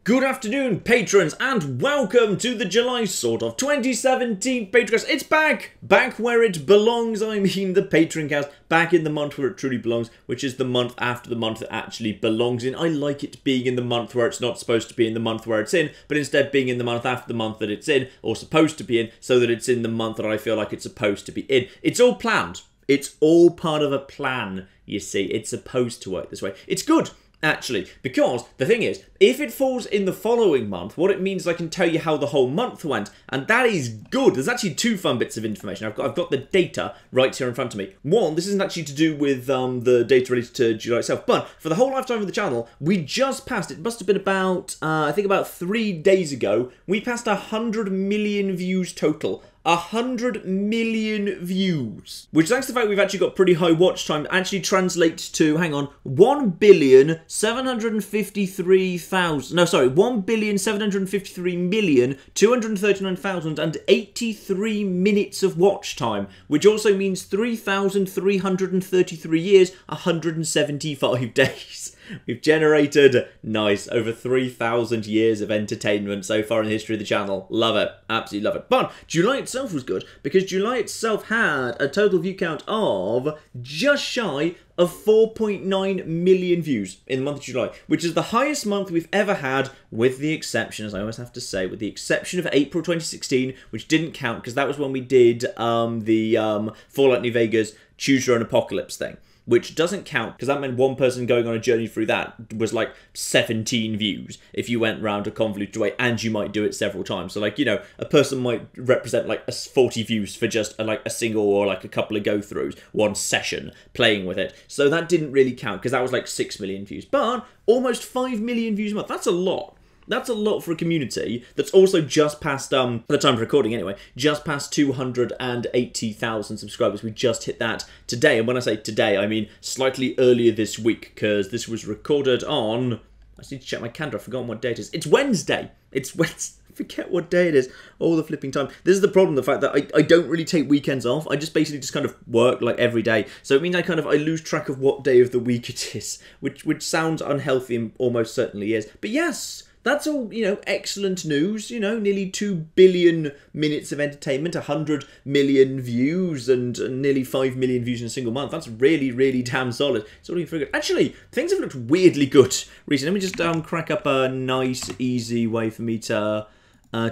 Good afternoon, patrons, and welcome to the July sort of 2017 Patroncast. It's back where it belongs. I mean, the Patroncast, back in the month where it truly belongs, which is the month after the month it actually belongs in. I like it being in the month where it's not supposed to be in the month where it's in, but instead being in the month after the month that it's in, or supposed to be in, so that it's in the month that I feel like it's supposed to be in. It's all planned. It's all part of a plan, you see. It's supposed to work this way. It's good, actually, because the thing is, if it falls in the following month, what it means is I can tell you how the whole month went, and that is good. There's actually two fun bits of information. I've got the data right here in front of me. One, this isn't actually to do with the data related to July itself, but for the whole lifetime of the channel, we just passed, it must have been about, I think about 3 days ago, we passed 100 million views total. 100 million views, which, thanks to the fact we've actually got pretty high watch time, actually translates to, hang on, 1,753,239,083 minutes of watch time, which also means 3,333 years, 175 days. We've generated, nice, over 3,000 years of entertainment so far in the history of the channel. Love it. Absolutely love it. But July itself was good, because July itself had a total view count of just shy of 4.9 million views in the month of July, which is the highest month we've ever had, with the exception, as I always have to say, with the exception of April 2016, which didn't count, because that was when we did the Fallout New Vegas Choose Your Own Apocalypse thing, which doesn't count, because that meant one person going on a journey through that was like 17 views if you went round a convoluted way, and you might do it several times. So, like, you know, a person might represent like 40 views for just like a single or like a couple of go-throughs, one session playing with it. So that didn't really count, because that was like 6 million views. But almost 5 million views a month, that's a lot. That's a lot for a community that's also just past, at the time of recording anyway, just past 280,000 subscribers. We just hit that today. And when I say today, I mean slightly earlier this week, because this was recorded on, I just need to check my calendar, I've forgotten what date it is. It's Wednesday. It's Wednesday. I forget what day it is all the flipping time. This is the problem, the fact that I don't really take weekends off. I just basically just kind of work like every day. So it means I lose track of what day of the week it is, which sounds unhealthy and almost certainly is. But yes, that's all, you know, excellent news, you know, nearly 2 billion minutes of entertainment, 100 million views, and nearly 5 million views in a single month. That's really, really damn solid. It's all looking very good. Actually, things have looked weirdly good recently. Let me just crack up a nice, easy way for me to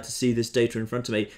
see this data in front of me.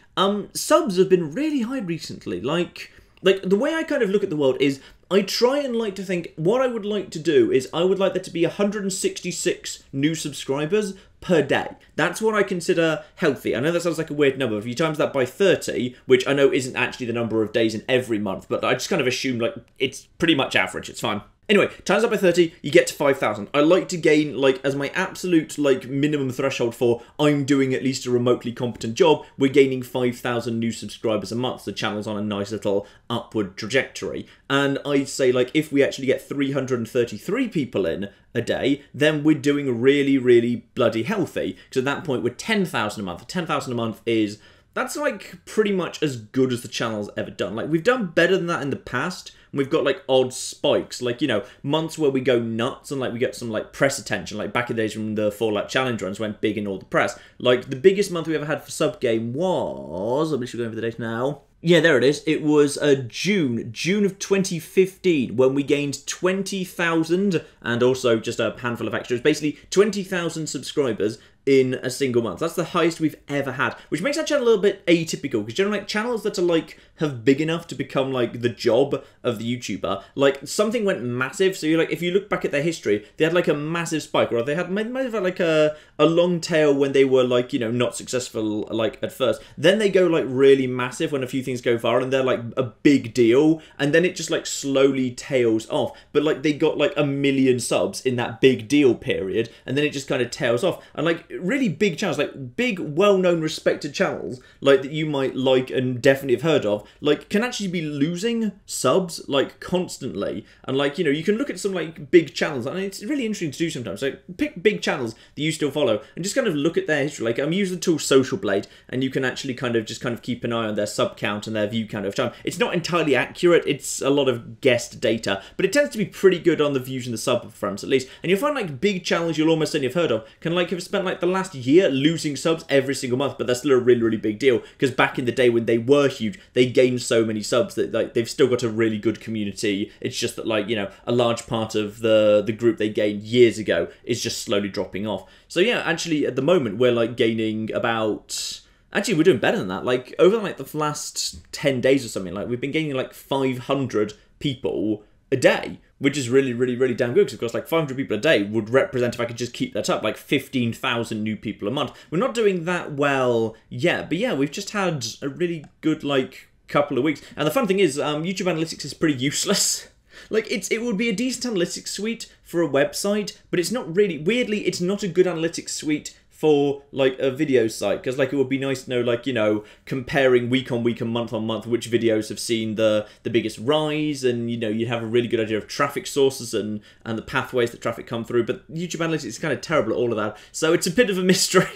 Subs have been really high recently. Like the way I kind of look at the world is, I try and like to think, what I would like to do is I would like there to be 166 new subscribers per day. That's what I consider healthy. I know that sounds like a weird number. If you times that by 30, which I know isn't actually the number of days in every month, but I just kind of assume like it's pretty much average. It's fine. Anyway, times that by 30, you get to 5,000. I like to gain, like, as my absolute, like, minimum threshold for I'm doing at least a remotely competent job, we're gaining 5,000 new subscribers a month. The channel's on a nice little upward trajectory. And I'd say, like, if we actually get 333 people in a day, then we're doing really, really bloody healthy. Because at that point, we're 10,000 a month. 10,000 a month is, that's, like, pretty much as good as the channel's ever done. Like, we've done better than that in the past. We've got, like, odd spikes, like, you know, months where we go nuts and, like, we get some, like, press attention, like, back in the days when the Fallout Challenge runs went big in all the press. Like, the biggest month we ever had for sub-game was, I'm literally going over the date now. Yeah, there it is. It was June of 2015, when we gained 20,000, and also just a handful of extras, basically 20,000 subscribers in a single month. That's the highest we've ever had, which makes that channel a little bit atypical, because generally, like, channels that are, like, have big enough to become, like, the job of the YouTuber, like, something went massive. So, you're like, if you look back at their misery, they had, like, a massive spike, or they had, might have had, like, a long tail when they were, like, you know, not successful, like, at first. Then they go, like, really massive when a few things go viral, and they're, like, a big deal, and then it just, like, slowly tails off. But, like, they got, like, 1 million subs in that big deal period, and then it just kind of tails off. And, like, really big channels, like big, well-known, respected channels, like that you might like and definitely have heard of, like can actually be losing subs like constantly. And like, you know, you can look at some like big channels, and it's really interesting to do sometimes. So pick big channels that you still follow and just kind of look at their history. Like I'm using the tool Social Blade, and you can actually kind of keep an eye on their sub count and their view count over time. It's not entirely accurate, it's a lot of guessed data, but it tends to be pretty good on the views and the sub fronts at least. And you'll find like big channels you'll almost certainly have heard of can like have spent like the last year losing subs every single month, but that's still a really, really big deal, because back in the day when they were huge, they gained so many subs that like they've still got a really good community. It's just that, like, you know, a large part of the group they gained years ago is just slowly dropping off. So yeah, actually at the moment we're like gaining about... Actually, we're doing better than that. Like, over like the last 10 days or something, like we've been gaining like 500 people a day, which is really, really, really damn good, because of course like 500 people a day would represent, if I could just keep that up, like 15,000 new people a month. We're not doing that well yet, but yeah, we've just had a really good like couple of weeks. And the fun thing is, YouTube Analytics is pretty useless. Like, it would be a decent analytics suite for a website, but it's not really, weirdly, it's not a good analytics suite for like a video site, because like it would be nice to know, like, you know, comparing week on week and month on month which videos have seen the biggest rise, and you know, you'd have a really good idea of traffic sources and the pathways that traffic come through. But YouTube Analytics is kind of terrible at all of that, so it's a bit of a mystery.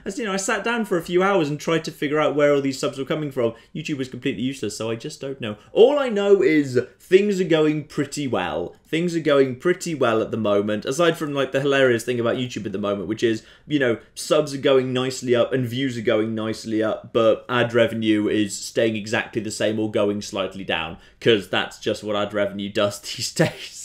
As you know, I sat down for a few hours and tried to figure out where all these subs were coming from. YouTube was completely useless, so I just don't know. All I know is things are going pretty well. Things are going pretty well at the moment, aside from like the hilarious thing about YouTube at the moment, which is, you know, subs are going nicely up and views are going nicely up, but ad revenue is staying exactly the same or going slightly down, because that's just what ad revenue does these days.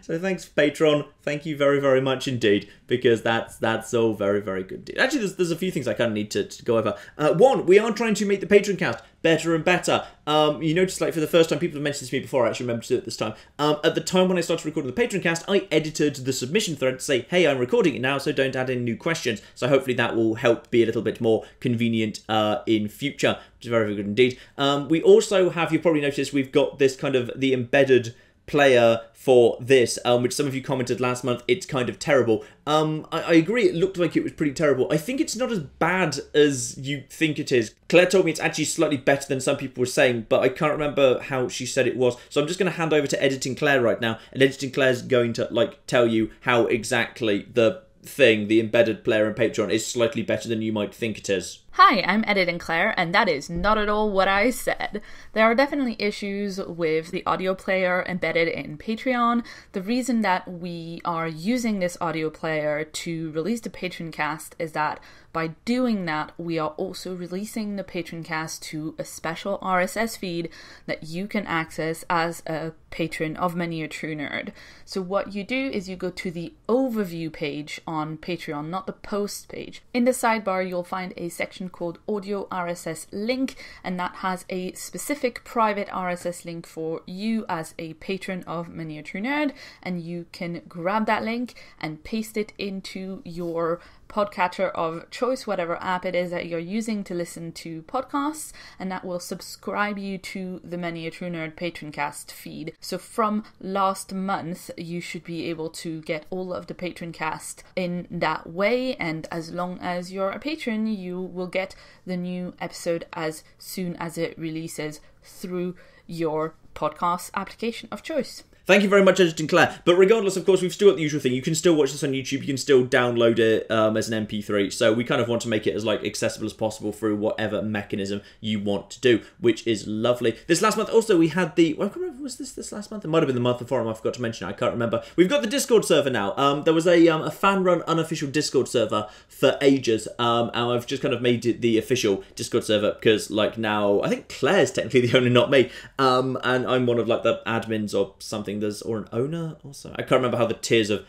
So thanks, Patron. Thank you very, very much indeed, because that's all very, very good indeed. Actually, there's a few things I kind of need to go over. One, we are trying to make the Patroncast better and better. You notice, like, for the first time, people have mentioned this to me before, I actually remember to do it this time. At the time when I started recording the Patroncast, I edited the submission thread to say, hey, I'm recording it now, so don't add any new questions. So hopefully that will help be a little bit more convenient in future, which is very, very good indeed. We also have, you probably noticed, we've got this kind of the embedded player for this, which some of you commented last month, it's kind of terrible. I agree, it looked like it was pretty terrible. I think it's not as bad as you think it is. Claire told me it's actually slightly better than some people were saying, but I can't remember how she said it was. So I'm just going to hand over to Editing Claire right now, and Editing Claire's going to like tell you how exactly the embedded player in Patreon is slightly better than you might think it is. Hi, I'm Editing Claire, and that is not at all what I said. There are definitely issues with the audio player embedded in Patreon. The reason that we are using this audio player to release the Patroncast is that by doing that, we are also releasing the Patroncast to a special RSS feed that you can access as a patron of Many a True Nerd. So what you do is you go to the overview page on Patreon, not the post page. In the sidebar, you'll find a section called Audio RSS Link, and that has a specific private RSS link for you as a patron of Many a True Nerd, and you can grab that link and paste it into your podcatcher of choice, whatever app it is that you're using to listen to podcasts, and that will subscribe you to the Many a True Nerd Patroncast feed. So from last month, you should be able to get all of the Patroncast in that way, and as long as you're a patron, you will get the new episode as soon as it releases through your podcast application of choice. Thank you very much, Editing Claire. But regardless, of course, we've still got the usual thing. You can still watch this on YouTube. You can still download it as an MP3. So we kind of want to make it as like accessible as possible through whatever mechanism you want to do, which is lovely. This last month, also, we had the... Well, I can't remember, was this last month? It might have been the month before, I forgot to mention it. I can't remember. We've got the Discord server now. There was a fan-run unofficial Discord server for ages, and I've just kind of made it the official Discord server because, like, now I think Claire's technically the owner, not me, and I'm one of like the admins or something. Or an owner also. I can't remember how the tiers of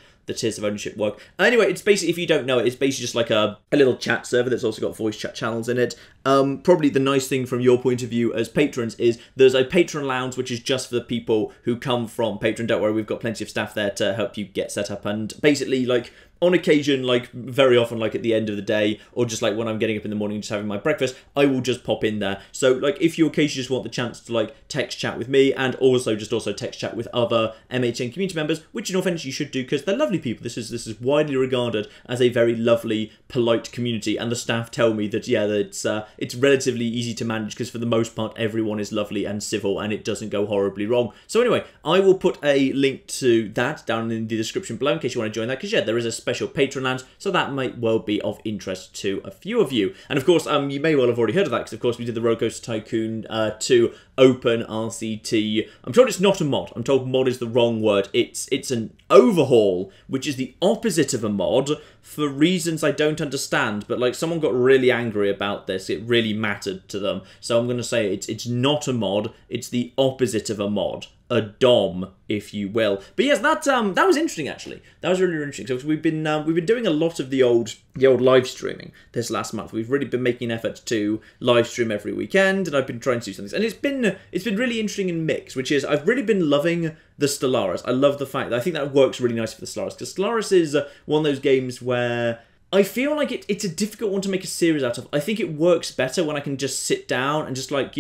ownership work. Anyway, it's basically, if you don't know it, it's basically just like a little chat server that's also got voice chat channels in it. Probably the nice thing from your point of view as patrons is there's a patron lounge, which is just for the people who come from Patreon. Don't worry, we've got plenty of staff there to help you get set up, and basically, like, on occasion, like very often, like at the end of the day, or just like when I'm getting up in the morning just having my breakfast, I will just pop in there. So like if you occasionally just want the chance to like text chat with me, and also text chat with other MHN community members, which in all fairness you should do because they're lovely people. This is widely regarded as a very lovely, polite community, and the staff tell me that yeah, that it's relatively easy to manage because for the most part everyone is lovely and civil and it doesn't go horribly wrong. So anyway, I will put a link to that down in the description below in case you want to join that, because yeah, there is a special Patreon lands, so that might well be of interest to a few of you. And of course, you may well have already heard of that, because of course we did the Roller Coaster Tycoon 2 Open RCT. I'm told it's not a mod. I'm told mod is the wrong word. It's an overhaul, which is the opposite of a mod, for reasons I don't understand, but like someone got really angry about this. It really mattered to them. So I'm going to say it's not a mod, it's the opposite of a mod. A DOM, if you will. But yes, that was interesting actually. That was really, really interesting. So we've been doing a lot of the old live streaming this last month. We've really been making an effort to live stream every weekend, and I've been trying to do something. And it's been really interesting and mixed, which is I've really been loving the Stellaris. I love the fact that I think that works really nice for the Stellaris, because Stellaris is one of those games where I feel like it's a difficult one to make a series out of. I think it works better when I can just sit down and just like,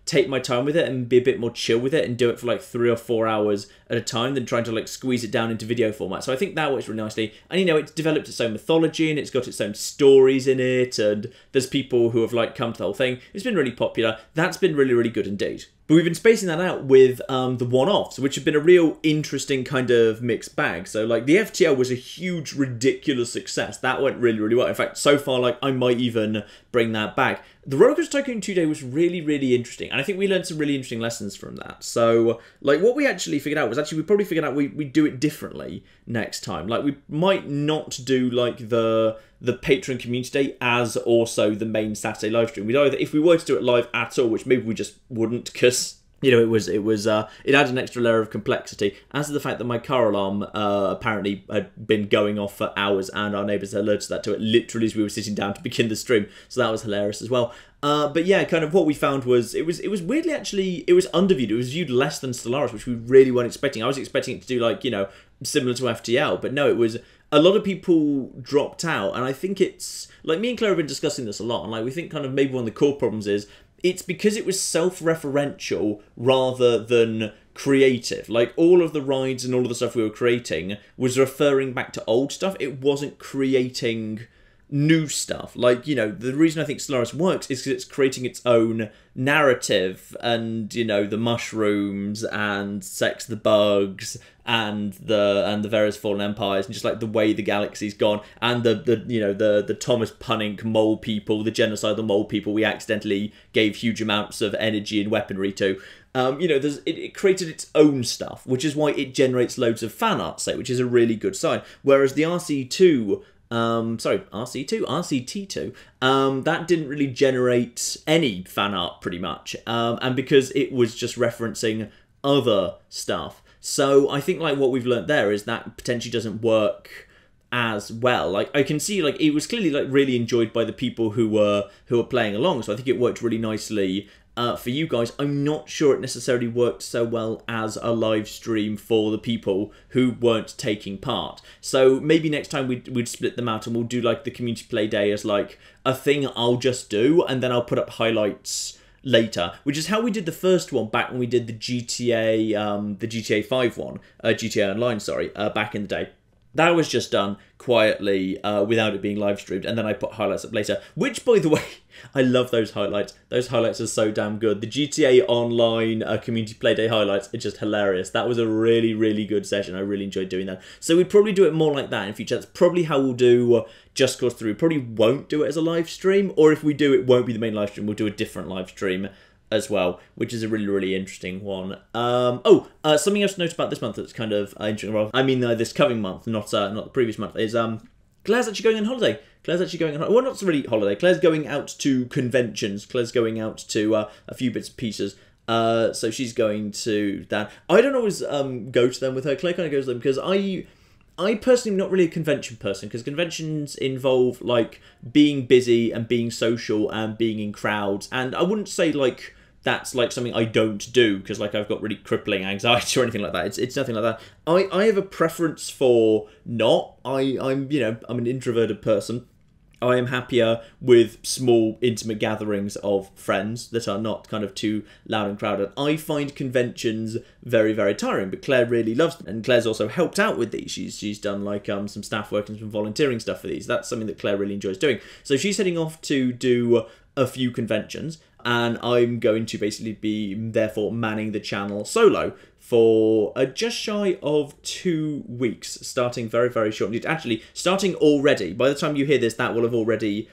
take my time with it and be a bit more chill with it and do it for like 3 or 4 hours at a time than trying to like squeeze it down into video format. So I think that works really nicely. And it's developed its own mythology and it's got its own stories in it, and there's people who have like come to the whole thing. It's been really popular. That's been really, really good indeed. But we've been spacing that out with the one-offs, which have been a real interesting kind of mixed bag. So, like, the FTL was a huge, ridiculous success. That went really, really well. In fact, so far, like, I might even bring that back. The Roller Coaster Tycoon 2 Day was really, really interesting. And I think we learned some really interesting lessons from that. So, like, what we actually figured out was we probably figured out we do it differently next time. Like, we might not do, like, the Patreon Community Day as also the main Saturday live stream. We'd either, if we were to do it live at all, which maybe we just wouldn't, because it added an extra layer of complexity, as to the fact that my car alarm apparently had been going off for hours, and our neighbours alerted that to it literally as we were sitting down to begin the stream, so that was hilarious as well. But yeah, kind of what we found was it was weirdly actually, it was underviewed. It was viewed less than Stellaris, which we really weren't expecting. I was expecting it to do like, similar to FTL, but no, it was a lot of people dropped out, and I think it's like me and Claire have been discussing this a lot, and like we think kind of maybe one of the core problems is it's because it was self-referential rather than creative. Like, all of the rides and all of the stuff we were creating was referring back to old stuff. It wasn't creating new stuff. Like, the reason I think Stellaris works is because it's creating its own narrative, and the mushrooms and Sex the Bugs and the various fallen empires, and just like the way the galaxy's gone, and the Thomas Punning mole people, the genocidal mole people we accidentally gave huge amounts of energy and weaponry to. It created its own stuff, which is why it generates loads of fan art, say, which is a really good sign. Whereas the RCT2, that didn't really generate any fan art, pretty much. And because it was just referencing other stuff. So I think, like, what we've learnt there is that potentially doesn't work as well. Like, I can see, like, it was clearly, like, really enjoyed by the people who were playing along. So I think it worked really nicely for you guys. I'm not sure it necessarily worked so well as a live stream for the people who weren't taking part. So maybe next time we'd split them out, and we'll do like the community play day as like a thing I'll just do, and then I'll put up highlights later, which is how we did the first one back when we did the GTA 5 one, GTA Online, sorry, back in the day. That was just done quietly, without it being live streamed, and then I put highlights up later, which, by the way, I love those highlights. Those highlights are so damn good. The GTA Online Community Playday highlights are just hilarious. That was a really, really good session. I really enjoyed doing that. So we'd probably do it more like that in future. That's probably how we'll do Just Cause 3. We probably won't do it as a live stream, or if we do, it won't be the main live stream. We'll do a different live stream as well, which is a really, really interesting one. Something else to note about this month that's kind of interesting. Well, I mean, this coming month, not the previous month, is Claire's actually going on holiday. Well, not really holiday. Claire's going out to conventions. Claire's going out to a few bits and pieces. So she's going to that. I don't always go to them with her. Claire kind of goes to them because I personally am not really a convention person, because conventions involve, like, being busy and being social and being in crowds, and I wouldn't say, like, that's, like, something I don't do, because, like, I've got really crippling anxiety or anything like that. It's nothing like that. I have a preference for not. I'm an introverted person. I am happier with small, intimate gatherings of friends that are not kind of too loud and crowded. I find conventions very, very tiring, but Claire really loves them. And Claire's also helped out with these. She's done, like, some staff work and some volunteering stuff for these. That's something that Claire really enjoys doing. So she's heading off to do a few conventions, and I'm going to basically be, therefore, manning the channel solo for just shy of 2 weeks, starting very, very shortly. Actually, starting already. By the time you hear this, that will have already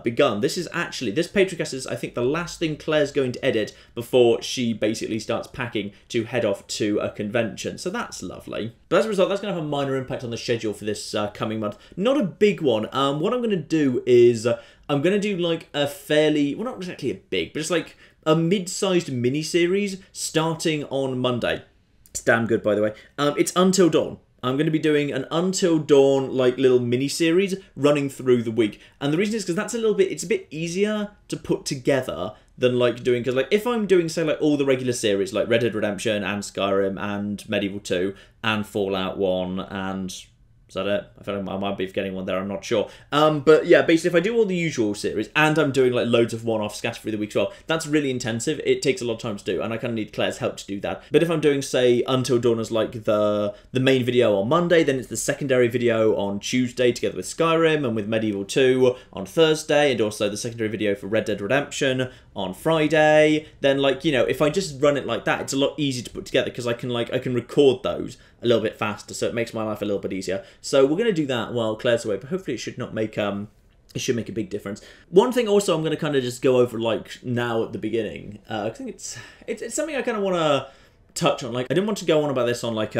begun. This Patroncast is, I think, the last thing Claire's going to edit before she basically starts packing to head off to a convention. So that's lovely. But as a result, that's going to have a minor impact on the schedule for this coming month. Not a big one. What I'm going to do is I'm going to do like a fairly, well, not exactly a big, but just like a mid-sized mini-series starting on Monday. It's damn good, by the way. It's Until Dawn. I'm going to be doing an Until Dawn like little mini-series running through the week. And the reason is because it's a bit easier to put together than like doing, because like if I'm doing, say, like all the regular series like Red Dead Redemption and Skyrim and Medieval 2 and Fallout 1 and... is that it? I feel like I might be forgetting one there, I'm not sure. But yeah, basically if I do all the usual series, and I'm doing like loads of one-off scattered through the week as well, that's really intensive. It takes a lot of time to do, and I kind of need Claire's help to do that. But if I'm doing, say, Until Dawn as like the main video on Monday, then it's the secondary video on Tuesday together with Skyrim and with Medieval 2 on Thursday, and also the secondary video for Red Dead Redemption on Friday, then like, you know, if I just run it like that, it's a lot easier to put together because I can record those a little bit faster, so it makes my life a little bit easier. So we're going to do that while Claire's away, but hopefully it should not make it should make a big difference. One thing also I'm going to kind of just go over like now at the beginning. I think it's something I kind of want to touch on. Like I didn't want to go on about this on like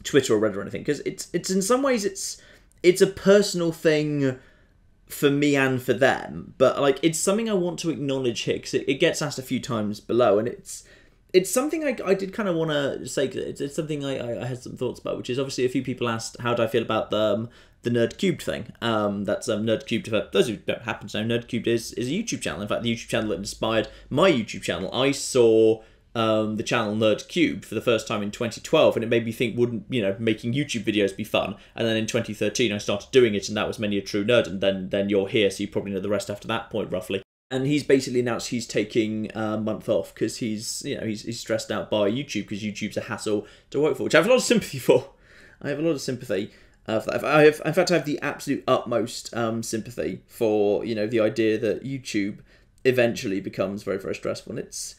Twitter or Reddit or anything, because it's in some ways it's a personal thing for me and for them, but like it's something I want to acknowledge here because it gets asked a few times below, and it's something I did kind of want to say. It's something I had some thoughts about, which is obviously a few people asked how do I feel about the Nerd Cubed thing. That's Nerd Cubed. For those who don't happen to know, Nerd Cubed is a YouTube channel. In fact, the YouTube channel that inspired my YouTube channel. I saw the channel Nerd Cubed for the first time in 2012, and it made me think, wouldn't, you know, making YouTube videos be fun? And then in 2013 I started doing it, and that was Many a True Nerd, and then you're here, so you probably know the rest after that point, roughly. And he's basically announced he's taking a month off because he's stressed out by YouTube, because YouTube's a hassle to work for, which I have a lot of sympathy for. I have a lot of sympathy for that. In fact, I have the absolute utmost sympathy for, you know, the idea that YouTube eventually becomes very, very stressful. And it's...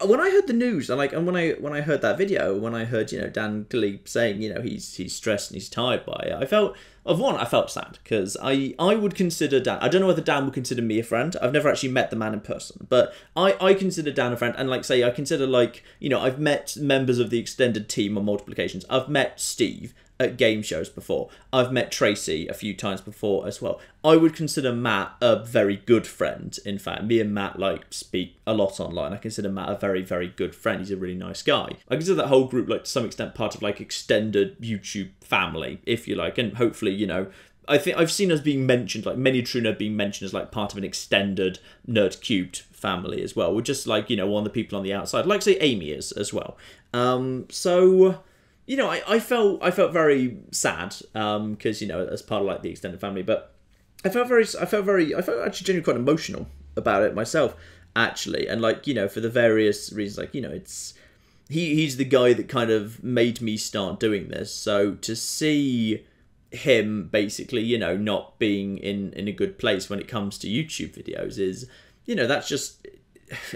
when I heard the news, and when I heard that video, when I heard, you know, Dan Gilley saying, you know, he's stressed and he's tired by it, I felt sad, because I would consider Dan. I don't know whether Dan would consider me a friend. I've never actually met the man in person, but I consider Dan a friend, and like say I consider, like, you know, I've met members of the extended team on multiple occasions. I've met Steve at game shows before. I've met Tracy a few times before as well. I would consider Matt a very good friend. In fact, me and Matt like speak a lot online. I consider Matt a very, very good friend. He's a really nice guy. I consider that whole group, like, to some extent part of like extended YouTube family, if you like, and hopefully, you know, I think I've seen us being mentioned, like Many a True Nerd being mentioned as like part of an extended Nerd Cubed family as well. We're just like, you know, one of the people on the outside, like say Amy is as well. So, you know, I felt very sad because, you know, as part of like the extended family, but I felt actually genuinely quite emotional about it myself, actually, and like, you know, for the various reasons, like, you know, it's he's the guy that kind of made me start doing this, so to see him basically, you know, not being in a good place when it comes to YouTube videos is, you know, that's just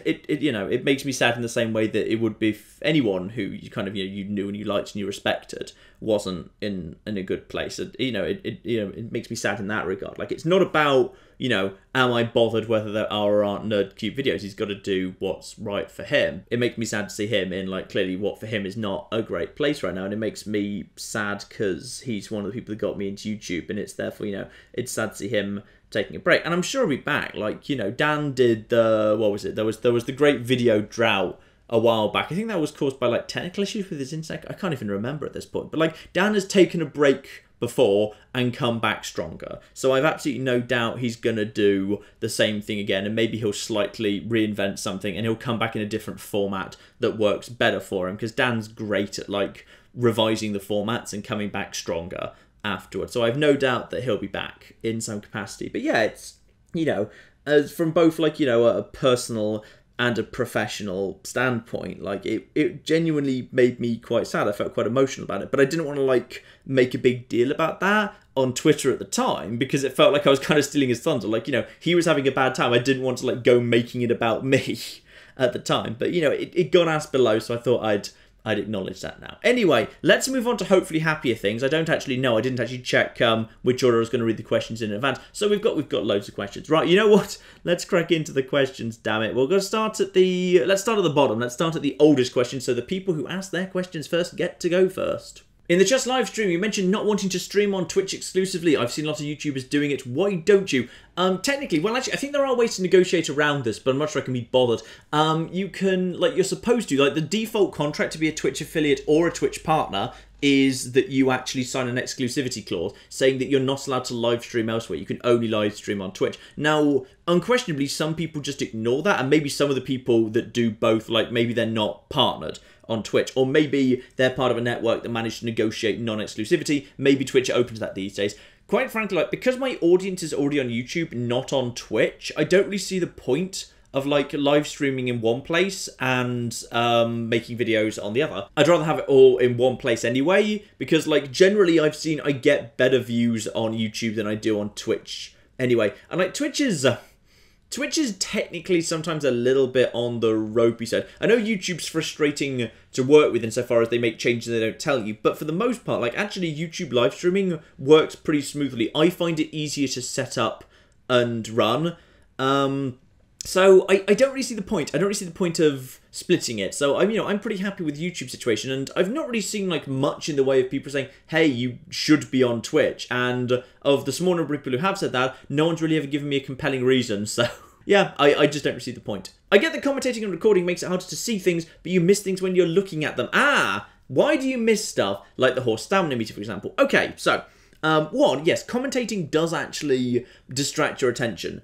it you know, it makes me sad in the same way that it would be if anyone who you kind of, you know, you knew and you liked and you respected wasn't in a good place. You know, it makes me sad in that regard. Like, it's not about, you know, am I bothered whether there are or aren't Nerd Cube videos? He's got to do what's right for him. It makes me sad to see him in, like, clearly what for him is not a great place right now, and it makes me sad because he's one of the people that got me into YouTube, and it's therefore, you know, it's sad to see him taking a break. And I'm sure he'll be back. Like, you know, Dan did the, what was it? There was the great video drought a while back. I think that was caused by like technical issues with his internet. I can't even remember at this point. But like, Dan has taken a break before and come back stronger. So I've absolutely no doubt he's going to do the same thing again, and maybe he'll slightly reinvent something and he'll come back in a different format that works better for him, because Dan's great at like revising the formats and coming back stronger afterwards. So I've no doubt that he'll be back in some capacity. But yeah, it's, you know, as from both like, you know, a personal and a professional standpoint, like it genuinely made me quite sad. I felt quite emotional about it, but I didn't want to like make a big deal about that on Twitter at the time, because it felt like I was kind of stealing his thunder. Like, you know, he was having a bad time. I didn't want to like go making it about me at the time, but you know, it got asked below, so I thought I'd acknowledge that now. Anyway, let's move on to hopefully happier things. I don't actually know. I didn't actually check which order I was going to read the questions in advance. So we've got loads of questions. Right, you know what? Let's crack into the questions, damn it. We're going to start at the... Let's start at the bottom. Let's start at the oldest question, so the people who ask their questions first get to go first. In the Just Live stream, you mentioned not wanting to stream on Twitch exclusively. I've seen a lot of YouTubers doing it. Why don't you? Technically, well, actually, I think there are ways to negotiate around this, but I'm not sure I can be bothered. You can, like, you're supposed to, like, the default contract to be a Twitch affiliate or a Twitch partner is that you actually sign an exclusivity clause saying that you're not allowed to live stream elsewhere. You can only live stream on Twitch. Now, unquestionably, some people just ignore that, and maybe some of the people that do both, like, maybe they're not partnered on Twitch, or maybe they're part of a network that managed to negotiate non-exclusivity. Maybe Twitch are open to that these days. Quite frankly, like, because my audience is already on YouTube, not on Twitch, I don't really see the point of, like, live streaming in one place and making videos on the other. I'd rather have it all in one place anyway, because, like, generally I've seen I get better views on YouTube than I do on Twitch anyway. And, like, Twitch is technically sometimes a little bit on the ropey side. I know YouTube's frustrating to work with insofar as they make changes they don't tell you, but for the most part, like, actually YouTube live streaming works pretty smoothly. I find it easier to set up and run. So I don't really see the point. I don't really see the point of splitting it. So I'm pretty happy with YouTube's situation, and I've not really seen, like, much in the way of people saying, hey, you should be on Twitch. And of the small number of people who have said that, no one's really ever given me a compelling reason. So yeah, I just don't see the point. I get that commentating and recording makes it harder to see things, but you miss things when you're looking at them. Why do you miss stuff like the horse stamina meter, for example? Okay, so one, yes, commentating does actually distract your attention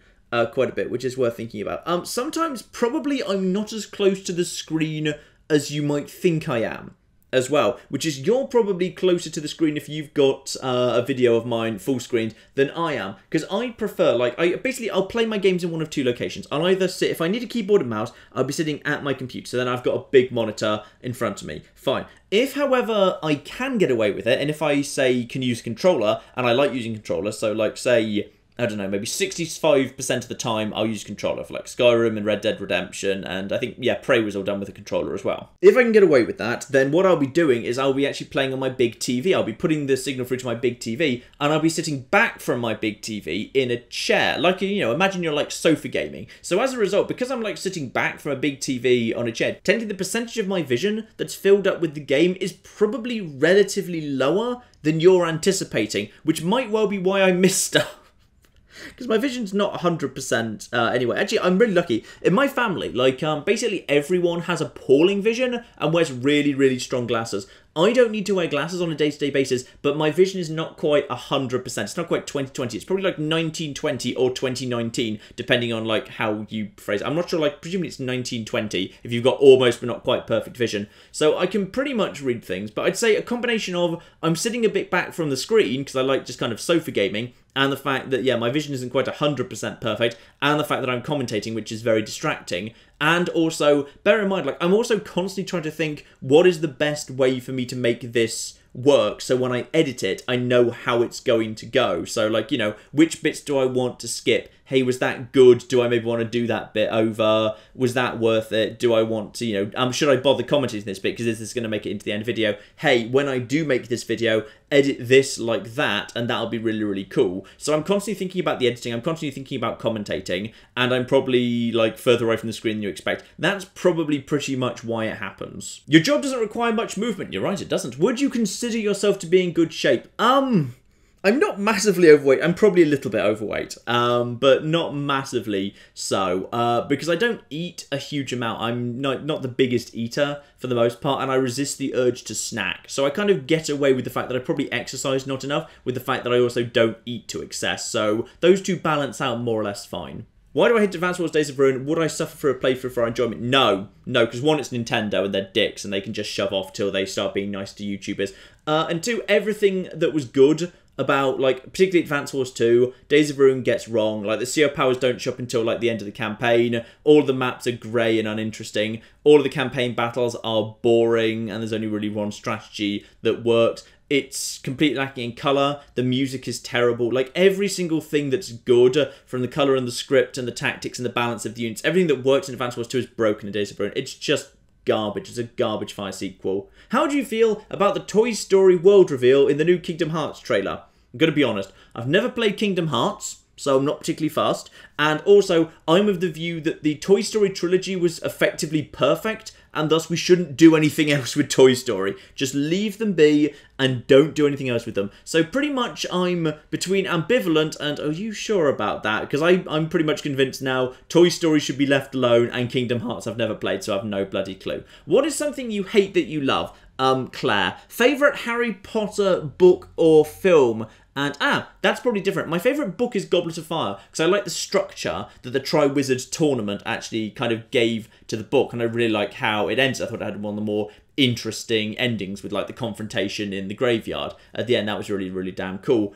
quite a bit, which is worth thinking about. Sometimes, probably, I'm not as close to the screen as you might think I am as well, which is you're probably closer to the screen if you've got a video of mine full screened than I am, because I prefer, like, I'll play my games in one of two locations. I'll either sit, if I need a keyboard and mouse, I'll be sitting at my computer, so then I've got a big monitor in front of me. Fine. If, however, I can get away with it, and if I, say, can use controller, and I like using controller, so, like, say, I don't know, maybe 65% of the time I'll use controller for, like, Skyrim and Red Dead Redemption, and I think, yeah, Prey was all done with a controller as well. If I can get away with that, then what I'll be doing is I'll be actually playing on my big TV. I'll be putting the signal through to my big TV, and I'll be sitting back from my big TV in a chair. Like, imagine you're, like, sofa gaming. So as a result, because I'm, like, sitting back from a big TV on a chair, technically the percentage of my vision that's filled up with the game is probably relatively lower than you're anticipating, which might well be why I miss stuff. Because my vision's not 100% anyway. Actually, I'm really lucky. In my family, like, basically everyone has appalling vision and wears really, really strong glasses. I don't need to wear glasses on a day-to-day basis, but my vision is not quite 100%. It's not quite 20/20. It's probably like 19/20 or 20/19, depending on, like, how you phrase it. I'm not sure, like, presumably it's 19/20 if you've got almost but not quite perfect vision. So I can pretty much read things, but I'd say a combination of I'm sitting a bit back from the screen because I like just kind of sofa gaming, and the fact that, yeah, my vision isn't quite 100% perfect, and the fact that I'm commentating, which is very distracting. And also, bear in mind, like, I'm also constantly trying to think, what is the best way for me to make this work, so when I edit it, I know how it's going to go. So, like, which bits do I want to skip? Hey, was that good? Do I maybe want to do that bit over? Was that worth it? Do I want to, should I bother commenting this bit because this is going to make it into the end video? Hey, when I do make this video, edit this like that, and that'll be really, really cool. So I'm constantly thinking about the editing, I'm constantly thinking about commentating, and I'm probably, like, further away from the screen than you expect. That's probably pretty much why it happens. Your job doesn't require much movement. You're right, it doesn't. Would you consider yourself to be in good shape? I'm not massively overweight. I'm probably a little bit overweight, but not massively so, because I don't eat a huge amount. I'm not the biggest eater for the most part, and I resist the urge to snack. So I kind of get away with the fact that I probably exercise not enough, with the fact that I also don't eat to excess. So those two balance out more or less fine. Why do I hate Advance Wars Days of Ruin? Would I suffer for a playthrough for our enjoyment? No, because one, it's Nintendo and they're dicks and they can just shove off till they start being nice to YouTubers. And two, everything that was good about, like, particularly Advance Wars 2, Days of Ruin gets wrong. Like, the CO powers don't show up until, like, the end of the campaign. All of the maps are grey and uninteresting. All of the campaign battles are boring, and there's only really one strategy that works. It's completely lacking in colour. The music is terrible. Like, every single thing that's good, from the colour and the script and the tactics and the balance of the units, everything that works in Advance Wars 2 is broken in Days of Ruin. It's just garbage. It's a garbage fire sequel. How do you feel about the Toy Story world reveal in the new Kingdom Hearts trailer? I'm going to be honest, I've never played Kingdom Hearts, so I'm not particularly fast. And also, I'm of the view that the Toy Story trilogy was effectively perfect, and thus we shouldn't do anything else with Toy Story. Just leave them be and don't do anything else with them. So pretty much I'm between ambivalent and are you sure about that? Because I'm pretty much convinced now Toy Story should be left alone and Kingdom Hearts I've never played, so I have no bloody clue. What is something you hate that you love? Claire. Favourite Harry Potter book or film? And, that's probably different. My favourite book is Goblet of Fire, because I like the structure that the Tri-Wizards tournament actually kind of gave to the book, and I really like how it ends. I thought it had one of the more interesting endings with, like, the confrontation in the graveyard at the end. That was really, really damn cool.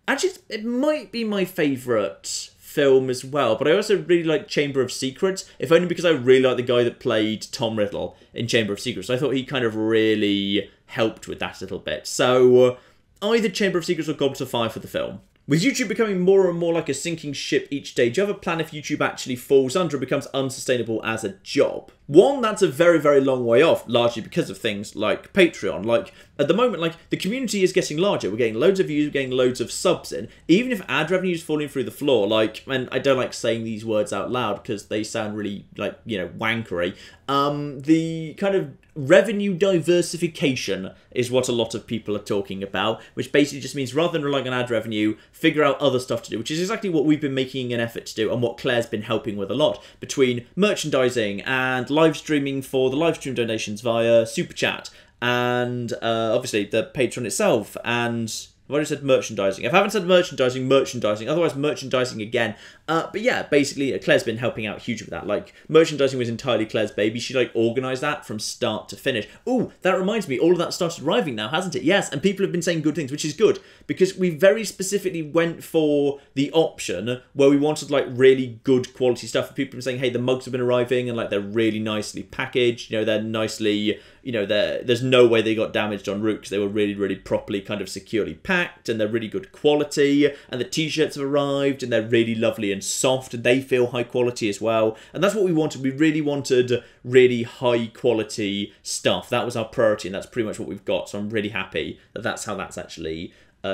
Actually, it might be my favourite film as well, but I also really like Chamber of Secrets, if only because I really like the guy that played Tom Riddle in Chamber of Secrets. I thought he kind of really helped with that a little bit. So, either Chamber of Secrets or Goblet of Fire for the film. With YouTube becoming more and more like a sinking ship each day, do you have a plan if YouTube actually falls under and becomes unsustainable as a job? One, that's a very, very long way off, largely because of things like Patreon. Like, at the moment, like, the community is getting larger. We're getting loads of views, we're getting loads of subs in. Even if ad revenue is falling through the floor, like, and I don't like saying these words out loud because they sound really, like, you know, wankery. The kind of revenue diversification is what a lot of people are talking about, which basically just means rather than relying on ad revenue, figure out other stuff to do, which is exactly what we've been making an effort to do and what Claire's been helping with a lot, between merchandising and live streaming for the live stream donations via Super Chat, and obviously the Patreon itself, and I've already said merchandising. If I haven't said merchandising, otherwise merchandising again. But yeah, basically, Claire's been helping out hugely with that. Like, merchandising was entirely Claire's baby. She, like, organised that from start to finish. Ooh, that reminds me, all of that started arriving now, hasn't it? Yes, and people have been saying good things, which is good, because we very specifically went for the option where we wanted, like, really good quality stuff. People have been saying, hey, the mugs have been arriving, and, like, they're really nicely packaged. You know, they're nicely, you know, there's no way they got damaged en route, because they were really, really properly kind of securely packed, and they're really good quality, and the t-shirts have arrived, and they're really lovely and soft, and they feel high quality as well. And that's what we wanted. We really wanted really high quality stuff. That was our priority, and that's pretty much what we've got. So I'm really happy that that's how that's actually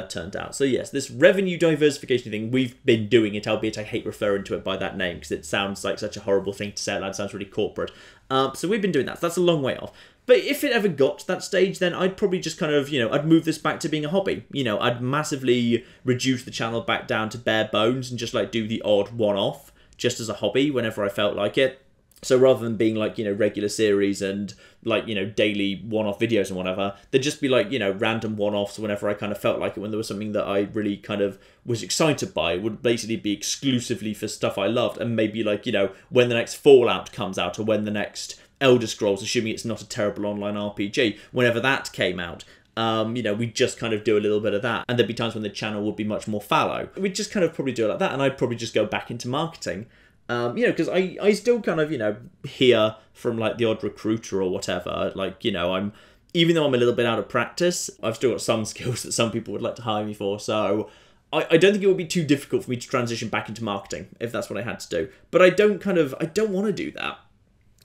turned out. So yes, this revenue diversification thing, we've been doing it, albeit I hate referring to it by that name because it sounds like such a horrible thing to say. That sounds really corporate. So we've been doing that. So that's a long way off. But if it ever got to that stage, then I'd probably just kind of, you know, I'd move this back to being a hobby. You know, I'd massively reduce the channel back down to bare bones and just, like, do the odd one-off just as a hobby whenever I felt like it. So rather than being, like, you know, regular series and, like, you know, daily one-off videos and whatever, they'd just be, like, you know, random one-offs whenever I kind of felt like it, when there was something that I really kind of was excited by. It would basically be exclusively for stuff I loved, and maybe, like, you know, when the next Fallout comes out, or when the next Elder Scrolls, assuming it's not a terrible online RPG, whenever that came out, you know, we'd just kind of do a little bit of that, and there'd be times when the channel would be much more fallow. We'd just kind of probably do it like that, and I'd probably just go back into marketing. You know, because I still kind of, you know, hear from, like, the odd recruiter or whatever, like, you know, even though I'm a little bit out of practice, I've still got some skills that some people would like to hire me for, so I don't think it would be too difficult for me to transition back into marketing, if that's what I had to do. But I don't want to do that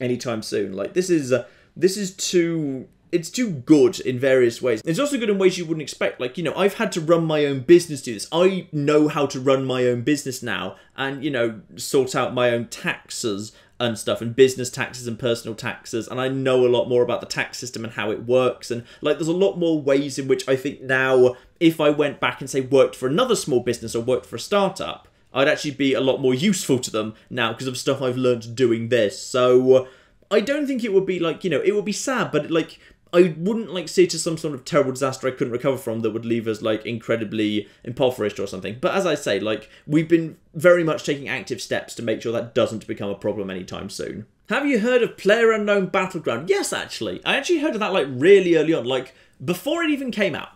anytime soon. Like, this is too... It's too good in various ways. It's also good in ways you wouldn't expect. Like, you know, I've had to run my own business to do this. I know how to run my own business now and, you know, sort out my own taxes and stuff, and business taxes and personal taxes, and I know a lot more about the tax system and how it works, and, like, there's a lot more ways in which I think now, if I went back and, say, worked for another small business or worked for a startup, I'd actually be a lot more useful to them now because of stuff I've learned doing this. So I don't think it would be, like, you know, it would be sad, but, like, I wouldn't, like, say to some sort of terrible disaster I couldn't recover from that would leave us, like, incredibly impoverished or something. But as I say, like, we've been very much taking active steps to make sure that doesn't become a problem anytime soon. Have you heard of PlayerUnknown Battleground? Yes, actually. I actually heard of that, like, really early on, like, before it even came out.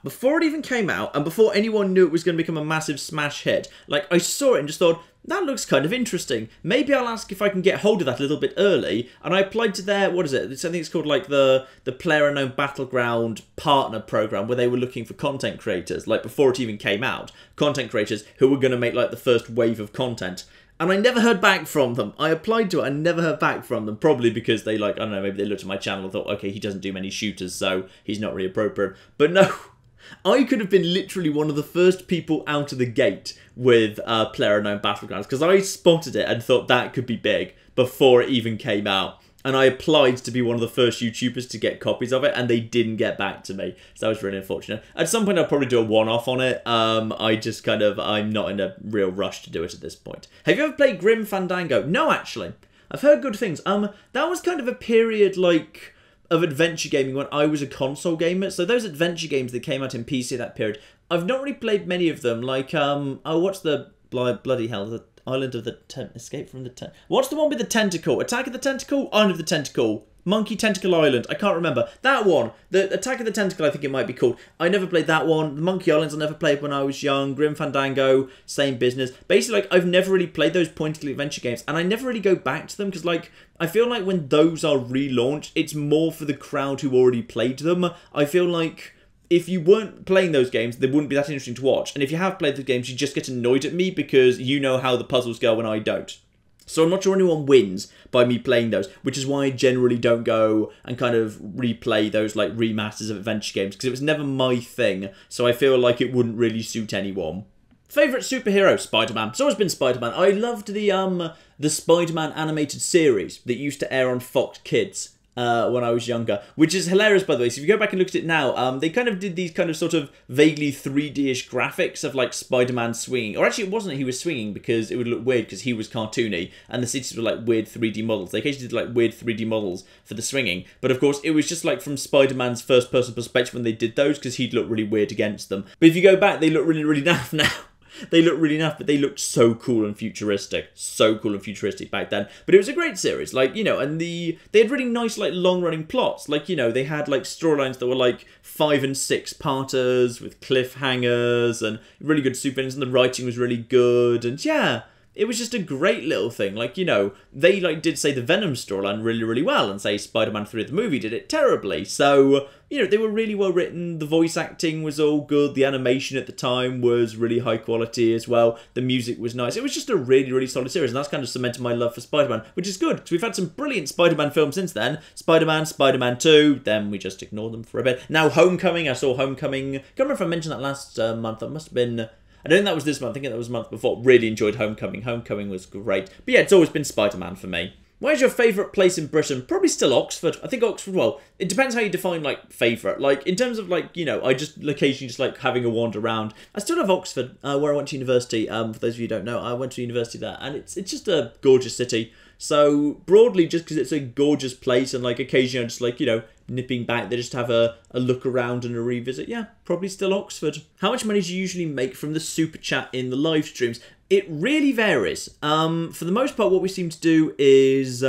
And before anyone knew it was going to become a massive smash hit. Like, I saw it and just thought, that looks kind of interesting. Maybe I'll ask if I can get hold of that a little bit early. And I applied to their, what is it? I think it's called, like, the PlayerUnknown Battleground Partner Program, where they were looking for content creators, like, before it even came out. Content creators who were going to make, like, the first wave of content. And I never heard back from them. I applied to it and never heard back from them. Probably because they, like, I don't know, maybe they looked at my channel and thought, okay, he doesn't do many shooters, so he's not really appropriate. But no, I could have been literally one of the first people out of the gate with PlayerUnknown Battlegrounds, because I spotted it and thought that could be big before it even came out. And I applied to be one of the first YouTubers to get copies of it, and they didn't get back to me. So that was really unfortunate. At some point, I'll probably do a one-off on it. I'm not in a real rush to do it at this point. Have you ever played Grim Fandango? No, actually. I've heard good things. That was kind of a period, like, of adventure gaming when I was a console gamer. So those adventure games that came out in PC at that period, I've not really played many of them. Like, what's the bloody hell? The Island of the Escape from the What's the one with the tentacle? Attack of the Tentacle? Island of the Tentacle. Monkey Tentacle Island. I can't remember. That one. The Attack of the Tentacle, I think it might be called. I never played that one. The Monkey Islands I never played when I was young. Grim Fandango, same business. Basically, like, I've never really played those point-and-click adventure games, and I never really go back to them, because, like, I feel like when those are relaunched, it's more for the crowd who already played them. I feel like if you weren't playing those games, they wouldn't be that interesting to watch. And if you have played the games, you just get annoyed at me because you know how the puzzles go and I don't. So I'm not sure anyone wins by me playing those, which is why I generally don't go and kind of replay those, like, remasters of adventure games, because it was never my thing, so I feel like it wouldn't really suit anyone. Favourite superhero? Spider-Man. It's always been Spider-Man. I loved the Spider-Man animated series that used to air on Fox Kids when I was younger, which is hilarious, by the way. So if you go back and look at it now, they kind of did these kind of sort of vaguely 3D-ish graphics of, like, Spider-Man swinging. Or actually, it wasn't that he was swinging, because it would look weird because he was cartoony, and the cities were, like, weird 3D models. They occasionally did, like, weird 3D models for the swinging, but of course, it was just, like, from Spider-Man's first-person perspective when they did those, because he'd look really weird against them. But if you go back, they look really, really naff now. They look really naff, but they looked so cool and futuristic. So cool and futuristic back then. But it was a great series, like, you know, and they had really nice, like, long-running plots. Like, you know, they had, like, storylines that were, like, 5 and 6 parters with cliffhangers and really good supervillains, and the writing was really good, and yeah, it was just a great little thing. Like, you know, they, like, did, say, the Venom storyline really, really well, and, say, Spider-Man 3 the movie did it terribly. So, you know, they were really well written, the voice acting was all good, the animation at the time was really high quality as well, the music was nice. It was just a really, really solid series, and that's kind of cemented my love for Spider-Man, which is good, because we've had some brilliant Spider-Man films since then. Spider-Man, Spider-Man 2, then we just ignored them for a bit. Now Homecoming, I saw Homecoming, I can't remember if I mentioned that last month, that must have been, I don't think that was this month, I think that was the month before. Really enjoyed Homecoming. Homecoming was great. But yeah, it's always been Spider-Man for me. Where's your favourite place in Britain? Probably still Oxford. I think Oxford, well, it depends how you define, like, favourite. Like, in terms of, like, you know, I just occasionally just like having a wander around. I still love Oxford, where I went to university. For those of you who don't know, I went to university there, and it's just a gorgeous city. So, broadly, just because it's a gorgeous place, and, like, occasionally I'm just, like, you know, nipping back, they just have a look around and a revisit. Yeah, probably still Oxford. How much money do you usually make from the super chat in the live streams? It really varies. For the most part, what we seem to do is,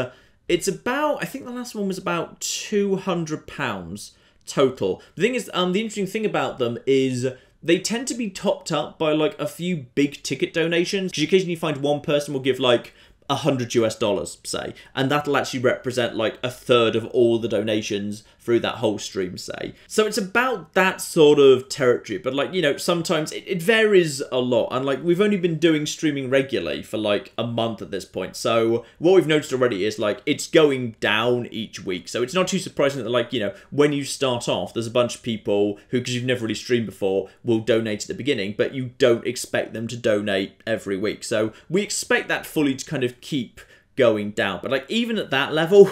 it's about, I think the last one was about £200 total. The thing is, the interesting thing about them is they tend to be topped up by, like, a few big ticket donations, because occasionally you find one person will give, like, $100 say, and that'll actually represent, like, a third of all the donations through that whole stream, say. So it's about that sort of territory, but, like, you know, sometimes it varies a lot, and, like, we've only been doing streaming regularly for, like, a month at this point, so what we've noticed already is, like, it's going down each week, so it's not too surprising that, like, you know, when you start off, there's a bunch of people who, because you've never really streamed before, will donate at the beginning, but you don't expect them to donate every week, so we expect that fully to kind of keep going down, but, like, even at that level,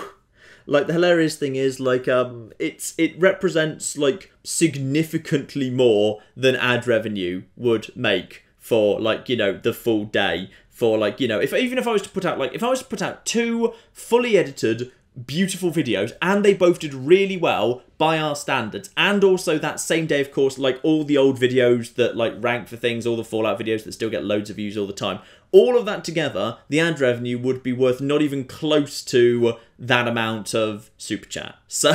like, the hilarious thing is, like, it represents, like, significantly more than ad revenue would make for, like, you know, the full day. For, like, you know, even if I was to put out, like, if I was to put out 2 fully edited, beautiful videos, and they both did really well by our standards, and also that same day, of course, like, all the old videos that, like, rank for things, all the Fallout videos that still get loads of views all the time, all of that together, the ad revenue would be worth not even close to that amount of super chat. So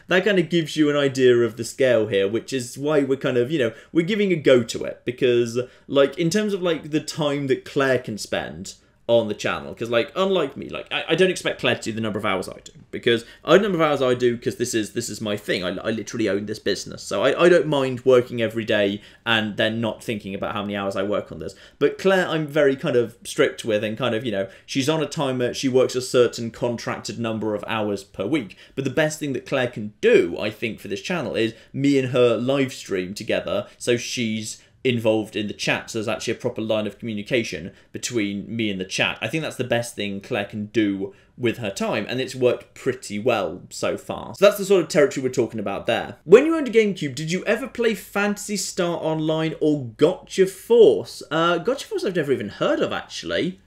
that kind of gives you an idea of the scale here, which is why we're kind of, you know, we're giving a go to it, because, like, in terms of, like, the time that Claire can spend on the channel, because like, unlike me, like I don't expect Claire to do the number of hours I do, because I the number of hours I do because this is my thing. I literally own this business, so I don't mind working every day and then not thinking about how many hours I work on this. But Claire, I'm very kind of strict with, and kind of, you know, she's on a timer, she works a certain contracted number of hours per week. But the best thing that Claire can do, I think, for this channel is me and her live stream together, so she's involved in the chat, so there's actually a proper line of communication between me and the chat. I think that's the best thing Claire can do with her time, and it's worked pretty well so far. So that's the sort of territory we're talking about there. When you owned a GameCube, did you ever play Phantasy Star Online or Gotcha Force? Gotcha Force I've never even heard of, actually.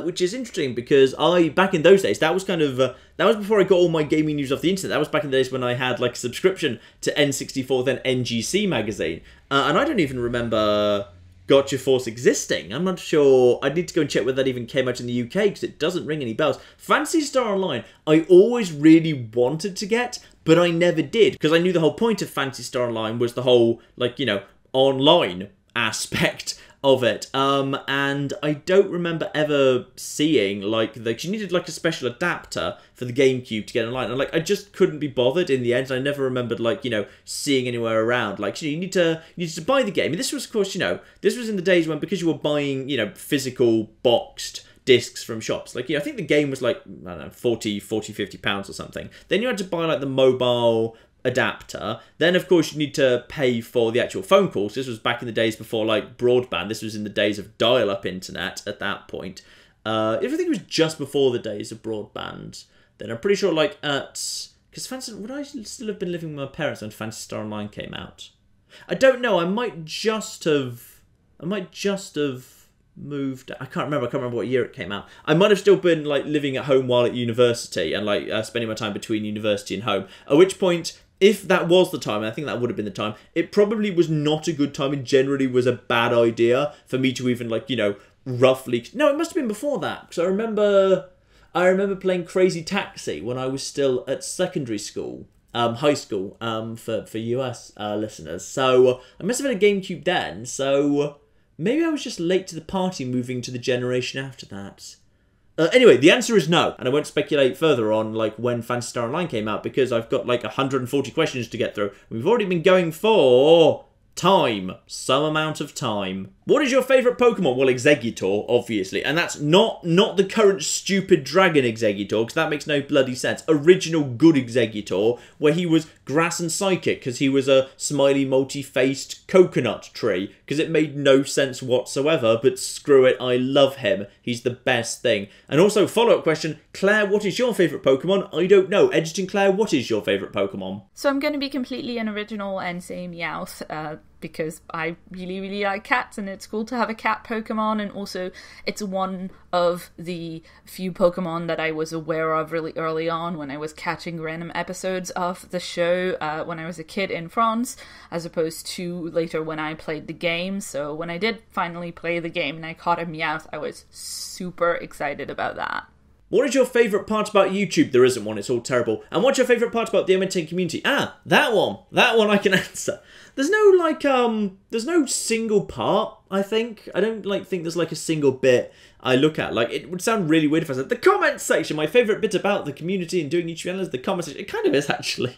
Which is interesting, because back in those days, that was kind of, that was before I got all my gaming news off the internet. That was back in the days when I had like a subscription to N64, then NGC magazine. And I don't even remember Gotcha Force existing. I'm not sure. I'd need to go and check whether that even came out in the UK, because it doesn't ring any bells. Phantasy Star Online, I always really wanted to get, but I never did, because I knew the whole point of Phantasy Star Online was the whole, like, you know, online aspect of it, and I don't remember ever seeing, like, you needed, like, a special adapter for the GameCube to get online, and, like, I just couldn't be bothered in the end. I never remembered, like, you know, seeing anywhere around, like, you know, you need to buy the game. And this was, of course, you know, this was in the days when, because you were buying, you know, physical boxed discs from shops, like, you know, I think the game was, like, I don't know, 40, 50 pounds or something. Then you had to buy, like, the mobile adapter. Then, of course, you need to pay for the actual phone calls. This was back in the days before, like, broadband. This was in the days of dial-up internet at that point. I think it was just before the days of broadband. Then I'm pretty sure, like, because would I still have been living with my parents when Phantasy Star Online came out? I don't know. I might just have moved. I can't remember what year it came out. I might have still been, like, living at home while at university, and, like, spending my time between university and home. At which point, if that was the time, and I think that would have been the time, it probably was not a good time, and generally was a bad idea for me to even, like, you know, roughly... No, it must have been before that, because I remember playing Crazy Taxi when I was still at secondary school. High school, for US listeners. So, I must have had a GameCube then, so... Maybe I was just late to the party, moving to the generation after that. Anyway, the answer is no, and I won't speculate further on, like, when Phantasy Star Online came out, because I've got, like, 140 questions to get through. We've already been going for time. Some amount of time. What is your favourite Pokemon? Well, Exeggutor, obviously. And that's not the current stupid dragon Exeggutor, because that makes no bloody sense. Original good Exeggutor, where he was grass and psychic, because he was a smiley, multi-faced coconut tree, because it made no sense whatsoever, but screw it, I love him. He's the best thing. And also, follow-up question, Claire, what is your favourite Pokemon? I don't know. Editing Claire, what is your favourite Pokemon? So I'm going to be completely unoriginal and say Meowth, because I really, really like cats, and it's cool to have a cat Pokemon, and also it's one of the few Pokemon that I was aware of really early on when I was catching random episodes of the show when I was a kid in France, as opposed to later when I played the game. So when I did finally play the game and I caught a Meowth, I was super excited about that. What is your favourite part about YouTube? There isn't one, it's all terrible. And what's your favourite part about the MNT community? Ah, that one. That one I can answer. There's no, like, there's no single part, I think. I don't, like, think there's, like, a single bit I look at. Like, it would sound really weird if I said, the comment section, my favourite bit about the community and doing YouTube channel is the comment section. It kind of is, actually.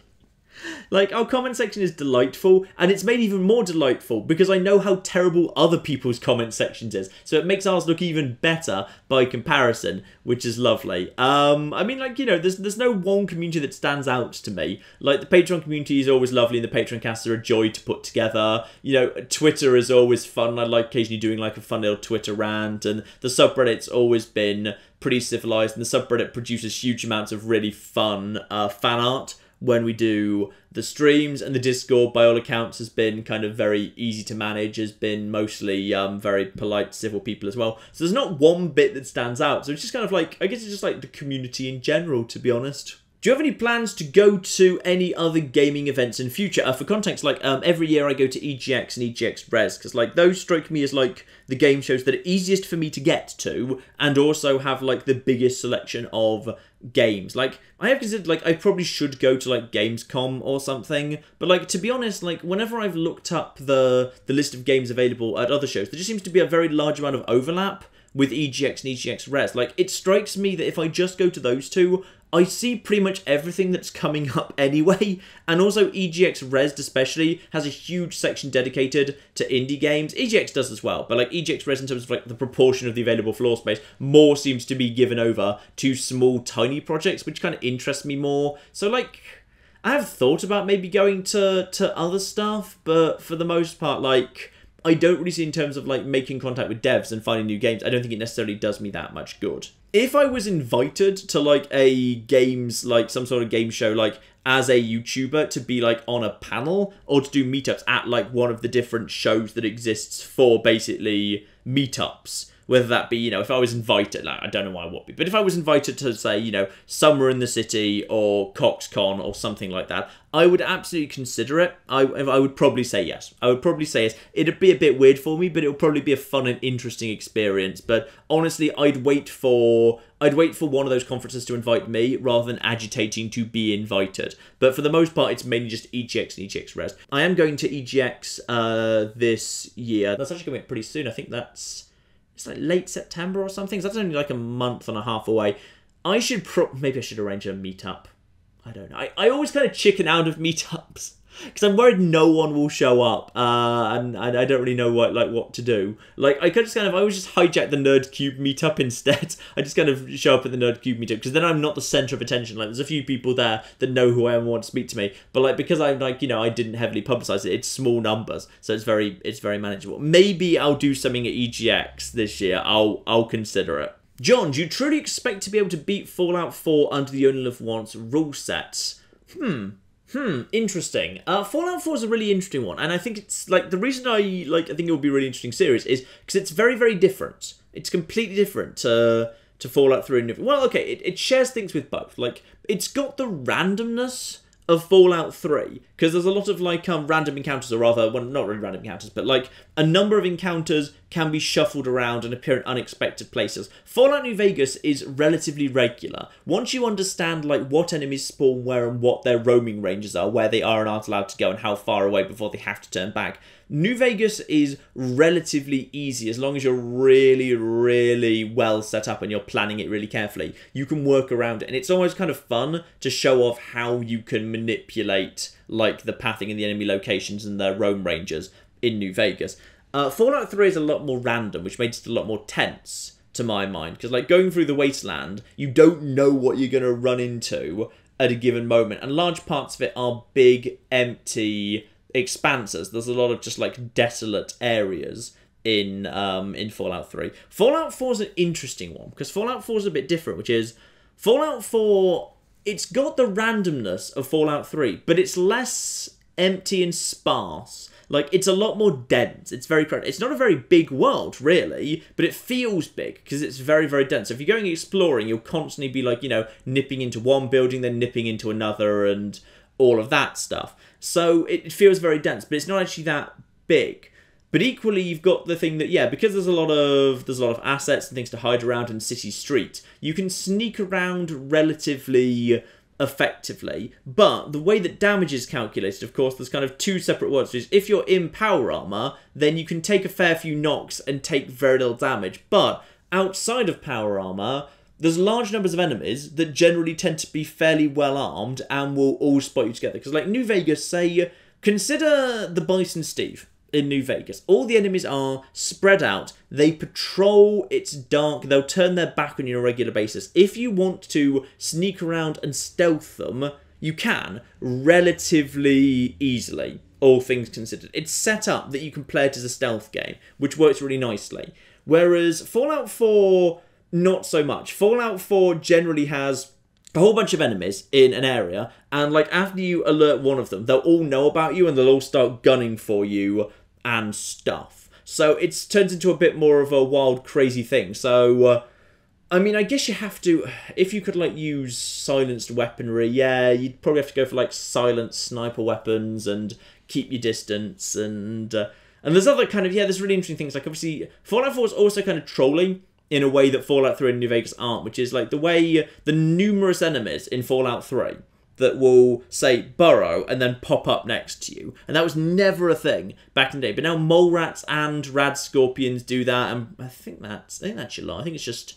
Like, our comment section is delightful, and it's made even more delightful because I know how terrible other people's comment sections is, so it makes ours look even better by comparison, which is lovely. I mean, like, you know, there's no one community that stands out to me. Like, the Patreon community is always lovely, and the Patroncasts are a joy to put together. You know, Twitter is always fun. I like occasionally doing, like, a fun little Twitter rant, and the subreddit's always been pretty civilized, and the subreddit produces huge amounts of really fun fan art when we do the streams, and the Discord, by all accounts, has been kind of very easy to manage, has been mostly very polite, civil people as well. So there's not one bit that stands out. So it's just kind of like, I guess it's just like the community in general, to be honest. Do you have any plans to go to any other gaming events in future? For context, like, every year I go to EGX and EGX Res, because, like, those strike me as, like, the game shows that are easiest for me to get to, and also have, like, the biggest selection of games. Like, I have considered, like, I probably should go to, like, Gamescom or something, but, like, to be honest, like, whenever I've looked up the list of games available at other shows, there just seems to be a very large amount of overlap with EGX and EGX Res. Like, it strikes me that if I just go to those two, I see pretty much everything that's coming up anyway, and also EGX Res especially has a huge section dedicated to indie games. EGX does as well, but like EGX Res in terms of like the proportion of the available floor space, more seems to be given over to small tiny projects, which kind of interests me more. So like, I have thought about maybe going to other stuff, but for the most part, like, I don't really see in terms of like making contact with devs and finding new games, I don't think it necessarily does me that much good. If I was invited to like a games, like some sort of game show, like as a YouTuber to be like on a panel or to do meetups at like one of the different shows that exists for basically meetups, whether that be, you know, if I was invited, like, I don't know why I would be, but if I was invited to, say, you know, Summer in the City or CoxCon or something like that, I would absolutely consider it. I would probably say yes. I would probably say yes. It'd be a bit weird for me, but it would probably be a fun and interesting experience. But honestly, I'd wait for one of those conferences to invite me rather than agitating to be invited. But for the most part, it's mainly just EGX and EGX Res. I am going to EGX this year. That's actually coming up pretty soon. I think it's like late September or something. So that's only like a month and a half away. Maybe I should arrange a meetup. I don't know. I always kind of chicken out of meetups because I'm worried no one will show up, and I don't really know what to do. Like, I always just hijack the Nerd Cube meetup instead. I just kind of show up at the Nerd Cube meetup because then I'm not the center of attention. Like, there's a few people there that know who I am and want to speak to me, but like, because I'm like, you know, I didn't heavily publicize it, it's small numbers, so it's very manageable. Maybe I'll do something at EGX this year. I'll consider it. John, do you truly expect to be able to beat Fallout 4 under the Only Live Once rule sets? Interesting. Fallout 4 is a really interesting one, and I think it's, like, the reason I think it will be a really interesting series is because it's very, very different. It's completely different to Fallout 3 and... Well, okay, it shares things with both. Like, it's got the randomness of Fallout 3, because there's a lot of, like, random encounters, or rather, well, not really random encounters, but, like, a number of encounters can be shuffled around and appear in unexpected places. Fallout New Vegas is relatively regular. Once you understand, like, what enemies spawn where and what their roaming ranges are, where they are and aren't allowed to go, and how far away before they have to turn back, New Vegas is relatively easy as long as you're really, really well set up and you're planning it really carefully. You can work around it, and it's almost kind of fun to show off how you can manipulate, like, the pathing and the enemy locations and their roam ranges in New Vegas. Fallout 3 is a lot more random, which makes it a lot more tense, to my mind, because, like, going through the wasteland, you don't know what you're going to run into at a given moment, and large parts of it are big, empty expanses. There's a lot of just, like, desolate areas in Fallout 3. Fallout 4 is an interesting one, because Fallout 4 is a bit different, which is, Fallout 4, it's got the randomness of Fallout 3, but it's less empty and sparse. Like, it's a lot more dense. It's very crowded. It's not a very big world, really, but it feels big because it's very, very dense. So if you're going exploring, you'll constantly be, like, you know, nipping into one building, then nipping into another, and all of that stuff. So it feels very dense, but it's not actually that big. But equally, you've got the thing that, yeah, because there's a lot of assets and things to hide around in city streets, you can sneak around relatively effectively, but the way that damage is calculated, of course, there's kind of two separate words. Which is, if you're in power armor, then you can take a fair few knocks and take very little damage, but outside of power armor, there's large numbers of enemies that generally tend to be fairly well armed and will all spot you together. Because, like, New Vegas, say, consider the Bison Steve in New Vegas. All the enemies are spread out. They patrol. It's dark. They'll turn their back on you on a regular basis. If you want to sneak around and stealth them, you can relatively easily, all things considered. It's set up that you can play it as a stealth game, which works really nicely. Whereas Fallout 4, not so much. Fallout 4 generally has a whole bunch of enemies in an area, and, like, after you alert one of them, they'll all know about you and they'll all start gunning for you and stuff. So it turns into a bit more of a wild, crazy thing. So, I mean, I guess you have to, if you could, like, use silenced weaponry, yeah, you'd probably have to go for, like, silent sniper weapons and keep your distance, and there's other kind of, yeah, there's really interesting things. Like, obviously, Fallout 4 is also kind of trolling in a way that Fallout 3 and New Vegas aren't, which is, like, the way the numerous enemies in Fallout 3 that will say burrow and then pop up next to you. And that was never a thing back in the day. But now mole rats and rad scorpions do that. And I think that's July. I think it's just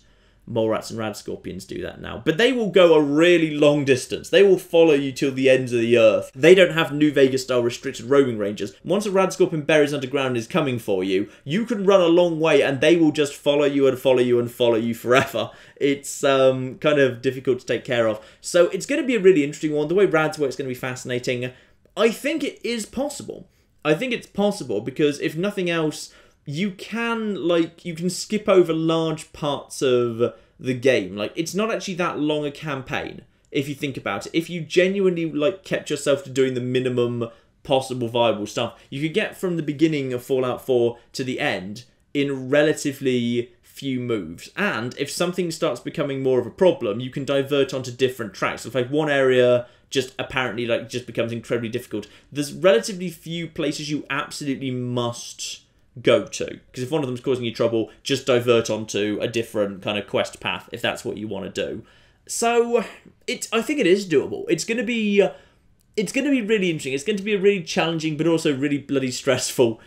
mole rats and rad scorpions do that now. But they will go a really long distance. They will follow you till the ends of the earth. They don't have New Vegas style restricted roaming ranges. Once a rad scorpion buries underground and is coming for you, you can run a long way and they will just follow you and follow you and follow you forever. It's kind of difficult to take care of. So it's going to be a really interesting one. The way rads work is going to be fascinating. I think it is possible. I think it's possible because if nothing else, you can skip over large parts of the game. Like, it's not actually that long a campaign, if you think about it. If you genuinely, kept yourself to doing the minimum possible viable stuff, you could get from the beginning of Fallout 4 to the end in relatively few moves. And if something starts becoming more of a problem, you can divert onto different tracks. So if, one area just apparently, just becomes incredibly difficult, there's relatively few places you absolutely must go to, because if one of them's causing you trouble, just divert onto a different kind of quest path if that's what you want to do. So I think it is doable. It's going to be really interesting. It's going to be a really challenging but also really bloody stressful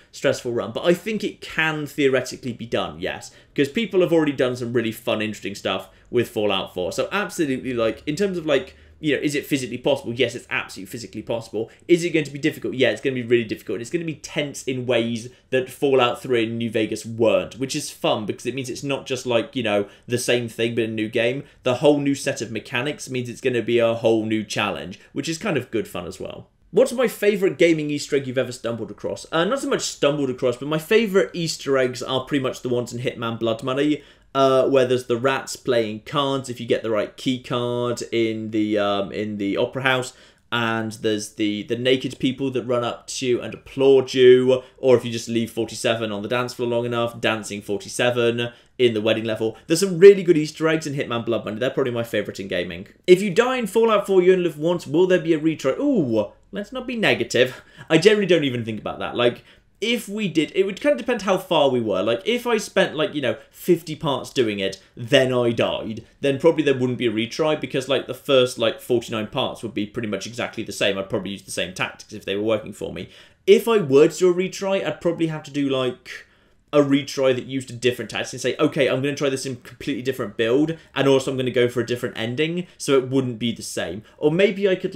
run. But I think it can theoretically be done, yes, because people have already done some really fun, interesting stuff with Fallout 4. So absolutely, in terms of is it physically possible? Yes, it's absolutely physically possible. Is it going to be difficult? Yeah, it's going to be really difficult. And it's going to be tense in ways that Fallout 3 and New Vegas weren't, which is fun because it means it's not just the same thing but a new game. The whole new set of mechanics means it's going to be a whole new challenge, which is kind of good fun as well. What's my favourite gaming Easter egg you've ever stumbled across? Not so much stumbled across, but my favourite Easter eggs are pretty much the ones in Hitman Blood Money. Where there's the rats playing cards if you get the right key card in the opera house, and there's the naked people that run up to you and applaud you, or if you just leave 47 on the dance floor long enough, dancing 47 in the wedding level. There's some really good Easter eggs in Hitman Blood Money. They're probably my favourite in gaming. If you die in Fallout 4, you only live once, will there be a retry? Ooh, let's not be negative. I generally don't even think about that. If we did, it would kind of depend how far we were. If I spent, 50 parts doing it, then I died, then probably there wouldn't be a retry, because, the first, 49 parts would be pretty much exactly the same. I'd probably use the same tactics if they were working for me. If I were to do a retry, I'd probably have to do, a retry that used a different tactic and say, okay, I'm going to try this in a completely different build, and also I'm going to go for a different ending, so it wouldn't be the same. Or maybe I could,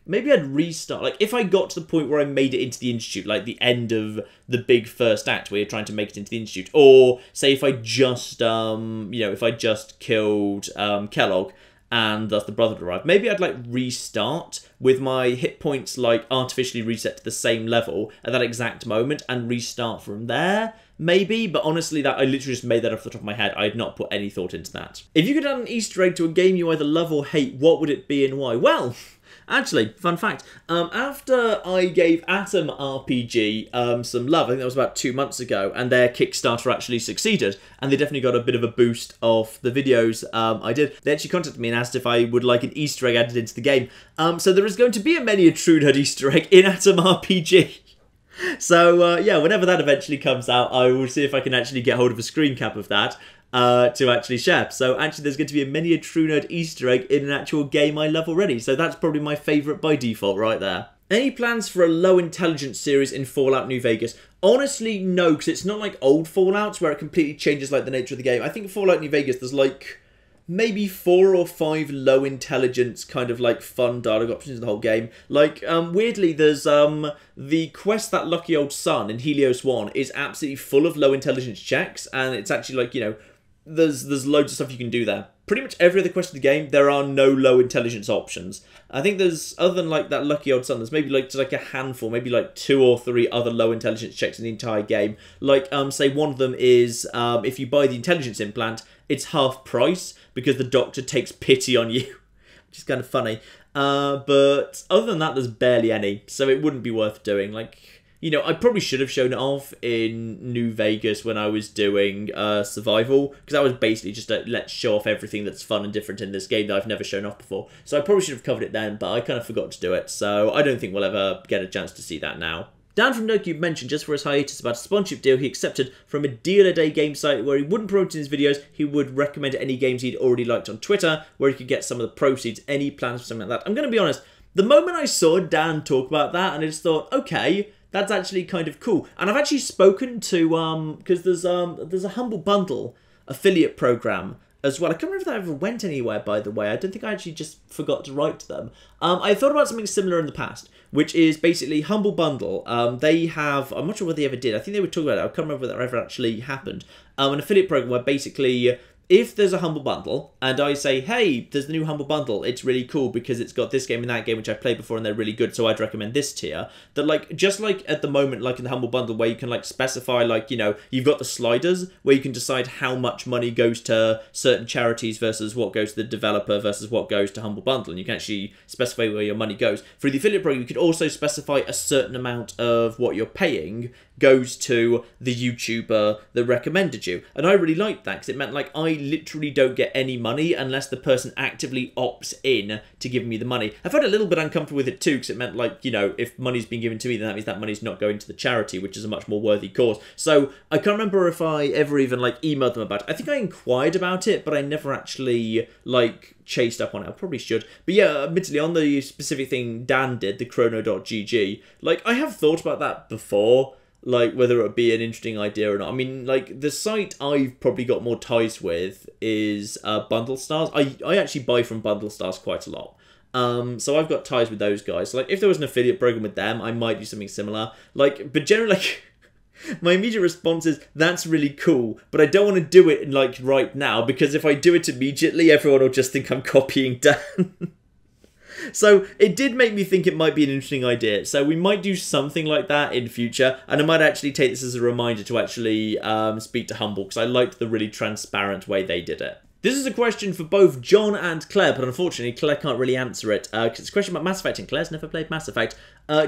maybe I'd restart. If I got to the point where I made it into the Institute, the end of the big first act where you're trying to make it into the Institute, or say if I just, if I just killed Kellogg, and thus the Brotherhood arrived, maybe I'd restart with my hit points artificially reset to the same level at that exact moment and restart from there. Maybe, but honestly, that I literally just made that off the top of my head. I had not put any thought into that. If you could add an Easter egg to a game you either love or hate, what would it be and why? Well, actually, fun fact, after I gave Atom RPG some love, I think that was about 2 months ago, and their Kickstarter actually succeeded, and they definitely got a bit of a boost off the videos I did. They actually contacted me and asked if I would like an Easter egg added into the game. So there is going to be a Many a True Nerd Easter egg in Atom RPG. So, yeah, whenever that eventually comes out, I will see if I can actually get hold of a screen cap of that to actually share. So, actually, there's going to be a Many a True Nerd Easter egg in an actual game I love already. So that's probably my favourite by default right there. Any plans for a low intelligence series in Fallout New Vegas? Honestly, no, because it's not like old Fallouts where it completely changes, the nature of the game. I think Fallout New Vegas, there's, maybe 4 or 5 low intelligence kind of fun dialogue options in the whole game. Weirdly, there's the quest That Lucky Old Sun in Helios 1 is absolutely full of low intelligence checks, and it's actually there's loads of stuff you can do there. Pretty much every other quest in the game, there are no low intelligence options. I think there's, other than That Lucky Old Sun, there's maybe just a handful, maybe 2 or 3 other low intelligence checks in the entire game. Say one of them is if you buy the intelligence implant, it's half price because the doctor takes pity on you, which is kind of funny. But other than that, there's barely any, so it wouldn't be worth doing. I probably should have shown it off in New Vegas when I was doing Survival, because that was basically just let's show off everything that's fun and different in this game that I've never shown off before. So I probably should have covered it then, but I kind of forgot to do it, so I don't think we'll ever get a chance to see that now. Dan from NoCube mentioned just for his hiatus about a sponsorship deal he accepted from a deal a day game site where he wouldn't promote in his videos, he would recommend any games he'd already liked on Twitter, where he could get some of the proceeds. Any plans for something like that? I'm going to be honest, the moment I saw Dan talk about that, and I just thought, okay, that's actually kind of cool. And I've actually spoken to, because there's a Humble Bundle affiliate program as well. I can't remember if that ever went anywhere, by the way. I don't think I actually just forgot to write to them. I thought about something similar in the past, which is basically Humble Bundle. They have, I'm not sure whether they ever did. I think they were talking about it. I can't remember whether that ever actually happened. An affiliate program where basically, if there's a Humble Bundle, and I say, hey, there's the new Humble Bundle, it's really cool because it's got this game and that game which I've played before and they're really good, so I'd recommend this tier. That, like, just like at the moment, like in the Humble Bundle, where you can, like, specify, like, you know, you've got the sliders, where you can decide how much money goes to certain charities versus what goes to the developer versus what goes to Humble Bundle, and you can actually specify where your money goes. Through the affiliate program, you could also specify a certain amount of what you're paying goes to the YouTuber that recommended you. And I really liked that, because it meant, like, I literally don't get any money unless the person actively opts in to give me the money. I felt a little bit uncomfortable with it too, because it meant, like, you know, if money's been given to me, then that means that money's not going to the charity, which is a much more worthy cause. So I can't remember if I ever even, like, emailed them about it. I think I inquired about it, but I never actually, like, chased up on it. I probably should. But yeah, admittedly, on the specific thing Dan did, the chrono.gg, like, I have thought about that before, like, whether it would be an interesting idea or not. I mean, like, the site I've probably got more ties with is Bundle Stars. I actually buy from Bundle Stars quite a lot. So I've got ties with those guys. So, like, if there was an affiliate program with them, I might do something similar. Like, but generally, like, my immediate response is, that's really cool, but I don't want to do it, like, right now, because if I do it immediately, everyone will just think I'm copying Dan. So it did make me think it might be an interesting idea. So we might do something like that in future, and I might actually take this as a reminder to actually speak to Humble, because I liked the really transparent way they did it. This is a question for both John and Claire, but unfortunately Claire can't really answer it, because it's a question about Mass Effect, and Claire's never played Mass Effect.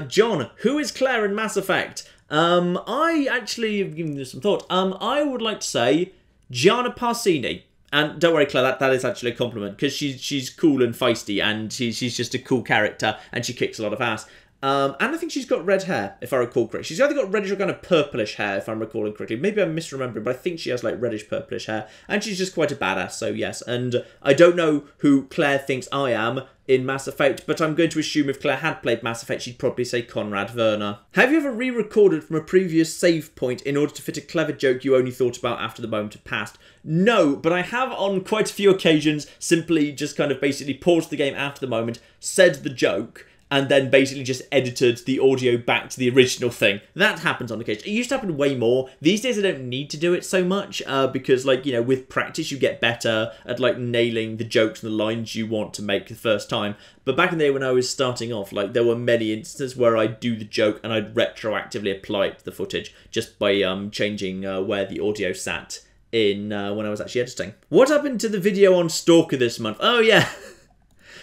John, who is Claire in Mass Effect? I actually have given this some thought. I would like to say Gianna Parsini. And don't worry, Claire, that is actually a compliment, because she's cool and feisty, and she's just a cool character, and she kicks a lot of ass. And I think she's got red hair, if I recall correctly. She's either got reddish or kind of purplish hair, if I'm recalling correctly. Maybe I'm misremembering, but I think she has, like, reddish-purplish hair. And she's just quite a badass, so yes. And I don't know who Claire thinks I am in Mass Effect, but I'm going to assume if Claire had played Mass Effect, she'd probably say Conrad Werner. Have you ever re-recorded from a previous save point in order to fit a clever joke you only thought about after the moment had passed? No, but I have on quite a few occasions simply just kind of basically paused the game after the moment, said the joke, and then basically just edited the audio back to the original thing. That happens on occasion. It used to happen way more. These days I don't need to do it so much, because, like, you know, with practice you get better at, like, nailing the jokes and the lines you want to make the first time. But back in the day when I was starting off, like, there were many instances where I'd do the joke and I'd retroactively apply it to the footage just by changing where the audio sat in when I was actually editing. What happened to the video on Stalker this month? Oh, yeah.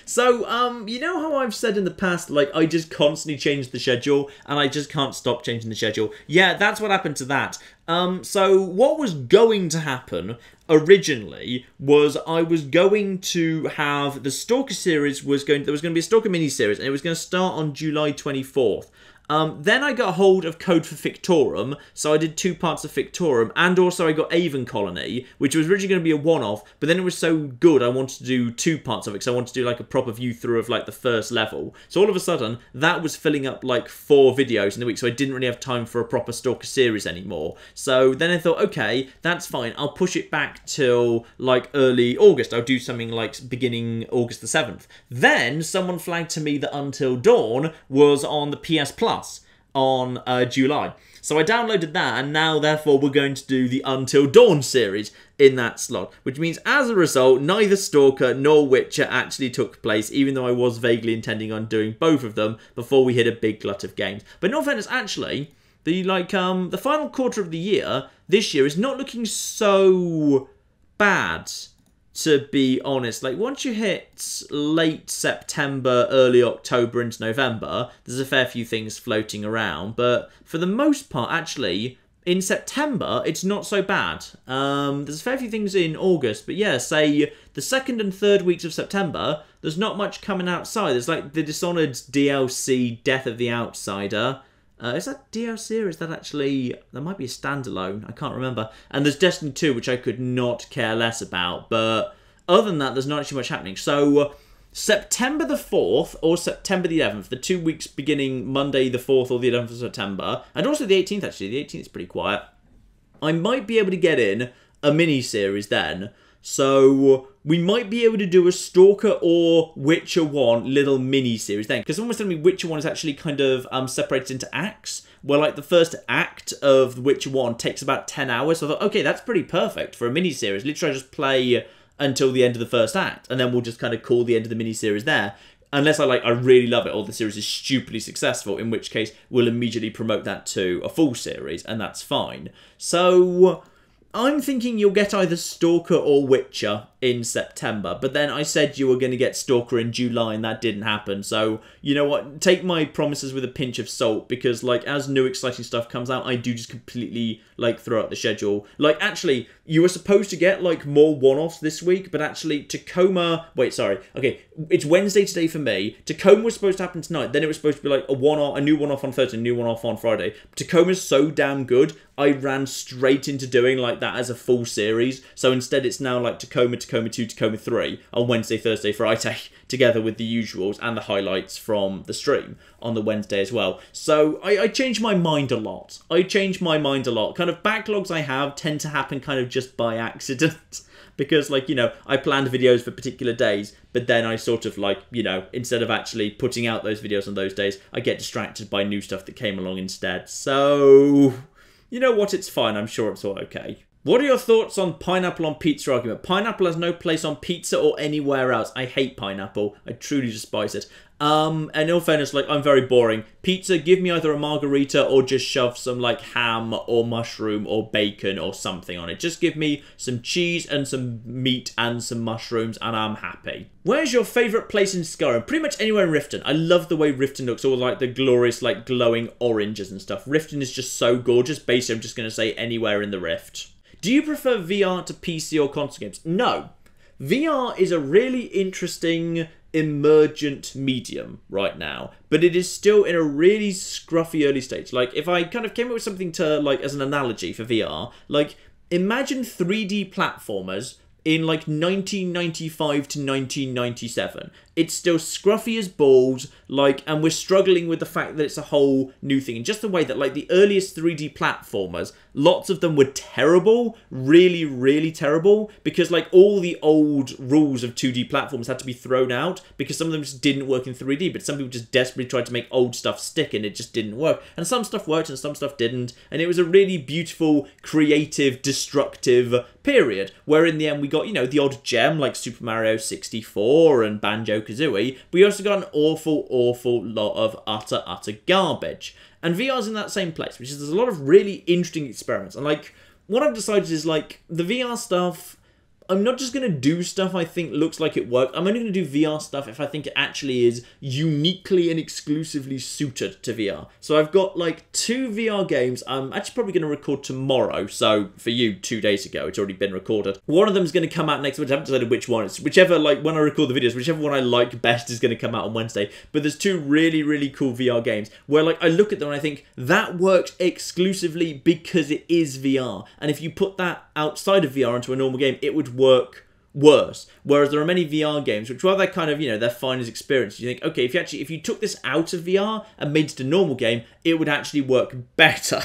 So, you know how I've said in the past, like, I just constantly change the schedule, and I just can't stop changing the schedule? Yeah, that's what happened to that. So what was going to happen originally was I was going to have the Stalker series there was going to be a Stalker mini-series, and it was going to start on July 24th. Then I got hold of Code for Victorum, so I did 2 parts of Victorum, and also I got Avon Colony, which was originally going to be a one-off, but then it was so good I wanted to do 2 parts of it, because I wanted to do, like, a proper view-through of, like, the first level. So all of a sudden, that was filling up, like, 4 videos in the week, so I didn't really have time for a proper Stalker series anymore. So then I thought, okay, that's fine, I'll push it back till, like, early August. I'll do something, like, beginning August the 7th. Then someone flagged to me that Until Dawn was on the PS Plus on July. So I downloaded that, and now, therefore, we're going to do the Until Dawn series in that slot. Which means, as a result, neither Stalker nor Witcher actually took place, even though I was vaguely intending on doing both of them before we hit a big glut of games. But in all fairness, actually, the final quarter of the year, this year, is not looking so bad, to be honest. Like, once you hit late September, early October into November, there's a fair few things floating around, but for the most part, actually, in September, it's not so bad. There's a fair few things in August, but yeah, say the 2nd and 3rd weeks of September, there's not much coming outside. There's, like, the Dishonored DLC, Death of the Outsider, Is that DLC or is that actually... That might be a standalone. I can't remember. And there's Destiny 2, which I could not care less about. But other than that, there's not actually much happening. So September the 4th or September the 11th, the 2 weeks beginning Monday the 4th or the 11th of September, and also the 18th actually. The 18th is pretty quiet. I might be able to get in a mini-series then. So we might be able to do a Stalker or Witcher 1 little mini-series then. Because someone was telling me Witcher 1 is actually kind of separated into acts, where like the first act of Witcher 1 takes about 10 hours. So I thought, okay, that's pretty perfect for a mini-series. Literally I just play until the end of the first act, and then we'll just kind of call the end of the mini-series there. Unless I really love it, or the series is stupidly successful, in which case we'll immediately promote that to a full series, and that's fine. So I'm thinking you'll get either Stalker or Witcher in September, but then I said you were going to get Stalker in July, and that didn't happen. So, you know what, take my promises with a pinch of salt, because, like, as new exciting stuff comes out, I do just completely, like, throw out the schedule. Like, actually, you were supposed to get, like, more one-offs this week, but actually, Tacoma... Wait, sorry. Okay, it's Wednesday today for me. Tacoma was supposed to happen tonight, then it was supposed to be, like, a new one-off on Thursday, a new one-off on Friday. Tacoma's so damn good, I ran straight into doing, like, that as a full series, so instead it's now, like, Tacoma 2, Tacoma 3 on Wednesday, Thursday, Friday, together with the usuals and the highlights from the stream on the Wednesday as well. So I changed my mind a lot. Kind of backlogs I have tend to happen kind of just by accident. Because, like, you know, I planned videos for particular days, but then I sort of, like, you know, instead of actually putting out those videos on those days, I get distracted by new stuff that came along instead. So, you know what, it's fine. I'm sure it's all okay. What are your thoughts on pineapple on pizza argument? Pineapple has no place on pizza or anywhere else. I hate pineapple. I truly despise it. And in all fairness, like, I'm very boring. Pizza, give me either a margarita or just shove some, like, ham or mushroom or bacon or something on it. Just give me some cheese and some meat and some mushrooms and I'm happy. Where's your favourite place in Skyrim? Pretty much anywhere in Riften. I love the way Riften looks, all like the glorious, like, glowing oranges and stuff. Riften is just so gorgeous. Basically, I'm just going to say anywhere in the Rift. Do you prefer VR to PC or console games? No. VR is a really interesting emergent medium right now, but it is still in a really scruffy early stage. Like, if I kind of came up with something to, like, as an analogy for VR, like, imagine 3D platformers in, like, 1995 to 1997. It's still scruffy as balls, like, and we're struggling with the fact that it's a whole new thing. And just the way that, like, the earliest 3D platformers, lots of them were terrible, really, really terrible, because, like, all the old rules of 2D platforms had to be thrown out, because some of them just didn't work in 3D, but some people just desperately tried to make old stuff stick, and it just didn't work. And some stuff worked, and some stuff didn't, and it was a really beautiful, creative, destructive period, where in the end we got, you know, the odd gem, like Super Mario 64 and Banjo-Kazooie, but we also got an awful, awful lot of utter garbage. And VR's in that same place, which is there's a lot of really interesting experiments. And, like, what I've decided is, like, the VR stuff, I'm not just going to do stuff I think looks like it worked. I'm only going to do VR stuff if I think it actually is uniquely and exclusively suited to VR. So I've got, like, 2 VR games I'm actually probably going to record tomorrow. So for you, 2 days ago, it's already been recorded. One of them is going to come out next week. I haven't decided which one. It's whichever, like, when I record the videos, whichever one I like best is going to come out on Wednesday. But there's 2 really, really cool VR games where, like, I look at them and I think that works exclusively because it is VR. And if you put that outside of VR into a normal game, it would work worse. Whereas there are many VR games which, while they're kind of, you know, they're fine as experience, you think, okay, if you took this out of VR and made it a normal game, it would actually work better.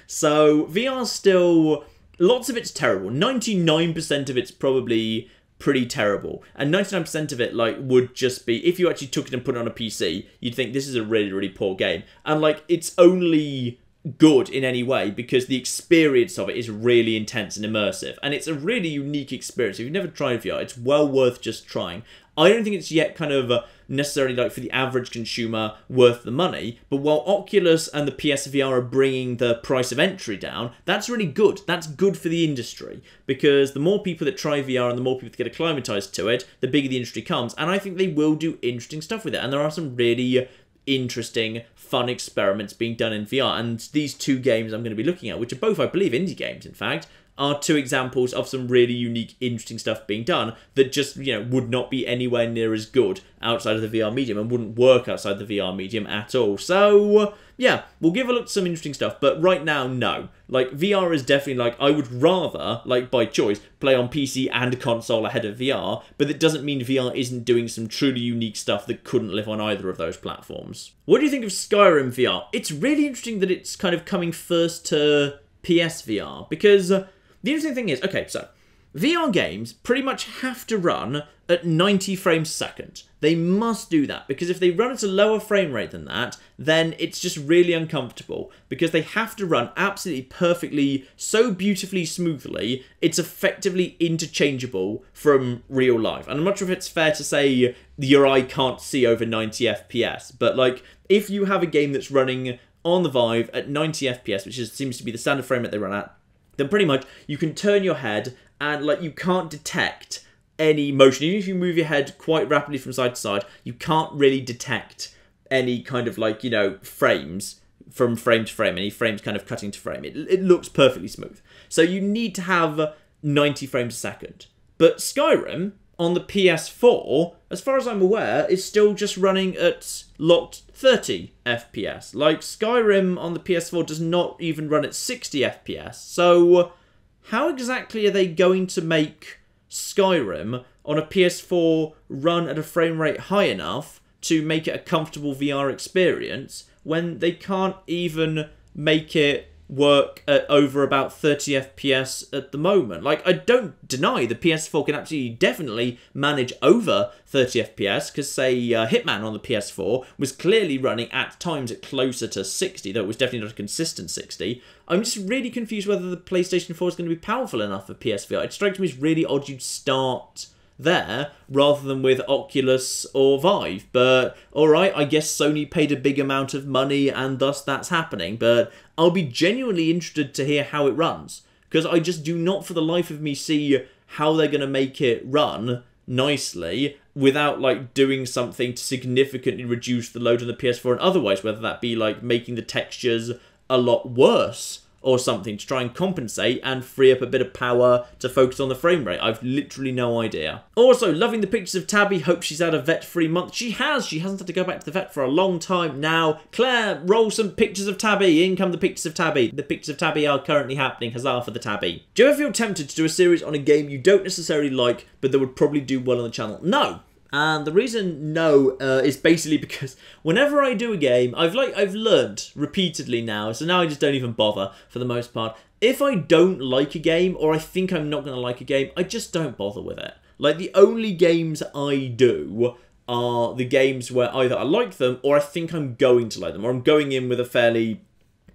So VR's still, lots of it's terrible. 99% of it's probably pretty terrible. And 99% of it, like, would just be, if you actually took it and put it on a PC, you'd think this is a really, really poor game. And, like, it's only good in any way because the experience of it is really intense and immersive, and it's a really unique experience. If you've never tried VR, it's well worth just trying. I don't think it's yet kind of necessarily, like, for the average consumer worth the money, but while Oculus and the PSVR are bringing the price of entry down, that's really good. That's good for the industry, because the more people that try VR and the more people that get acclimatized to it, the bigger the industry comes, and I think they will do interesting stuff with it, and there are some really interesting, fun experiments being done in VR, and these 2 games I'm going to be looking at, which are both, I believe, indie games, in fact, are two examples of some really unique, interesting stuff being done that just, would not be anywhere near as good outside of the VR medium and wouldn't work outside the VR medium at all. So, yeah, we'll give a look at some interesting stuff, but right now, no. Like, VR is definitely, I would rather, by choice, play on PC and console ahead of VR, but that doesn't mean VR isn't doing some truly unique stuff that couldn't live on either of those platforms. What do you think of Skyrim VR? It's really interesting that it's kind of coming first to PSVR, because the interesting thing is, okay, so VR games pretty much have to run at 90 frames a second. They must do that, because if they run at a lower frame rate than that, then it's just really uncomfortable, because they have to run absolutely perfectly, so beautifully smoothly, it's effectively interchangeable from real life. And I'm not sure if it's fair to say your eye can't see over 90 FPS, but if you have a game that's running on the Vive at 90 FPS, which seems to be the standard frame rate they run at, then pretty much you can turn your head and you can't detect any motion. Even if you move your head quite rapidly from side to side, you can't really detect any kind of frames from frame to frame, any frames kind of cutting to frame. It looks perfectly smooth. So you need to have 90 frames a second. But Skyrim on the PS4, as far as I'm aware, is still just running at locked 30 FPS. Skyrim on the PS4 does not even run at 60 FPS. So how exactly are they going to make Skyrim on a PS4 run at a frame rate high enough to make it a comfortable VR experience when they can't even make it work at over about 30 FPS at the moment? I don't deny the PS4 can absolutely definitely manage over 30 FPS, because say Hitman on the PS4 was clearly running at times at closer to 60, though it was definitely not a consistent 60. I'm just really confused whether the PlayStation 4 is going to be powerful enough for PSVR. It strikes me as really odd you'd start there rather than with Oculus or Vive, but alright, I guess Sony paid a big amount of money and thus that's happening, but I'll be genuinely interested to hear how it runs, because I just do not for the life of me see how they're going to make it run nicely without doing something to significantly reduce the load on the PS4 and otherwise, whether that be making the textures a lot worse or something to try and compensate and free up a bit of power to focus on the frame rate. I've literally no idea. Also, loving the pictures of Tabby. Hope she's had a vet-free month. She has. She hasn't had to go back to the vet for a long time now. Claire, roll some pictures of Tabby. In come the pictures of Tabby. The pictures of Tabby are currently happening. Huzzah for the Tabby. Do you ever feel tempted to do a series on a game you don't necessarily like, but that would probably do well on the channel? No. And the reason no is basically because whenever I do a game, I've learned repeatedly now, so now I just don't even bother for the most part. If I don't like a game, or I think I'm not going to like a game, I just don't bother with it. The only games I do are the games where either I like them, or I think I'm going to like them, or I'm going in with a fairly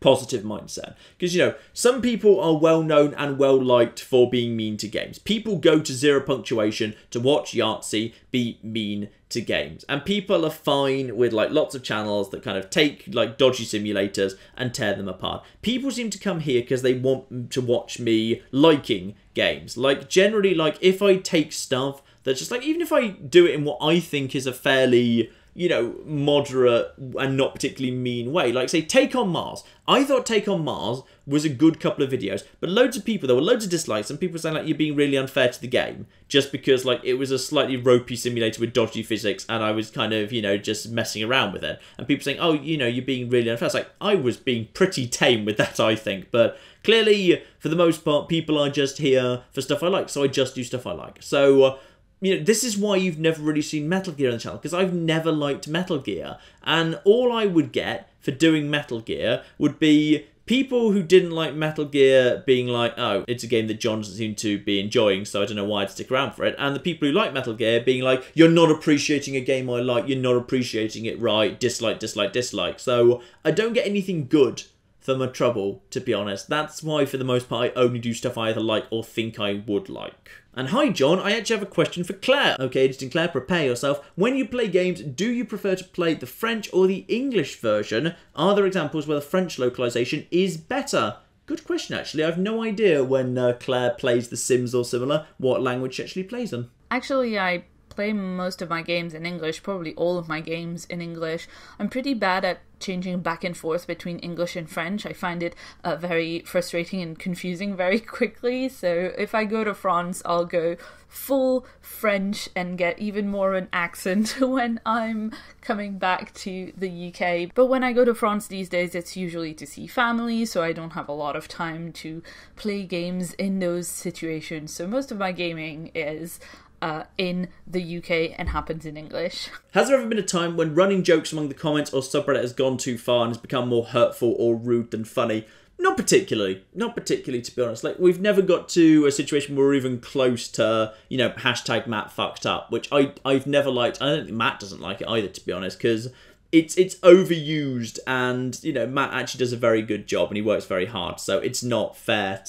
positive mindset. Because, some people are well known and well liked for being mean to games. People go to zero punctuation to watch Yahtzee be mean to games. And people are fine with lots of channels that kind of take dodgy simulators and tear them apart. People seem to come here because they want to watch me liking games. Generally, if I take stuff that's just even if I do it in what I think is a fairly moderate and not particularly mean way. Say, Take on Mars. I thought Take on Mars was a good couple of videos, but there were loads of dislikes, and people saying, you're being really unfair to the game, just because, it was a slightly ropey simulator with dodgy physics, and I was kind of, just messing around with it. And people saying, oh, you're being really unfair. It's I was being pretty tame with that, I think, but clearly, for the most part, people are just here for stuff I like, so I just do stuff I like. So, this is why you've never really seen Metal Gear on the channel, because I've never liked Metal Gear. And all I would get for doing Metal Gear would be people who didn't like Metal Gear being oh, it's a game that John doesn't seem to be enjoying, so I don't know why I'd stick around for it. And the people who like Metal Gear being you're not appreciating a game I like, you're not appreciating it right, dislike, dislike, dislike. So I don't get anything good for my trouble, to be honest. That's why, for the most part, I only do stuff I either like or think I would like. And hi, John, I actually have a question for Claire. Okay, interesting, Claire, prepare yourself. When you play games, do you prefer to play the French or the English version? Are there examples where the French localization is better? Good question, actually. I have no idea when Claire plays The Sims or similar, what language she actually plays in. Actually, I play most of my games in English, probably all of my games in English. I'm pretty bad at changing back and forth between English and French. I find it very frustrating and confusing very quickly. So if I go to France, I'll go full French and get even more of an accent when I'm coming back to the UK. But when I go to France these days, it's usually to see family, so I don't have a lot of time to play games in those situations. So most of my gaming is in the UK and happens in English. Has there ever been a time when running jokes among the comments or subreddit has gone too far and has become more hurtful or rude than funny? Not particularly, to be honest. Like, we've never got to a situation where we're even close to, hashtag Matt fucked up, which I've never liked. I don't think Matt doesn't like it either, to be honest, because it's overused, and, Matt actually does a very good job and he works very hard, so it's not fair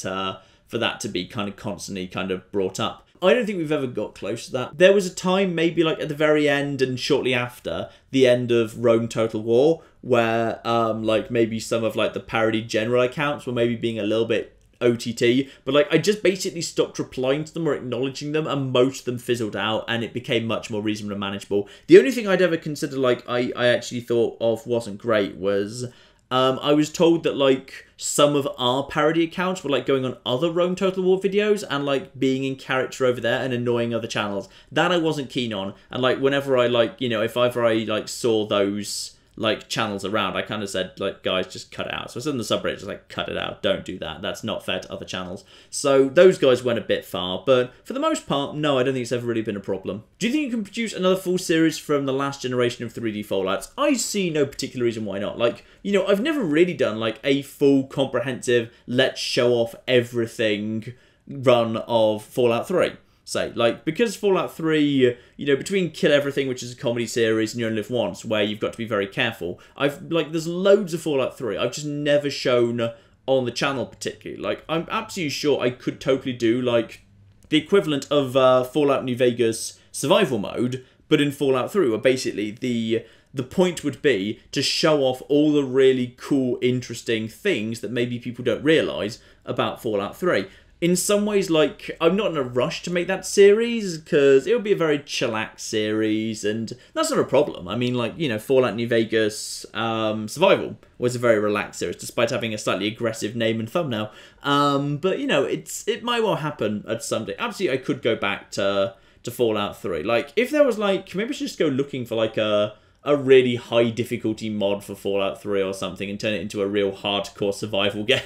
for that to be kind of constantly kind of brought up. I don't think we've ever got close to that. There was a time, maybe like at the very end and shortly after the end of Rome Total War, where like maybe some of like the parody general accounts were maybe being a little bit OTT, but like I just basically stopped replying to them or acknowledging them, and most of them fizzled out and it became much more reasonable and manageable. The only thing I'd ever considered like I actually thought of wasn't great was I was told that like some of our parody accounts were like going on other Rome Total War videos and like being in character over there and annoying other channels. That I wasn't keen on, and like whenever I like, if ever I like saw those like channels around, I kind of said like, guys, just cut it out. So I said in the subreddit, just like, cut it out, don't do that, that's not fair to other channels. So those guys went a bit far, but for the most part, no, I don't think it's ever really been a problem. Do you think you can produce another full series from the last generation of 3D Fallouts? I see no particular reason why not. Like, I've never really done like a full comprehensive let's show off everything run of Fallout 3. Say, like, because Fallout 3, between Kill Everything, which is a comedy series, and You Only Live Once, where you've got to be very careful, there's loads of Fallout 3 I've just never shown on the channel particularly. Like, I'm absolutely sure I could totally do, like, the equivalent of Fallout New Vegas survival mode, but in Fallout 3, where basically the point would be to show off all the really cool, interesting things that maybe people don't realise about Fallout 3. In some ways, like, I'm not in a rush to make that series, because it would be a very chillax series, and that's not a problem. I mean, like, Fallout New Vegas Survival was a very relaxed series, despite having a slightly aggressive name and thumbnail. But, it might well happen at some day. Absolutely, I could go back to Fallout 3. Like, if there was, like, maybe I should just go looking for, like, a really high difficulty mod for Fallout 3 or something and turn it into a real hardcore survival game.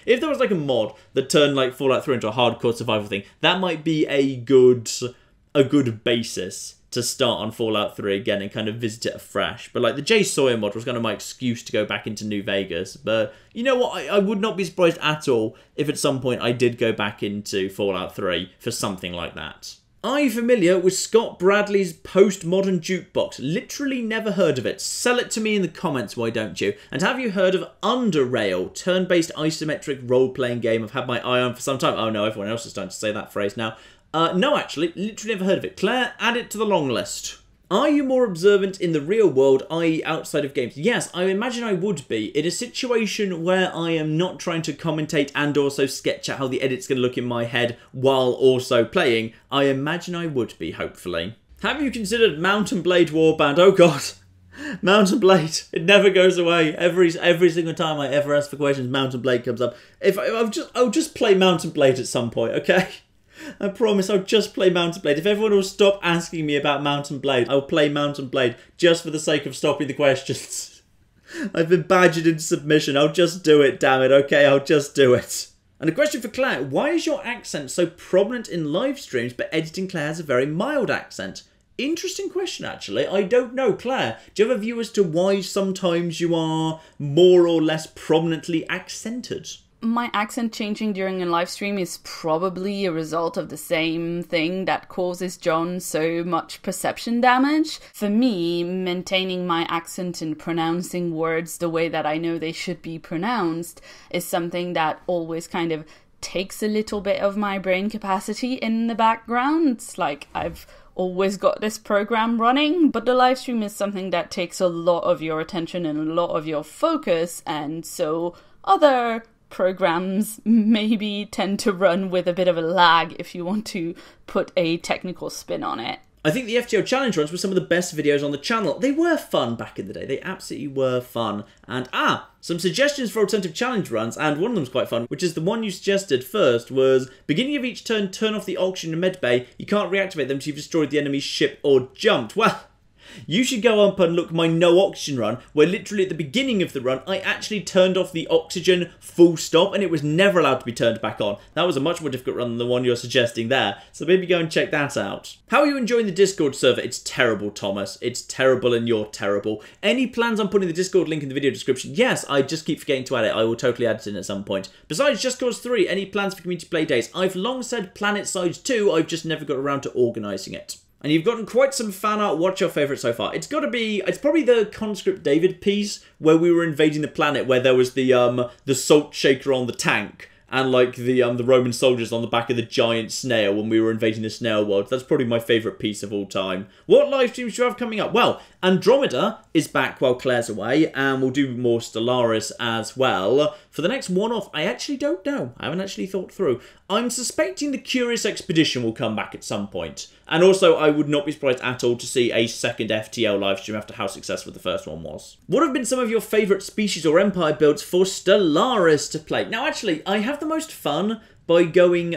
If there was like a mod that turned like Fallout 3 into a hardcore survival thing, that might be a good basis to start on Fallout 3 again and kind of visit it afresh. But like the Jay Sawyer mod was kind of my excuse to go back into New Vegas. But you know what? I would not be surprised at all if at some point I did go back into Fallout 3 for something like that. Are you familiar with Scott Bradley's postmodern jukebox? Literally never heard of it. Sell it to me in the comments, why don't you? And have you heard of Underrail, turn-based isometric role-playing game I've had my eye on for some time? Oh no, everyone else is starting to say that phrase now. No, actually, literally never heard of it. Claire, add it to the long list. Are you more observant in the real world, i.e. outside of games? Yes, I imagine I would be. In a situation where I am not trying to commentate and also sketch out how the edit's going to look in my head while also playing, I imagine I would be, hopefully. Have you considered Mount and Blade Warband? Oh god. Mount and Blade. It never goes away. Every single time I ever ask for questions, Mount and Blade comes up. I'll just play Mount and Blade at some point, okay? I promise I'll just play Mount and Blade. If everyone will stop asking me about Mount and Blade, I'll play Mount and Blade just for the sake of stopping the questions. I've been badgered into submission. I'll just do it, damn it. Okay, I'll just do it. And a question for Claire. Why is your accent so prominent in live streams, but editing Claire has a very mild accent? Interesting question, actually. I don't know. Claire, do you have a view as to why sometimes you are more or less prominently accented? My accent changing during a live stream is probably a result of the same thing that causes John so much perception damage. For me, maintaining my accent and pronouncing words the way that I know they should be pronounced is something that always kind of takes a little bit of my brain capacity in the background. It's like I've always got this program running, but the live stream is something that takes a lot of your attention and a lot of your focus, and so other programs maybe tend to run with a bit of a lag, if you want to put a technical spin on it. I think the FTO challenge runs were some of the best videos on the channel. They were fun back in the day. They absolutely were fun. And some suggestions for alternative challenge runs, and one of them's quite fun, which is the one you suggested first, was beginning of each turn, turn off the oxygen and med bay. You can't reactivate them until you've destroyed the enemy's ship or jumped. Well, you should go up and look my no oxygen run, where literally at the beginning of the run, I actually turned off the oxygen full stop, and it was never allowed to be turned back on. That was a much more difficult run than the one you're suggesting there, so maybe go and check that out. How are you enjoying the Discord server? It's terrible, Thomas. It's terrible and you're terrible. Any plans on putting the Discord link in the video description? Yes, I just keep forgetting to add it. I will totally add it in at some point. Besides Just Cause 3, any plans for community play days? I've long said Planet Sides 2, I've just never got around to organising it. And you've gotten quite some fan art. What's your favourite so far? It's probably the Conscript David piece where we were invading the planet, where there was the salt shaker on the tank and like the Roman soldiers on the back of the giant snail when we were invading the snail world. That's probably my favourite piece of all time. What live streams do you have coming up? Well, Andromeda is back while Claire's away, and we'll do more Stellaris as well. For the next one-off, I actually don't know. I haven't actually thought through. I'm suspecting the Curious Expedition will come back at some point. And also, I would not be surprised at all to see a second FTL livestream after how successful the first one was. What have been some of your favourite species or empire builds for Stellaris to play? Now, actually, I have the most fun by going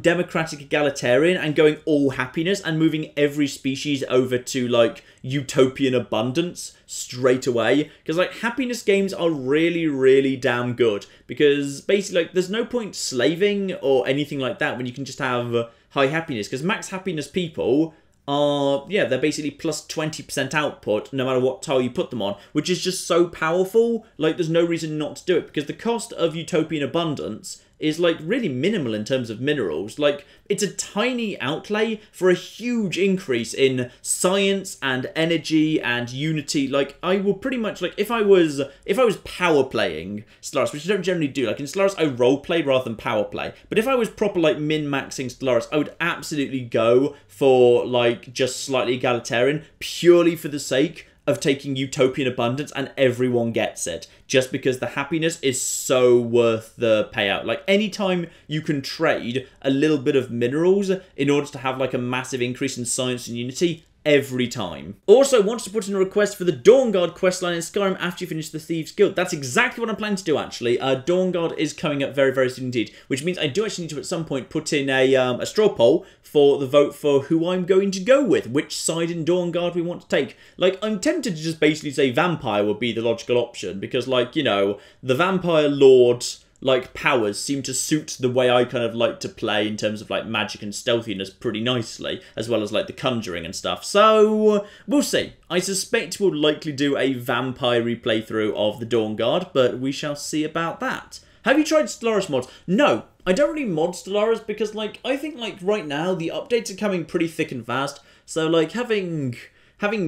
democratic egalitarian and going all happiness and moving every species over to, like, utopian abundance straight away. Because, like, happiness games are really, really damn good. Because, basically, like, there's no point slaving or anything like that when you can just have high happiness. Because max happiness people are, yeah, they're basically plus 20% output no matter what tile you put them on, which is just so powerful. Like, there's no reason not to do it. Because the cost of utopian abundance is, like, really minimal in terms of minerals. Like, it's a tiny outlay for a huge increase in science and energy and unity. Like, I will pretty much, like, if I was power playing Stellaris, which I don't generally do, like, in Stellaris I roleplay rather than power play, but if I was proper, like, min-maxing Stellaris, I would absolutely go for, like, just slightly egalitarian, purely for the sake of taking utopian abundance and everyone gets it, just because the happiness is so worth the payout. Like, anytime you can trade a little bit of minerals in order to have, like, a massive increase in science and unity, every time. Also, wants to put in a request for the Dawnguard questline in Skyrim after you finish the Thieves Guild. That's exactly what I'm planning to do, actually. Dawnguard is coming up very, very soon indeed, which means I do actually need to, at some point, put in a straw poll for the vote for who I'm going to go with, which side in Dawnguard we want to take. Like, I'm tempted to just basically say vampire would be the logical option, because, like, you know, the vampire lord, like, powers seem to suit the way I kind of like to play in terms of, like, magic and stealthiness pretty nicely, as well as, like, the conjuring and stuff. So, we'll see. I suspect we'll likely do a vampire playthrough of the Dawnguard, but we shall see about that. Have you tried Stellaris mods? No, I don't really mod Stellaris because, like, I think, like, right now the updates are coming pretty thick and fast, so, like, having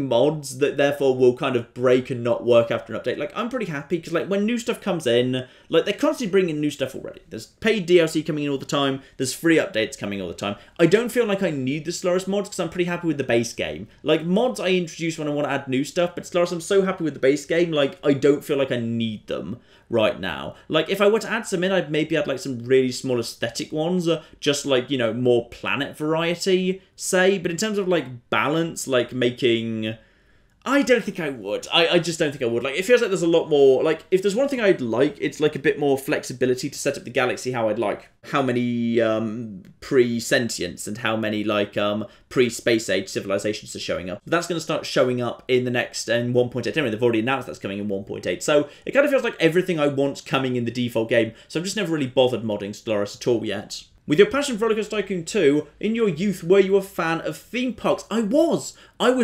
mods that therefore will kind of break and not work after an update, like, I'm pretty happy, because, like, when new stuff comes in, like, they're constantly bringing new stuff already. There's paid DLC coming in all the time, there's free updates coming all the time. I don't feel like I need the Stellaris mods, because I'm pretty happy with the base game. Like, mods I introduce when I want to add new stuff, but Stellaris, I'm so happy with the base game, like, I don't feel like I need them right now. Like, if I were to add some in, I'd maybe add, like, some really small aesthetic ones, just, like, you know, more planet variety, say. But in terms of, like, balance, like, making... I don't think I would. I just don't think I would. Like, it feels like there's a lot more... Like, if there's one thing I'd like, it's, like, a bit more flexibility to set up the galaxy how I'd like. How many pre-sentience and how many, like, pre-space age civilizations are showing up. That's going to start showing up in the next 1.8. Anyway, they've already announced that's coming in 1.8. So, it kind of feels like everything I want's coming in the default game. So, I've just never really bothered modding Stellaris at all yet. With your passion for Rollercoaster Tycoon 2, in your youth, were you a fan of theme parks? I was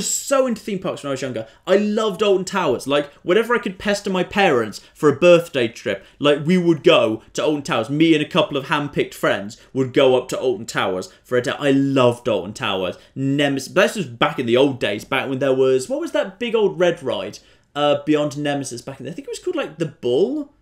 so into theme parks when I was younger. I loved Alton Towers. Like, whenever I could pester my parents for a birthday trip, like, we would go to Alton Towers. Me and a couple of hand-picked friends would go up to Alton Towers for a day. I loved Alton Towers. Nemesis. This was back in the old days, back when there was... What was that big old red ride beyond Nemesis back in there? I think it was called, like, the Bull?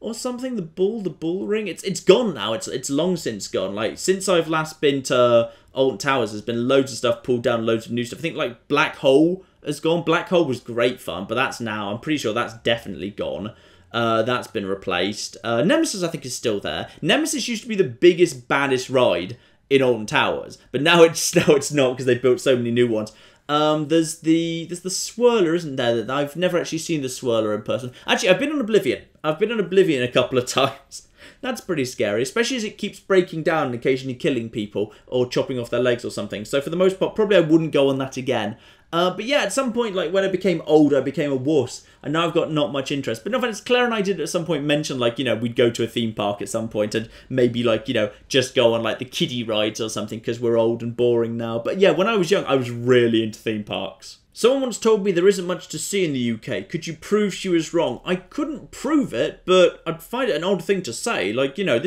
Or something, the bull ring. It's gone now. It's long since gone. Like, since I've last been to Alton Towers, there's been loads of stuff pulled down, loads of new stuff. I think, like, Black Hole has gone. Black Hole was great fun, but that's now, I'm pretty sure that's definitely gone. That's been replaced. Nemesis, I think, is still there. Nemesis used to be the biggest, baddest ride in Alton Towers. But now it's not, because they built so many new ones. There's the Swirler, isn't there? That I've never actually seen the Swirler in person. Actually, I've been on Oblivion. I've been on Oblivion a couple of times. That's pretty scary, especially as it keeps breaking down and occasionally killing people or chopping off their legs or something. So for the most part, probably I wouldn't go on that again. But yeah, at some point, like when I became older, I became a wuss, and now I've got not much interest. But no offense, Claire and I did at some point mention, like, you know, we'd go to a theme park at some point and maybe, like, you know, just go on like the kiddie rides or something because we're old and boring now. But yeah, when I was young, I was really into theme parks. Someone once told me there isn't much to see in the UK. Could you prove she was wrong? I couldn't prove it, but I'd find it an odd thing to say. Like, you know,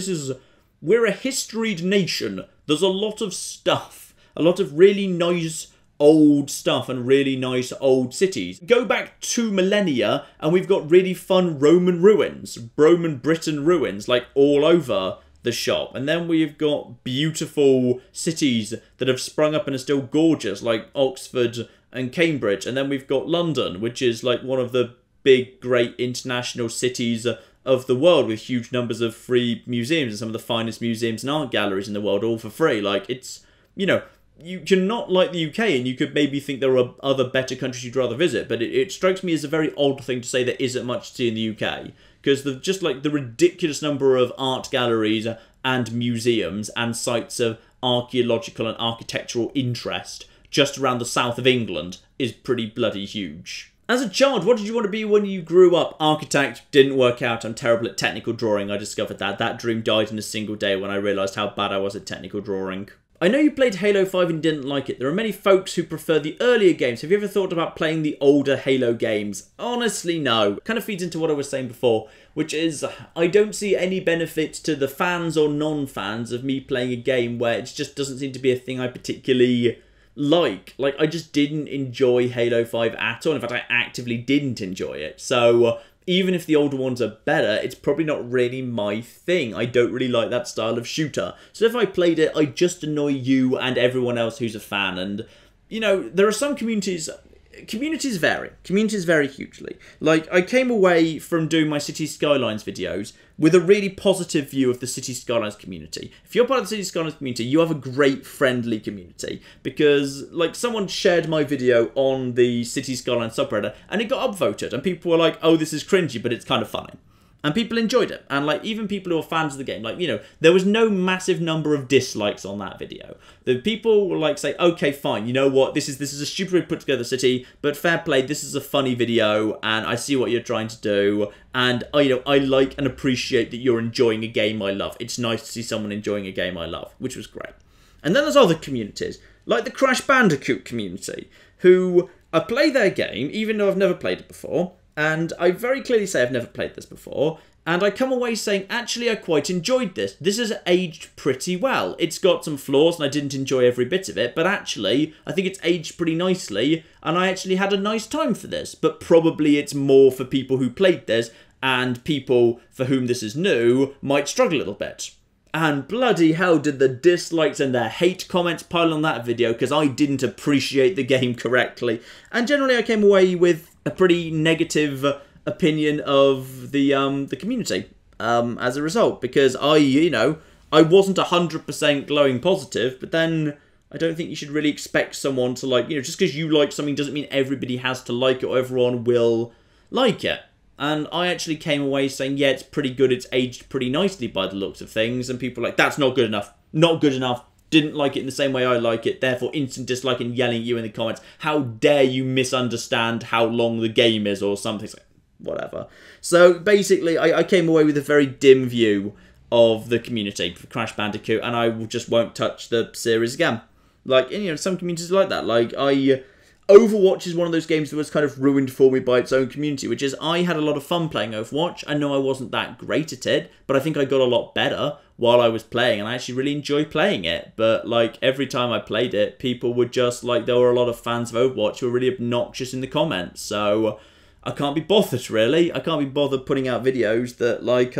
we're a historied nation. There's a lot of stuff. A lot of really nice old stuff and really nice old cities. Go back 2 millennia and we've got really fun Roman ruins, Roman Britain ruins, like all over the shop. And then we've got beautiful cities that have sprung up and are still gorgeous, like Oxford and Cambridge. And then we've got London, which is like one of the big, great international cities of the world, with huge numbers of free museums and some of the finest museums and art galleries in the world, all for free. Like, it's, you know, you can not like the UK, and you could maybe think there are other better countries you'd rather visit, but it strikes me as a very odd thing to say there isn't much to see in the UK, because just like the ridiculous number of art galleries and museums and sites of archaeological and architectural interest just around the south of England is pretty bloody huge. As a child, what did you want to be when you grew up? Architect. Didn't work out. I'm terrible at technical drawing. I discovered that. That dream died in a single day when I realised how bad I was at technical drawing. I know you played Halo 5 and didn't like it. There are many folks who prefer the earlier games. Have you ever thought about playing the older Halo games? Honestly, no. Kind of feeds into what I was saying before, which is I don't see any benefit to the fans or non-fans of me playing a game where it just doesn't seem to be a thing I particularly like. Like, I just didn't enjoy Halo 5 at all. In fact, I actively didn't enjoy it. So even if the older ones are better, it's probably not really my thing. I don't really like that style of shooter. So if I played it, I'd just annoy you and everyone else who's a fan. And, you know, there are some communities... Communities vary. Communities vary hugely. Like, I came away from doing my City Skylines videos with a really positive view of the City Skylines community. If you're part of the City Skylines community, you have a great, friendly community. Because, like, someone shared my video on the City Skylines subreddit, and it got upvoted. And people were like, oh, this is cringy, but it's kind of funny. And people enjoyed it. And, like, even people who are fans of the game, like, you know, there was no massive number of dislikes on that video. The people will, like, say, okay, fine, you know what, this is a stupidly put together city, but fair play, this is a funny video, and I see what you're trying to do, and, you know, I like and appreciate that you're enjoying a game I love. It's nice to see someone enjoying a game I love, which was great. And then there's other communities, like the Crash Bandicoot community, who I play their game, even though I've never played it before, and I very clearly say I've never played this before, and I come away saying, actually, I quite enjoyed this. This has aged pretty well. It's got some flaws, and I didn't enjoy every bit of it, but actually, I think it's aged pretty nicely, and I actually had a nice time for this. But probably it's more for people who played this, and people for whom this is new might struggle a little bit. And bloody hell did the dislikes and the hate comments pile on that video, because I didn't appreciate the game correctly. And generally I came away with a pretty negative opinion of the community as a result, because I wasn't 100% glowing positive, but then I don't think you should really expect someone to, like, you know, just because you like something doesn't mean everybody has to like it or everyone will like it. And I actually came away saying, yeah, it's pretty good, it's aged pretty nicely by the looks of things, and people are like, that's not good enough, not good enough, didn't like it in the same way I like it, therefore instant dislike and yelling at you in the comments, how dare you misunderstand how long the game is or something. It's like, whatever. So basically, I came away with a very dim view of the community for Crash Bandicoot, and I just won't touch the series again. Like, you know, some communities are like that. Like, Overwatch is one of those games that was kind of ruined for me by its own community, which is I had a lot of fun playing Overwatch. I know I wasn't that great at it, but I think I got a lot better while I was playing, and I actually really enjoyed playing it. But, like, every time I played it, people would just, like, there were a lot of fans of Overwatch who were really obnoxious in the comments, so I can't be bothered, really. I can't be bothered putting out videos that, like,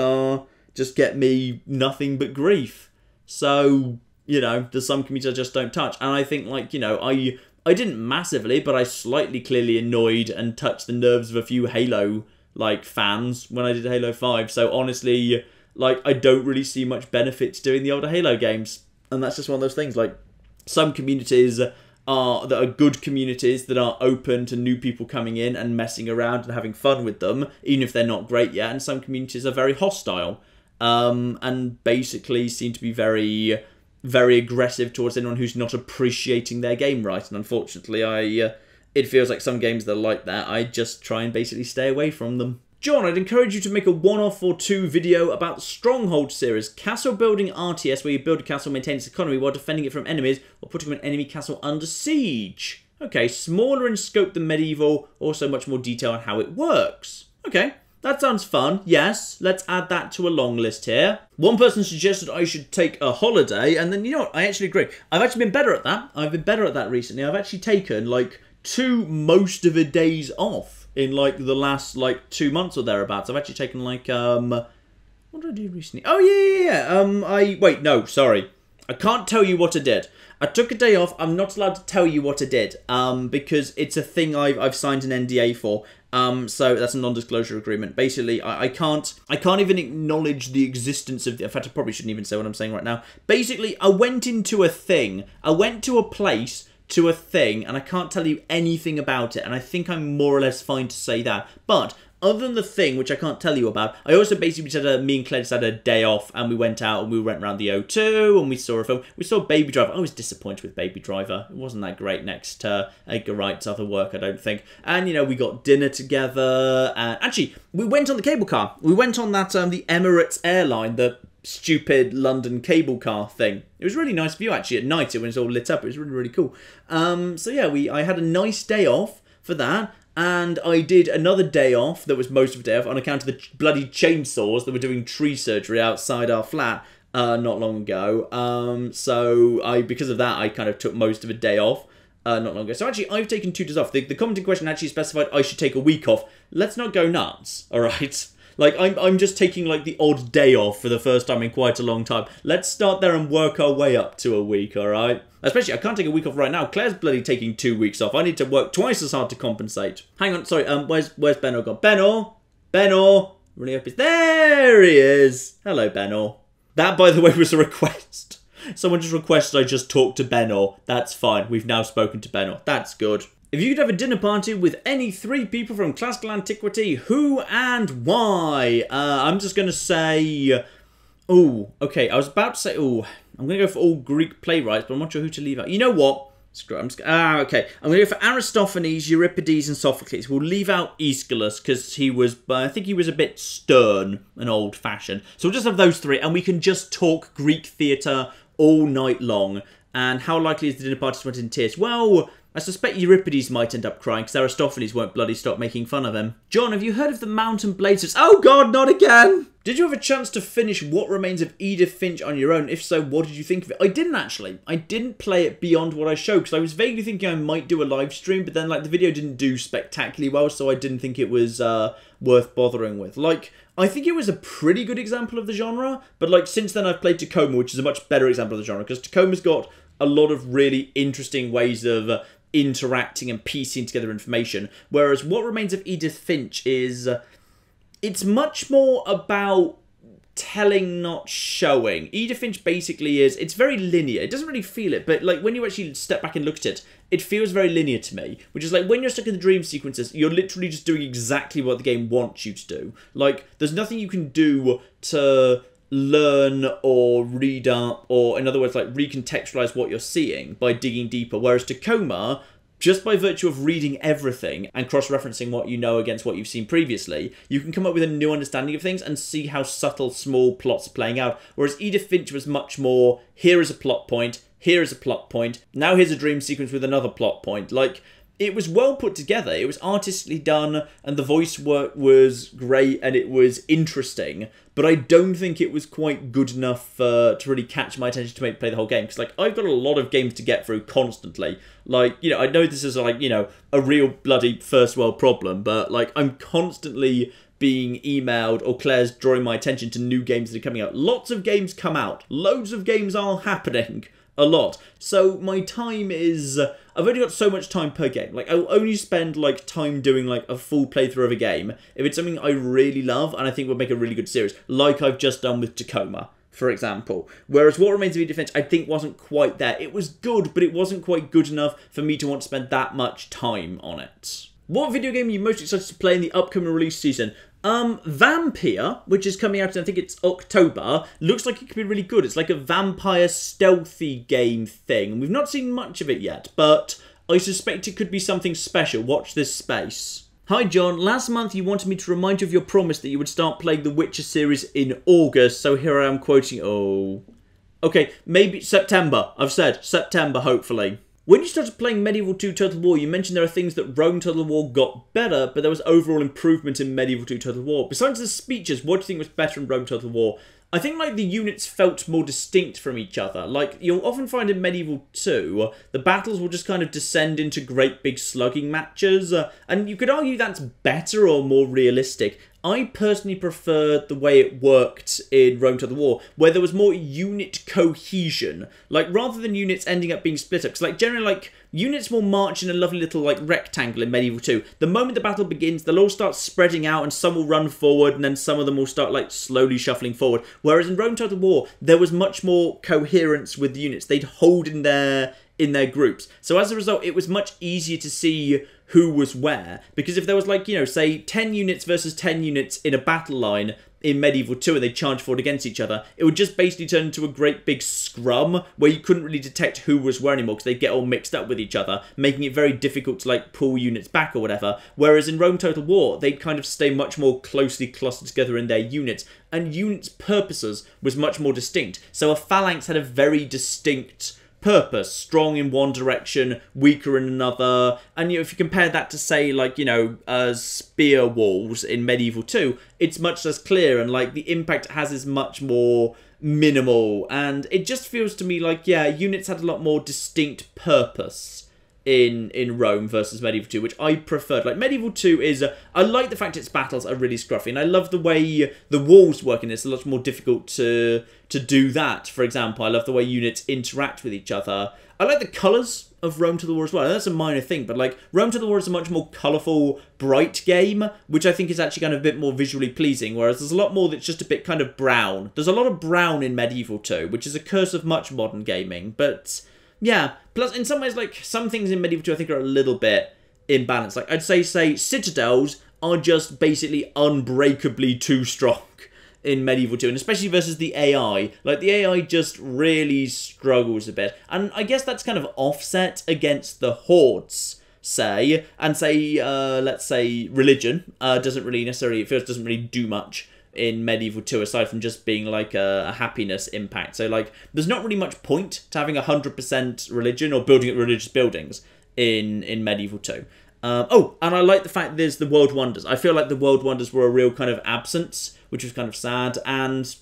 just get me nothing but grief. So, you know, there's some communities I just don't touch, and I think, like, you know, I didn't massively, but I slightly clearly annoyed and touched the nerves of a few Halo, like, fans when I did Halo 5. So honestly, like, I don't really see much benefit to doing the older Halo games. And that's just one of those things. Like, some communities that are good communities that are open to new people coming in and messing around and having fun with them, even if they're not great yet. And some communities are very hostile, and basically seem to be very, very aggressive towards anyone who's not appreciating their game right. And unfortunately, it feels like some games that are like that, I just try and basically stay away from them. John, I'd encourage you to make a one-off or two video about the Stronghold series, castle building RTS, where you build a castle, maintain its economy while defending it from enemies, or putting an enemy castle under siege. Okay, smaller in scope than Medieval, also much more detail on how it works. Okay, that sounds fun. Yes, let's add that to a long list here. One person suggested I should take a holiday, and then, you know what, I actually agree. I've actually been better at that. I've been better at that recently. I've actually taken, like, 2 most of the days off in, like, the last, like, 2 months or thereabouts. I've actually taken, like, what did I do recently? Oh, yeah. Wait, no, sorry. I can't tell you what I did. I took a day off. I'm not allowed to tell you what I did, because it's a thing I've signed an NDA for. So that's a non-disclosure agreement. Basically, I can't even acknowledge the existence of the... In fact, I probably shouldn't even say what I'm saying right now. Basically, I went into a thing. I went to a place... to a thing, and I can't tell you anything about it, and I think I'm more or less fine to say that. But other than the thing, which I can't tell you about, I also basically said me and Claire just had a day off, and we went out and we went around the O2, and we saw a film. We saw Baby Driver. I was disappointed with Baby Driver. It wasn't that great next to Edgar Wright's other work, I don't think. And, you know, we got dinner together, and actually, we went on the cable car. We went on that, the Emirates airline, the stupid London cable car thing. It was a really nice view, actually, at night when it's all lit up. It was really, really cool. So yeah, I had a nice day off for that, and I did another day off that was most of the day off on account of the bloody chainsaws that were doing tree surgery outside our flat not long ago. So because of that, I kind of took most of a day off not long ago. So actually, I've taken 2 days off. The commenting question actually specified I should take a week off. Let's not go nuts, all right? Like, I'm just taking, like, the odd day off for the first time in quite a long time. Let's start there and work our way up to a week, alright? Especially, I can't take a week off right now. Claire's bloody taking 2 weeks off. I need to work twice as hard to compensate. Hang on, sorry, where's Benno gone? Benno! Really hope there he is! Hello, Benno. That, by the way, was a request. Someone just requested I just talk to Benno. That's fine. We've now spoken to Benno. That's good. If you could have a dinner party with any 3 people from classical antiquity, who and why? I'm just going to say... Oh, okay, I was about to say... Oh, I'm going to go for all Greek playwrights, but I'm not sure who to leave out. You know what? Screw it. Okay. I'm going to go for Aristophanes, Euripides, and Sophocles. We'll leave out Aeschylus, because he was... I think he was a bit stern and old-fashioned. So we'll just have those 3, and we can just talk Greek theatre all night long. And how likely is the dinner party to end in tears? Well... I suspect Euripides might end up crying because Aristophanes won't bloody stop making fun of him. John, have you heard of the Mountain Blazers? Oh god, not again! Did you have a chance to finish What Remains of Edith Finch on your own? If so, what did you think of it? I didn't actually. I didn't play it beyond what I showed because I was vaguely thinking I might do a live stream, but then like the video didn't do spectacularly well, so I didn't think it was worth bothering with. Like, I think it was a pretty good example of the genre, but like since then I've played Tacoma, which is a much better example of the genre because Tacoma's got a lot of really interesting ways of interacting and piecing together information, whereas What Remains of Edith Finch is it's much more about telling, not showing. Edith Finch basically is, it's very linear. It doesn't really feel it, but like when you actually step back and look at it, it feels very linear to me, which is like when you're stuck in the dream sequences, you're literally just doing exactly what the game wants you to do. Like there's nothing you can do to learn or read up, or in other words, like recontextualize what you're seeing by digging deeper. Whereas Tacoma, just by virtue of reading everything and cross-referencing what you know against what you've seen previously, you can come up with a new understanding of things and see how subtle, small plots are playing out. Whereas Edith Finch was much more, here is a plot point, here is a plot point, now here's a dream sequence with another plot point. Like, it was well put together, it was artistically done, and the voice work was great, and it was interesting, but I don't think it was quite good enough to really catch my attention to make me play the whole game, because, like, I've got a lot of games to get through constantly. Like, you know, I know this is, like, you know, a real bloody first world problem, but, like, I'm constantly being emailed, or Claire's drawing my attention to new games that are coming out. Lots of games come out. Loads of games are happening. A lot. So my time is... I've only got so much time per game. Like, I'll only spend, like, time doing, like, a full playthrough of a game if it's something I really love and I think would make a really good series. Like I've just done with Tacoma, for example. Whereas What Remains of Edith Finch, I think, wasn't quite there. It was good, but it wasn't quite good enough for me to want to spend that much time on it. What video game are you most excited to play in the upcoming release season? Vampire, which is coming out in, I think it's October, looks like it could be really good. It's like a vampire stealthy game thing. We've not seen much of it yet, but I suspect it could be something special. Watch this space. Hi John, last month you wanted me to remind you of your promise that you would start playing the Witcher series in August, so here I am quoting, okay, maybe September. I've said September, hopefully. When you started playing Medieval 2 Total War, you mentioned there are things that Rome Total War got better, but there was overall improvement in Medieval 2 Total War. Besides the speeches, what do you think was better in Rome Total War? I think, like, the units felt more distinct from each other. Like, you'll often find in Medieval 2, the battles will just kind of descend into great big slugging matches, and you could argue that's better or more realistic. I personally preferred the way it worked in Rome Total War, where there was more unit cohesion. Like, rather than units ending up being split up, because, like, generally, like, units will march in a lovely little, like, rectangle in Medieval 2. The moment the battle begins, they'll all start spreading out, and some will run forward, and then some of them will start, like, slowly shuffling forward. Whereas in Rome Total War, there was much more coherence with the units. They'd hold in their groups. So as a result, it was much easier to see who was where, because if there was, like, you know, say 10 units versus 10 units in a battle line in Medieval 2 and they charged forward against each other, it would just basically turn into a great big scrum where you couldn't really detect who was where anymore because they'd get all mixed up with each other, making it very difficult to, like, pull units back or whatever. Whereas in Rome Total War, they'd kind of stay much more closely clustered together in their units, and units' purposes was much more distinct. So a phalanx had a very distinct purpose, strong in one direction, weaker in another, and, you know, if you compare that to, say, like, you know, spear walls in Medieval 2, it's much less clear, and, like, the impact it has is much more minimal, and it just feels to me like, yeah, units had a lot more distinct purpose in Rome versus Medieval 2, which I preferred. Like, Medieval 2 is, I like the fact its battles are really scruffy, and I love the way the walls work in it. It's a lot more difficult to do that, for example. I love the way units interact with each other. I like the colours of Rome Total War as well. And that's a minor thing, but, like, Rome Total War is a much more colourful, bright game, which I think is actually kind of a bit more visually pleasing, whereas there's a lot more that's just a bit kind of brown. There's a lot of brown in Medieval 2, which is a curse of much modern gaming, but yeah. Plus, in some ways, like, some things in Medieval 2 I think are a little bit imbalanced. Like, I'd say citadels are just basically unbreakably too strong in Medieval 2, and especially versus the AI. Like, the AI just really struggles a bit. And I guess that's kind of offset against the hordes, say, and say, let's say, religion doesn't really necessarily, it feels doesn't really do much in Medieval 2, aside from just being like a happiness impact. So, like, there's not really much point to having 100% religion or building up religious buildings in Medieval 2. And I like the fact there's the World Wonders. I feel like the World Wonders were a real kind of absence, which was kind of sad, and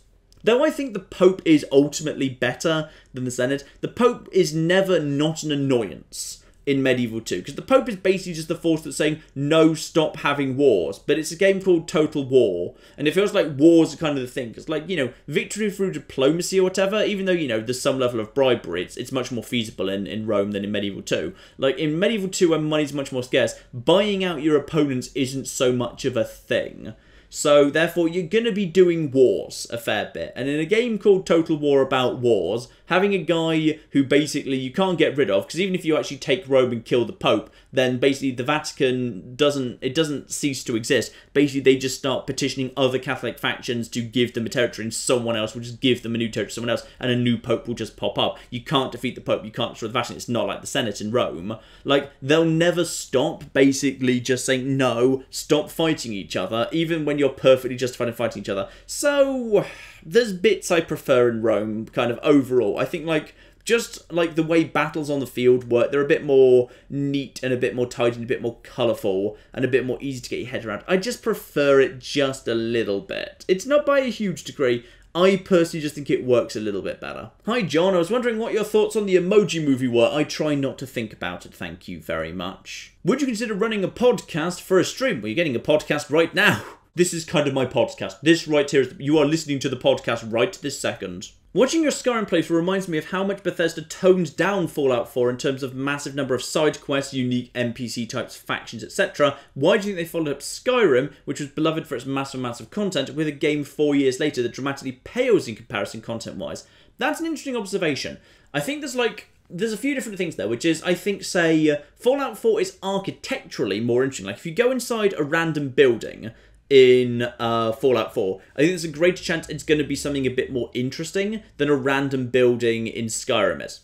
though I think the Pope is ultimately better than the Senate, the Pope is never not an annoyance in Medieval 2, because the Pope is basically just the force that's saying, no, stop having wars. But it's a game called Total War, and it feels like wars are kind of the thing, because, like, you know, victory through diplomacy or whatever, even though, you know, there's some level of bribery, it's much more feasible in Rome than in Medieval 2. Like, in Medieval 2, when money's much more scarce, buying out your opponents isn't so much of a thing. So, therefore, you're going to be doing wars a fair bit. And in a game called Total War about wars, having a guy who basically you can't get rid of, because even if you actually take Rome and kill the Pope, then basically the Vatican doesn't cease to exist. Basically, they just start petitioning other Catholic factions to give them a territory, and someone else will just give them a new territory to someone else, and a new Pope will just pop up. You can't defeat the Pope, you can't destroy the Vatican. It's not like the Senate in Rome. Like, they'll never stop basically just saying, no, stop fighting each other, even when you're perfectly justified in fighting each other. So there's bits I prefer in Rome, kind of overall. I think, like, just like the way battles on the field work, they're a bit more neat and a bit more tidy and a bit more colourful and a bit more easy to get your head around. I just prefer it just a little bit. It's not by a huge degree. I personally just think it works a little bit better. Hi John, I was wondering what your thoughts on the Emoji Movie were. I try not to think about it, thank you very much. Would you consider running a podcast for a stream? Well, you're getting a podcast right now. This is kind of my podcast. This right here is, you are listening to the podcast right this second. Watching your Skyrim playthrough reminds me of how much Bethesda toned down Fallout 4 in terms of massive number of side quests, unique NPC types, factions, etc. Why do you think they followed up Skyrim, which was beloved for its massive amounts of content, with a game 4 years later that dramatically pales in comparison content-wise? That's an interesting observation. I think there's a few different things there, which is, I think, say, Fallout 4 is architecturally more interesting. Like, if you go inside a random building in Fallout 4, I think there's a greater chance it's going to be something a bit more interesting than a random building in Skyrim is.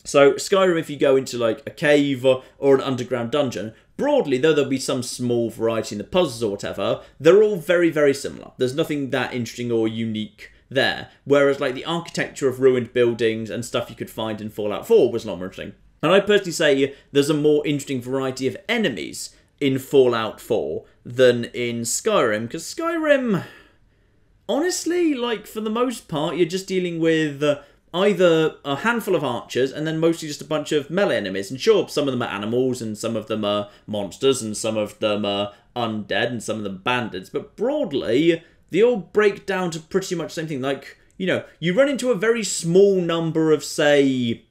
So, Skyrim, if you go into, like, a cave or an underground dungeon, broadly, though there'll be some small variety in the puzzles or whatever, they're all very, very similar. There's nothing that interesting or unique there. Whereas, like, the architecture of ruined buildings and stuff you could find in Fallout 4 was a lot more interesting. And I personally say there's a more interesting variety of enemies in Fallout 4 than in Skyrim, because Skyrim, honestly, like, for the most part, you're just dealing with either a handful of archers and then mostly just a bunch of melee enemies. And sure, some of them are animals and some of them are monsters and some of them are undead and some of them bandits, but broadly, they all break down to pretty much the same thing. Like, you know, you run into a very small number of, say,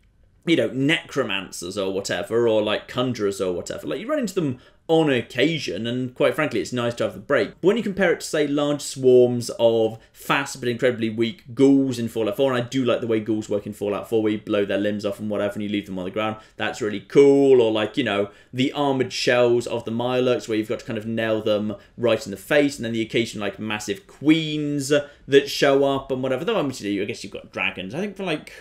you know, necromancers or whatever, or like conjurers or whatever. Like, you run into them on occasion, and quite frankly, it's nice to have the break. But when you compare it to, say, large swarms of fast but incredibly weak ghouls in Fallout 4, and I do like the way ghouls work in Fallout 4, where you blow their limbs off and whatever, and you leave them on the ground, that's really cool. Or, like, you know, the armoured shells of the Mirelurks, where you've got to kind of nail them right in the face, and then the occasional, like, massive queens that show up and whatever. Though, I guess you've got dragons. I think for, like,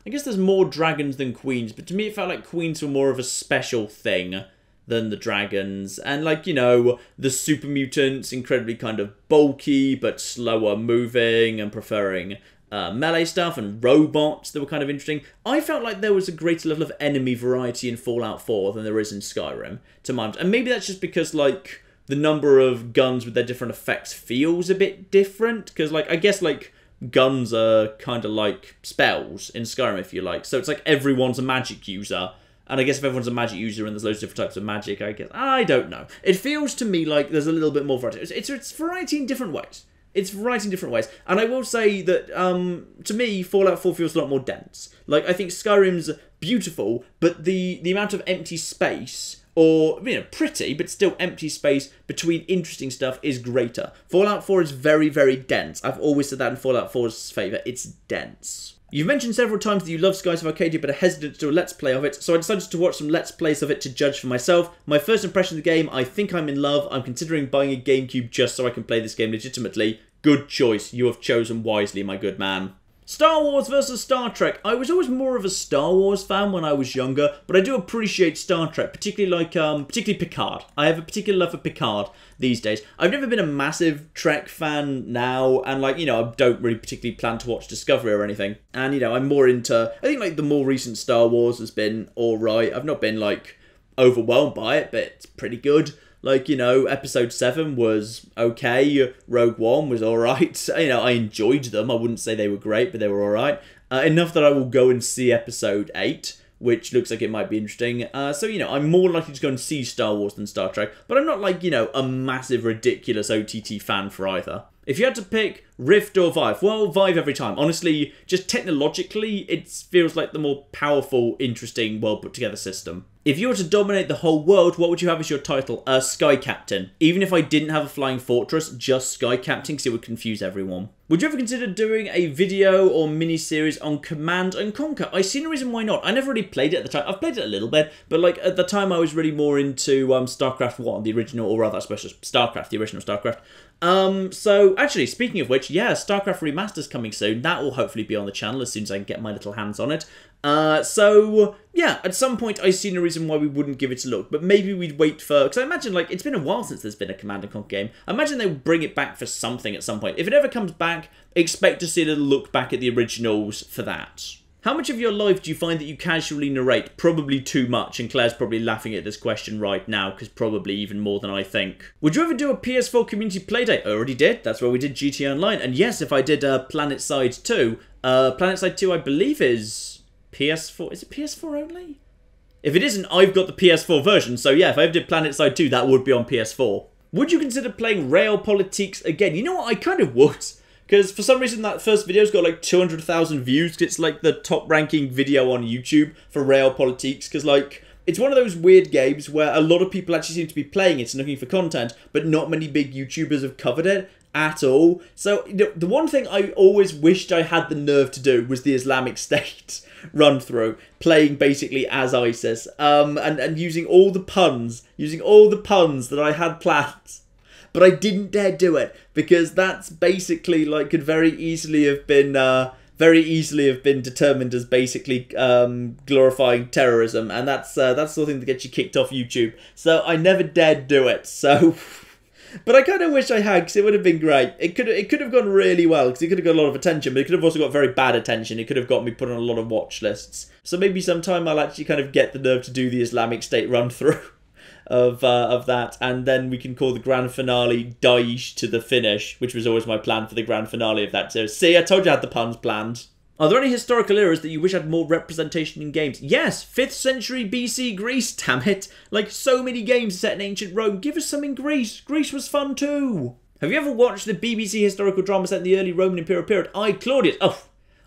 I guess there's more dragons than queens, but to me it felt like queens were more of a special thing than the dragons. And, like, you know, the super mutants, incredibly kind of bulky but slower moving and preferring melee stuff, and robots that were kind of interesting. I felt like there was a greater level of enemy variety in Fallout 4 than there is in Skyrim, to my mind. And maybe that's just because, like, the number of guns with their different effects feels a bit different, because, like, I guess, like, guns are kind of like spells in Skyrim, if you like. So it's like everyone's a magic user. And I guess if everyone's a magic user and there's loads of different types of magic, I guess, I don't know. It feels to me like there's a little bit more variety. It's variety in different ways. It's variety in different ways. And I will say that, to me, Fallout 4 feels a lot more dense. Like, I think Skyrim's beautiful, but the amount of empty space, or, you know, pretty, but still empty space between interesting stuff is greater. Fallout 4 is very, very dense. I've always said that in Fallout 4's favour. It's dense. You've mentioned several times that you love Skies of Arcadia but are hesitant to do a Let's Play of it, so I decided to watch some Let's Plays of it to judge for myself. My first impression of the game, I think I'm in love. I'm considering buying a GameCube just so I can play this game legitimately. Good choice. You have chosen wisely, my good man. Star Wars versus Star Trek. I was always more of a Star Wars fan when I was younger, but I do appreciate Star Trek, particularly Picard. I have a particular love for Picard these days. I've never been a massive Trek fan now, and, like, you know, I don't really particularly plan to watch Discovery or anything. And, you know, I'm more into, I think, like, the more recent Star Wars has been alright. I've not been, like, overwhelmed by it, but it's pretty good. Like, you know, Episode 7 was okay, Rogue One was alright. You know, I enjoyed them. I wouldn't say they were great, but they were alright. Enough that I will go and see Episode 8, which looks like it might be interesting. So, you know, I'm more likely to go and see Star Wars than Star Trek, but I'm not, like, you know, a massive, ridiculous OTT fan for either. If you had to pick Rift or Vive, well, Vive every time. Honestly, just technologically, it feels like the more powerful, interesting, well-put-together system. If you were to dominate the whole world, what would you have as your title? Sky Captain. Even if I didn't have a flying fortress, just Sky Captain, because it would confuse everyone. Would you ever consider doing a video or mini-series on Command and Conquer? I see no reason why not. I never really played it at the time. I've played it a little bit, but, like, at the time I was really more into StarCraft 1, the original, or rather, I suppose StarCraft, the original StarCraft. So, actually, speaking of which, yeah, StarCraft Remaster's coming soon. That will hopefully be on the channel as soon as I can get my little hands on it. So, yeah, at some point I see no reason why we wouldn't give it a look, but maybe we'd wait for, because I imagine, like, it's been a while since there's been a Command & Conquer game. I imagine they'll bring it back for something at some point. If it ever comes back, expect to see a little look back at the originals for that. How much of your life do you find that you casually narrate? Probably too much, and Claire's probably laughing at this question right now, because probably even more than I think. Would you ever do a PS4 community playdate? I already did. That's where we did GTA Online. And yes, if I did PlanetSide 2, PlanetSide 2 I believe is PS4. Is it PS4 only? If it isn't, I've got the PS4 version, so yeah, if I ever did PlanetSide 2, that would be on PS4. Would you consider playing Realpolitik again? You know what, I kind of would. Because for some reason that first video's got like 200,000 views, because it's like the top ranking video on YouTube for Realpolitik, because like, it's one of those weird games where a lot of people actually seem to be playing it and looking for content, but not many big YouTubers have covered it at all. So, the one thing I always wished I had the nerve to do was the Islamic State run through, playing basically as ISIS, and using all the puns that I had planned. But I didn't dare do it, because that's basically, like, could very easily have been determined as basically glorifying terrorism, and that's the sort of thing that gets you kicked off YouTube. So I never dared do it. So, but I kind of wish I had, because it would have been great. It could have gone really well, because it could have got a lot of attention, but it could have also got very bad attention. It could have got me put on a lot of watch lists. So maybe sometime I'll actually kind of get the nerve to do the Islamic State run through of that, and then we can call the grand finale Daesh to the finish, which was always my plan for the grand finale of that series. See, I told you I had the puns planned. Are there any historical eras that you wish had more representation in games? Yes, 5th century BC Greece, damn it. Like, so many games set in ancient Rome. Give us some in Greece. Greece was fun too. Have you ever watched the BBC historical drama set in the early Roman Imperial period? I, Claudius. Oh,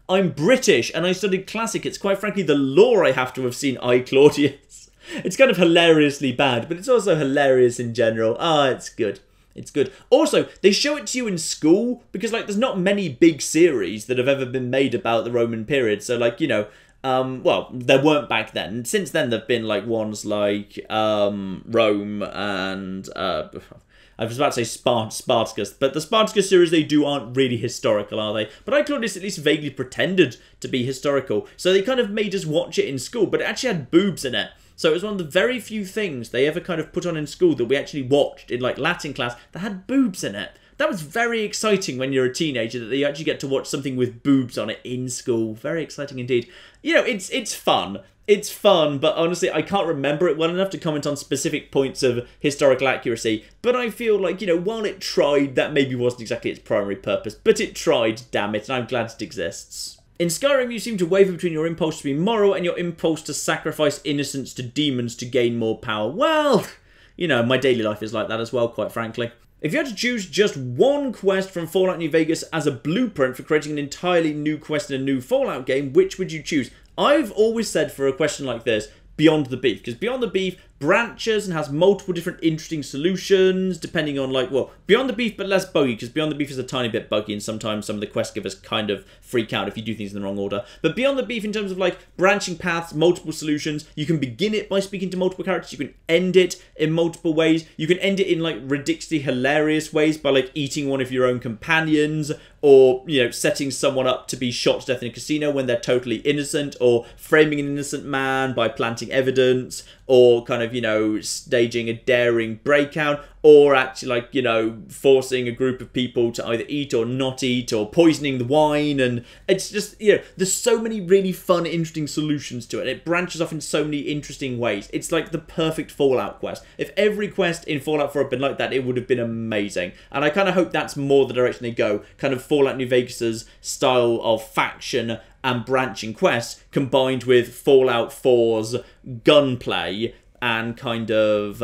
I'm British and I studied classic. It's quite frankly the lore I have to have seen I, Claudius. It's kind of hilariously bad, but it's also hilarious in general. It's good. It's good. Also, they show it to you in school, because, like, there's not many big series that have ever been made about the Roman period. So, like, you know, well, there weren't back then. Since then, there've been, like, ones like Rome and... I was about to say Spartacus, but the Spartacus series they do aren't really historical, are they? But I Claudius at least vaguely pretended to be historical, so they kind of made us watch it in school, but it actually had boobs in it. So it was one of the very few things they ever kind of put on in school that we actually watched in, like, Latin class that had boobs in it. That was very exciting when you're a teenager, that you actually get to watch something with boobs on it in school. Very exciting indeed. You know, it's fun. It's fun, but honestly, I can't remember it well enough to comment on specific points of historical accuracy. But I feel like, you know, while it tried, that maybe wasn't exactly its primary purpose. But it tried, damn it, and I'm glad it exists. In Skyrim, you seem to waver between your impulse to be moral and your impulse to sacrifice innocence to demons to gain more power. Well, you know, my daily life is like that as well, quite frankly. If you had to choose just one quest from Fallout New Vegas as a blueprint for creating an entirely new quest in a new Fallout game, which would you choose? I've always said for a question like this, Beyond the Beef, because Beyond the Beef branches and has multiple different interesting solutions, depending on, like, well, Beyond the Beef, but less buggy, because Beyond the Beef is a tiny bit buggy, and sometimes some of the quest givers kind of freak out if you do things in the wrong order. But Beyond the Beef, in terms of, like, branching paths, multiple solutions, you can begin it by speaking to multiple characters, you can end it in multiple ways, you can end it in, like, ridiculously hilarious ways by, like, eating one of your own companions, or, you know, setting someone up to be shot to death in a casino when they're totally innocent, or framing an innocent man by planting evidence, or kind of, you know, staging a daring breakout, or actually, like, you know, forcing a group of people to either eat or not eat, or poisoning the wine, and it's just, you know, there's so many really fun, interesting solutions to it. It branches off in so many interesting ways. It's like the perfect Fallout quest. If every quest in Fallout 4 had been like that, it would have been amazing. And I kind of hope that's more the direction they go, kind of Fallout New Vegas's style of faction and branching quests, combined with Fallout 4's gunplay and kind of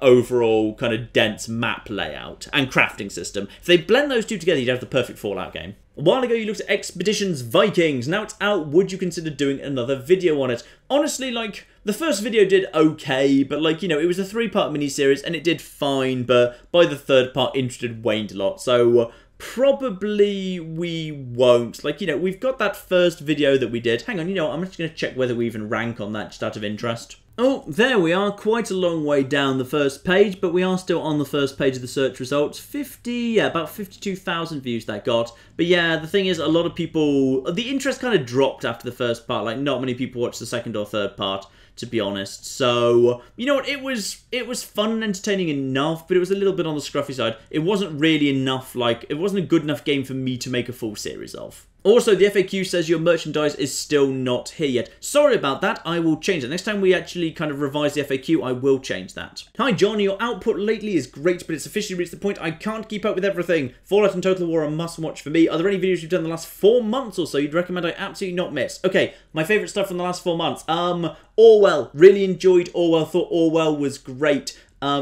overall kind of dense map layout and crafting system. If they blend those two together, you'd have the perfect Fallout game. A while ago you looked at Expeditions Vikings. Now it's out, would you consider doing another video on it? Honestly, like, the first video did okay, but, like, you know, it was a 3-part miniseries and it did fine, but by the 3rd part, interest had waned a lot, so probably we won't. Like, you know, we've got that first video that we did. Hang on, you know, I'm just going to check whether we even rank on that just out of interest. Oh, there we are, quite a long way down the first page, but we are still on the first page of the search results. About 52,000 views that got. But yeah, the thing is, a lot of people, the interest kind of dropped after the first part. Like, not many people watched the 2nd or 3rd part, to be honest. So, you know what, it was fun and entertaining enough, but it was a little bit on the scruffy side. It wasn't really enough, like, it wasn't a good enough game for me to make a full series of. Also, the FAQ says your merchandise is still not here yet. Sorry about that, I will change that. Next time we actually kind of revise the FAQ, I will change that. Hi John, your output lately is great, but it's officially reached the point I can't keep up with everything. Fallout and Total War are a must-watch for me. Are there any videos you've done in the last 4 months or so you'd recommend I absolutely not miss? Okay, my favourite stuff from the last 4 months. Orwell. Really enjoyed Orwell, thought Orwell was great.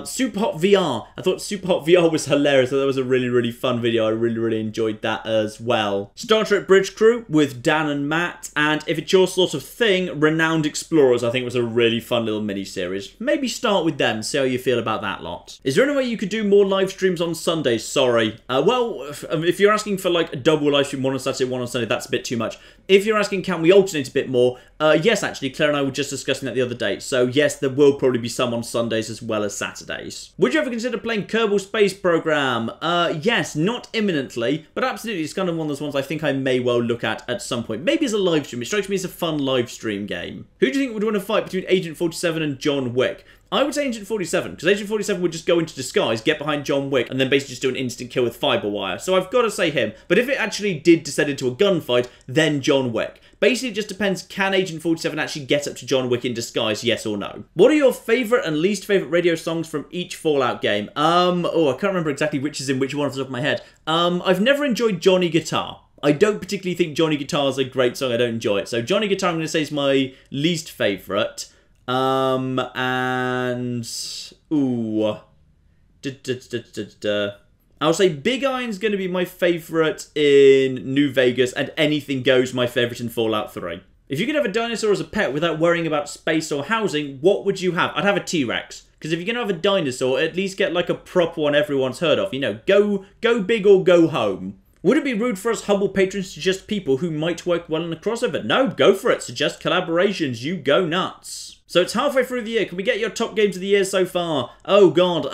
Super Hot VR. I thought Super Hot VR was hilarious. I thought that was a really, really fun video. I really enjoyed that as well. Star Trek Bridge Crew with Dan and Matt. And if it's your sort of thing, Renowned Explorers, I think was a really fun little mini-series. Maybe start with them, see how you feel about that lot. Is there any way you could do more live streams on Sundays? Sorry. Well, if you're asking for like a double live stream, one on Saturday, one on Sunday, that's a bit too much. If you're asking, can we alternate a bit more? Yes, actually, Claire and I were just discussing that the other day. So yes, there will probably be some on Sundays as well as Saturdays. Would you ever consider playing Kerbal Space Program? Yes, not imminently, but absolutely, it's kind of one of those ones I think I may well look at some point. Maybe as a live stream. It strikes me as a fun live stream game. Who do you think would win a fight between Agent 47 and John Wick? I would say Agent 47, because Agent 47 would just go into disguise, get behind John Wick, and then basically just do an instant kill with fibre wire. So I've got to say him. But if it actually did descend into a gunfight, then John Wick. Basically, it just depends, can Agent 47 actually get up to John Wick in disguise, yes or no? What are your favourite and least favourite radio songs from each Fallout game? I can't remember exactly which is in which one off the top of my head. I've never enjoyed Johnny Guitar. I don't particularly think Johnny Guitar is a great song, I don't enjoy it. So Johnny Guitar, I'm going to say, is my least favourite. I'll say Big Iron's going to be my favourite in New Vegas, and Anything Goes my favourite in Fallout 3. If you could have a dinosaur as a pet without worrying about space or housing, what would you have? I'd have a T-Rex. Because if you're going to have a dinosaur, at least get like a proper one everyone's heard of. You know, go big or go home. Would it be rude for us humble patrons to suggest people who might work well in a crossover? No, go for it. Suggest collaborations. You go nuts. So it's halfway through the year. Can we get your top games of the year so far? Oh, God.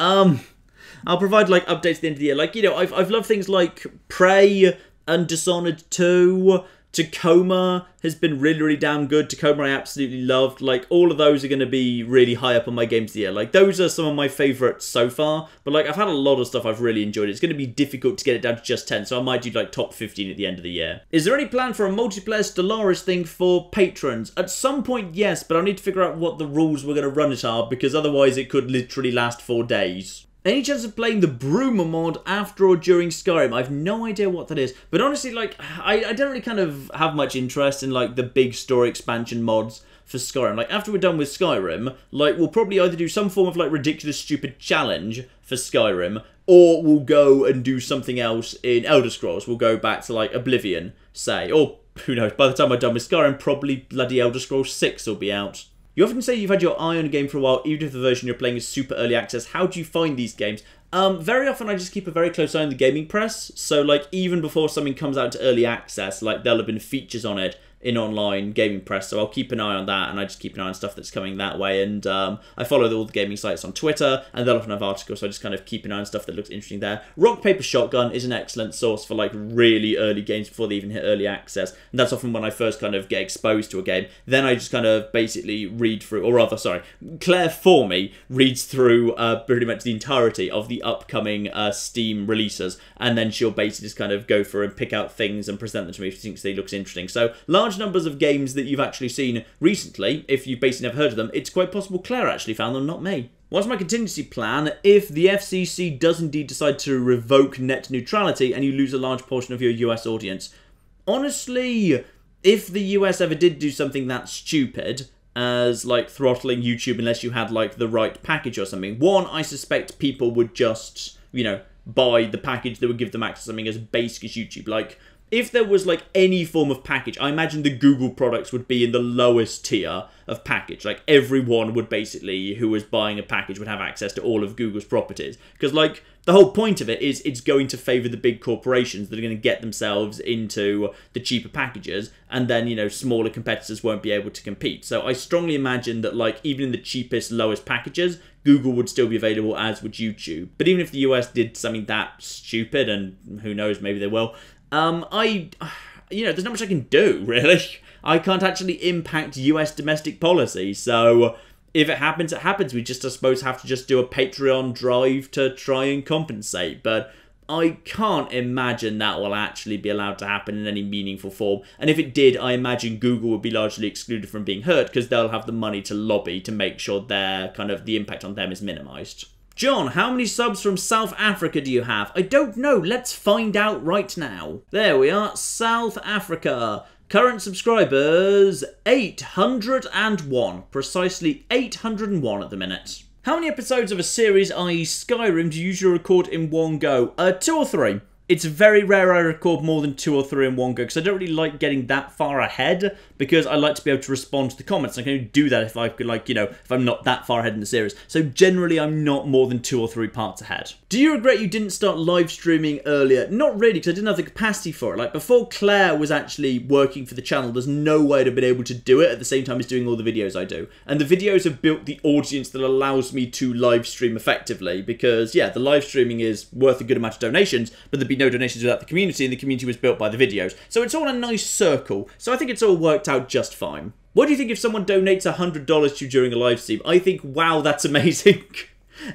I'll provide, like, updates at the end of the year. Like, you know, I've loved things like Prey and Dishonored 2. Tacoma has been really damn good. Tacoma I absolutely loved. Like, all of those are going to be really high up on my games of the year. Like, those are some of my favourites so far. But, like, I've had a lot of stuff I've really enjoyed. It's going to be difficult to get it down to just 10, so I might do, like, top 15 at the end of the year. Is there any plan for a multiplayer Stellaris thing for patrons? At some point, yes, but I need to figure out what the rules we're going to run it are, because otherwise it could literally last 4 days. Any chance of playing the Broomer mod after or during Skyrim? I have no idea what that is. But honestly, like, I don't really kind of have much interest in, like, the big story expansion mods for Skyrim. Like, after we're done with Skyrim, like, we'll probably either do some form of, like, ridiculous, stupid challenge for Skyrim, or we'll go and do something else in Elder Scrolls. We'll go back to, like, Oblivion, say. Or, who knows, by the time I'm done with Skyrim, probably bloody Elder Scrolls 6 will be out. You often say you've had your eye on a game for a while, even if the version you're playing is super early access. How do you find these games? Very often I just keep a very close eye on the gaming press. So, like, even before something comes out into early access, like, there'll have been features on it in online gaming press, so I'll keep an eye on that, and I just keep an eye on stuff that's coming that way, and I follow all the gaming sites on Twitter, and they'll often have articles, so I just kind of keep an eye on stuff that looks interesting there. Rock, Paper, Shotgun is an excellent source for, like, really early games before they even hit early access, and that's often when I first kind of get exposed to a game. Then I just kind of basically read through, or rather, sorry, Claire for me reads through pretty much the entirety of the upcoming Steam releases, and then she'll basically just kind of go through and pick out things and present them to me if she thinks they looks interesting. So, large numbers of games that you've actually seen recently, if you've basically never heard of them, it's quite possible Claire actually found them, not me. What's my contingency plan if the FCC does indeed decide to revoke net neutrality and you lose a large portion of your US audience? Honestly, if the US ever did do something that stupid, as, like, throttling YouTube unless you had, like, the right package or something, one, I suspect people would just, you know, buy the package that would give them access to something as basic as YouTube. Like, if there was, like, any form of package, I imagine the Google products would be in the lowest tier of package. Like, everyone would basically, who was buying a package, would have access to all of Google's properties. Because, like, the whole point of it is it's going to favour the big corporations that are going to get themselves into the cheaper packages, and then, you know, smaller competitors won't be able to compete. So I strongly imagine that, like, even in the cheapest, lowest packages, Google would still be available, as would YouTube. But even if the US did something that stupid, and who knows, maybe they will, you know, there's not much I can do, really. I can't actually impact US domestic policy, so if it happens, it happens. We just, I suppose, have to just do a Patreon drive to try and compensate, but I can't imagine that will actually be allowed to happen in any meaningful form, and if it did, I imagine Google would be largely excluded from being heard, because they'll have the money to lobby to make sure their, kind of, the impact on them is minimised. John, how many subs from South Africa do you have? I don't know. Let's find out right now. There we are. South Africa. Current subscribers, 801. Precisely 801 at the minute. How many episodes of a series, i.e. Skyrim, do you usually record in one go? 2 or 3. It's very rare I record more than 2 or 3 in one go, because I don't really like getting that far ahead, because I like to be able to respond to the comments. I can only do that if I could, like, you know, if I'm not that far ahead in the series. So generally, I'm not more than 2 or 3 parts ahead. Do you regret you didn't start live streaming earlier? Not really, because I didn't have the capacity for it. Like, before Claire was actually working for the channel, there's no way I'd have been able to do it at the same time as doing all the videos I do. And the videos have built the audience that allows me to live stream effectively, because, yeah, the live streaming is worth a good amount of donations, but there'd be no donations without the community, and the community was built by the videos. So it's all a nice circle. So I think it's all worked out just fine. What do you think if someone donates $100 to you during a live stream? I think, wow, that's amazing.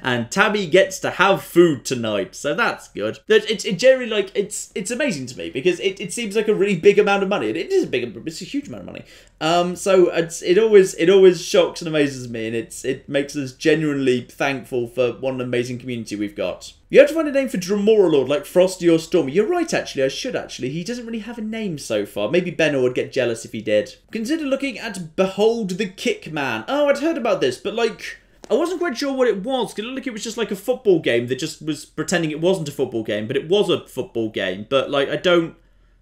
And Tabby gets to have food tonight, so that's good. It's generally, like, it's amazing to me, because it seems like a really big amount of money. It is it's a huge amount of money. So it always shocks and amazes me, and it makes us genuinely thankful for what an amazing community we've got. You have to find a name for Dremora Lord, like Frosty or Stormy. You're right, actually. I should, actually. He doesn't really have a name so far. Maybe Benno would get jealous if he did. Consider looking at Behold the Kickman. Oh, I'd heard about this, but, like, I wasn't quite sure what it was, because it looked like it was just like a football game that just was pretending it wasn't a football game, but it was a football game. But, like, I don't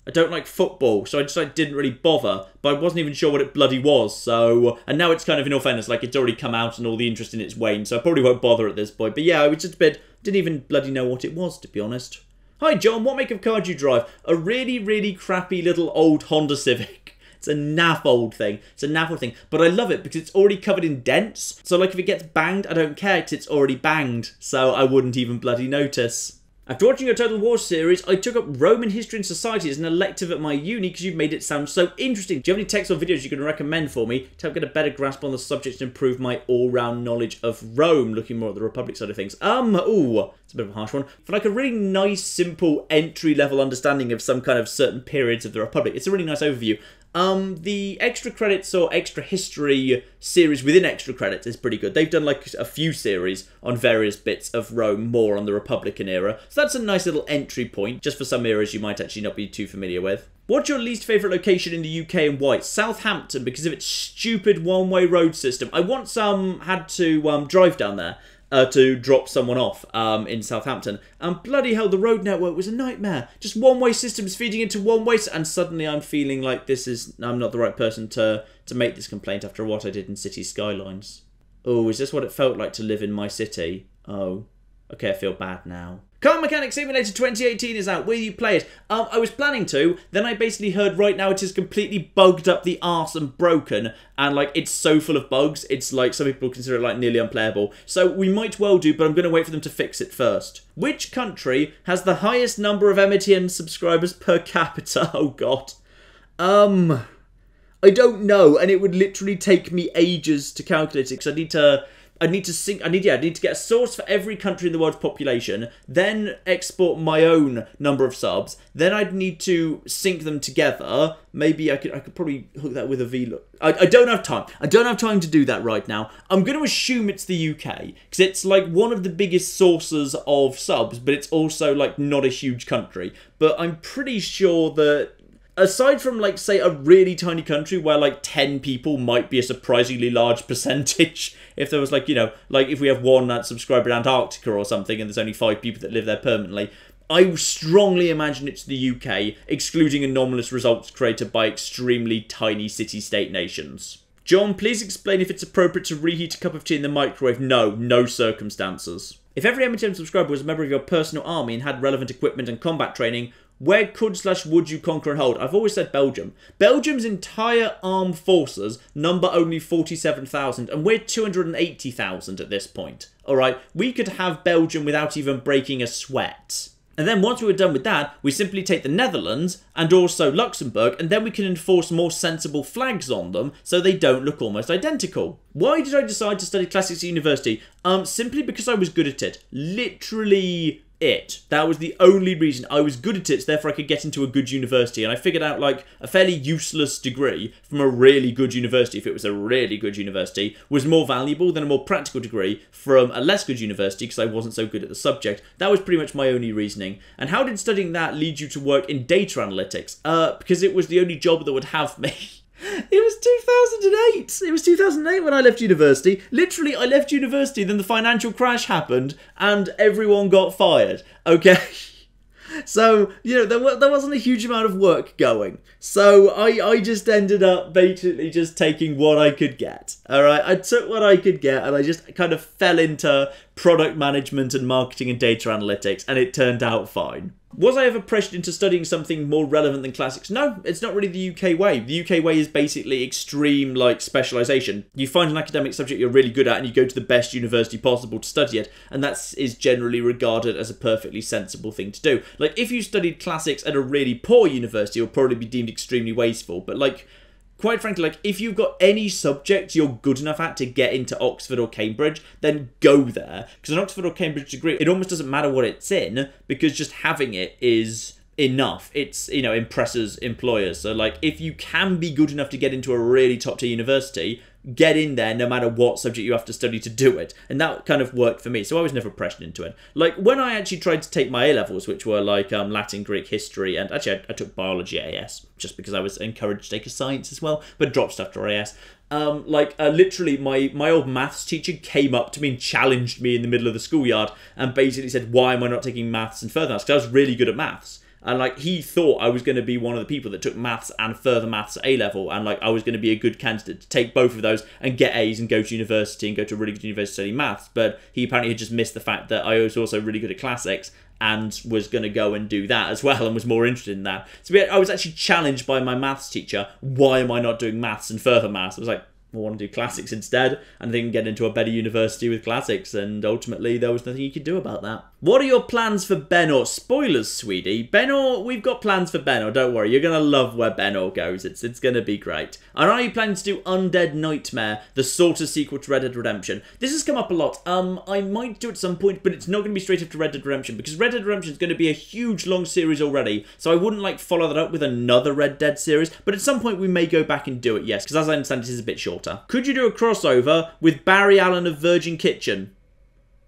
like football, so I just, like, didn't really bother, but I wasn't even sure what it bloody was, so... And now it's kind of, in all fairness, like, it's already come out and all the interest in it's waned, so I probably won't bother at this point. But yeah, I was just a bit... Didn't even bloody know what it was, to be honest. Hi, John, what make of car do you drive? A really, really crappy little old Honda Civic. It's a naff old thing. It's a naff old thing. But I love it because it's already covered in dents. So, like, if it gets banged, I don't care because it's already banged. So I wouldn't even bloody notice. After watching your Total War series, I took up Roman history and society as an elective at my uni because you've made it sound so interesting. Do you have any texts or videos you can recommend for me to help get a better grasp on the subject and improve my all-round knowledge of Rome? Looking more at the Republic side of things. Ooh, it's a bit of a harsh one. For like a really nice, simple, entry-level understanding of some kind of certain periods of the Republic. It's a really nice overview. The Extra Credits or Extra History series within Extra Credits is pretty good. They've done like a few series on various bits of Rome, more on the Republican era. So that's a nice little entry point, just for some eras you might actually not be too familiar with. What's your least favourite location in the UK and why? Southampton, because of its stupid one-way road system. I once had to drive down there. To drop someone off in Southampton. And bloody hell, the road network was a nightmare. Just one-way systems feeding into one-way, and suddenly I'm feeling like I'm not the right person to make this complaint after what I did in City Skylines. Oh, is this what it felt like to live in my city? Oh, okay, I feel bad now. Car Mechanic Simulator 2018 is out. Will you play it? I was planning to. Then I basically heard right now it is completely bugged up the arse and broken. And, like, it's so full of bugs. It's, like, some people consider it, like, nearly unplayable. So we might well do, but I'm going to wait for them to fix it first. Which country has the highest number of MTN subscribers per capita? Oh, God. I don't know. And it would literally take me ages to calculate it, because I need to get a source for every country in the world's population, then export my own number of subs, then I'd need to sync them together. Maybe I could probably hook that with a VLOOK. I don't have time. I don't have time to do that right now. I'm going to assume it's the UK, because it's like one of the biggest sources of subs, but it's also like not a huge country. But I'm pretty sure that aside from, like, say, a really tiny country where, like, 10 people might be a surprisingly large percentage, if there was, like, you know, like, if we have one subscriber in Antarctica or something and there's only 5 people that live there permanently, I strongly imagine it's the UK, excluding anomalous results created by extremely tiny city-state nations. John, please explain if it's appropriate to reheat a cup of tea in the microwave. No circumstances. If every MTN subscriber was a member of your personal army and had relevant equipment and combat training, where could/would you conquer and hold? I've always said Belgium. Belgium's entire armed forces number only 47,000, and we're 280,000 at this point. Alright, we could have Belgium without even breaking a sweat. And then once we were done with that, we simply take the Netherlands and also Luxembourg, and then we can enforce more sensible flags on them so they don't look almost identical. Why did I decide to study classics at university? Simply because I was good at it. Literally it. That was the only reason. I was good at it, so therefore I could get into a good university. And I figured out, like, a fairly useless degree from a really good university, if it was a really good university, was more valuable than a more practical degree from a less good university because I wasn't so good at the subject. That was pretty much my only reasoning. And how did studying that lead you to work in data analytics? Because it was the only job that would have me. It was 2008. It was 2008 when I left university. Literally, I left university, then the financial crash happened, and everyone got fired. Okay? So, there wasn't a huge amount of work going. So, I just ended up basically just taking what I could get. Alright? I took what I could get, and I just kind of fell into product management and marketing and data analytics, and it turned out fine. Was I ever pressured into studying something more relevant than classics? No, it's not really the UK way. The UK way is basically extreme, specialisation. You find an academic subject you're really good at and you go to the best university possible to study it, and that is generally regarded as a perfectly sensible thing to do. If you studied classics at a really poor university, you'll probably be deemed extremely wasteful, but quite frankly, if you've got any subject you're good enough at to get into Oxford or Cambridge, then go there. Because an Oxford or Cambridge degree, it almost doesn't matter what it's in, because just having it is enough. It's, impresses employers. So, if you can be good enough to get into a really top-tier university, get in there no matter what subject you have to study to do it. And that kind of worked for me, so I was never pressured into it. When I actually tried to take my A-levels, which were Latin, Greek, history, and actually I took biology at AS, just because I was encouraged to take a science as well, but dropped stuff to AS. Literally, my old maths teacher came up to me and challenged me in the middle of the schoolyard and basically said, why am I not taking maths and further maths? Because I was really good at maths. And, he thought I was going to be one of the people that took maths and further maths at A-level, and, I was going to be a good candidate to take both of those and get A's and go to university and go to a really good university studying maths. But he apparently had just missed the fact that I was also really good at classics and was going to go and do that as well and was more interested in that. So I was actually challenged by my maths teacher, why am I not doing maths and further maths? I was like, I want to do classics instead, and then get into a better university with classics, and ultimately there was nothing you could do about that. What are your plans for Benor? Spoilers, sweetie. Benor, we've got plans for Benor, don't worry. You're going to love where Benor goes. It's going to be great. And are you planning to do Undead Nightmare, the sort of sequel to Red Dead Redemption? This has come up a lot. I might do it at some point, but it's not going to be straight after Red Dead Redemption, because Red Dead Redemption is going to be a huge, long series already, so I wouldn't, follow that up with another Red Dead series, but at some point we may go back and do it, yes, because as I understand, it is a bit shorter. Could you do a crossover with Barry Allen of Virgin Kitchen?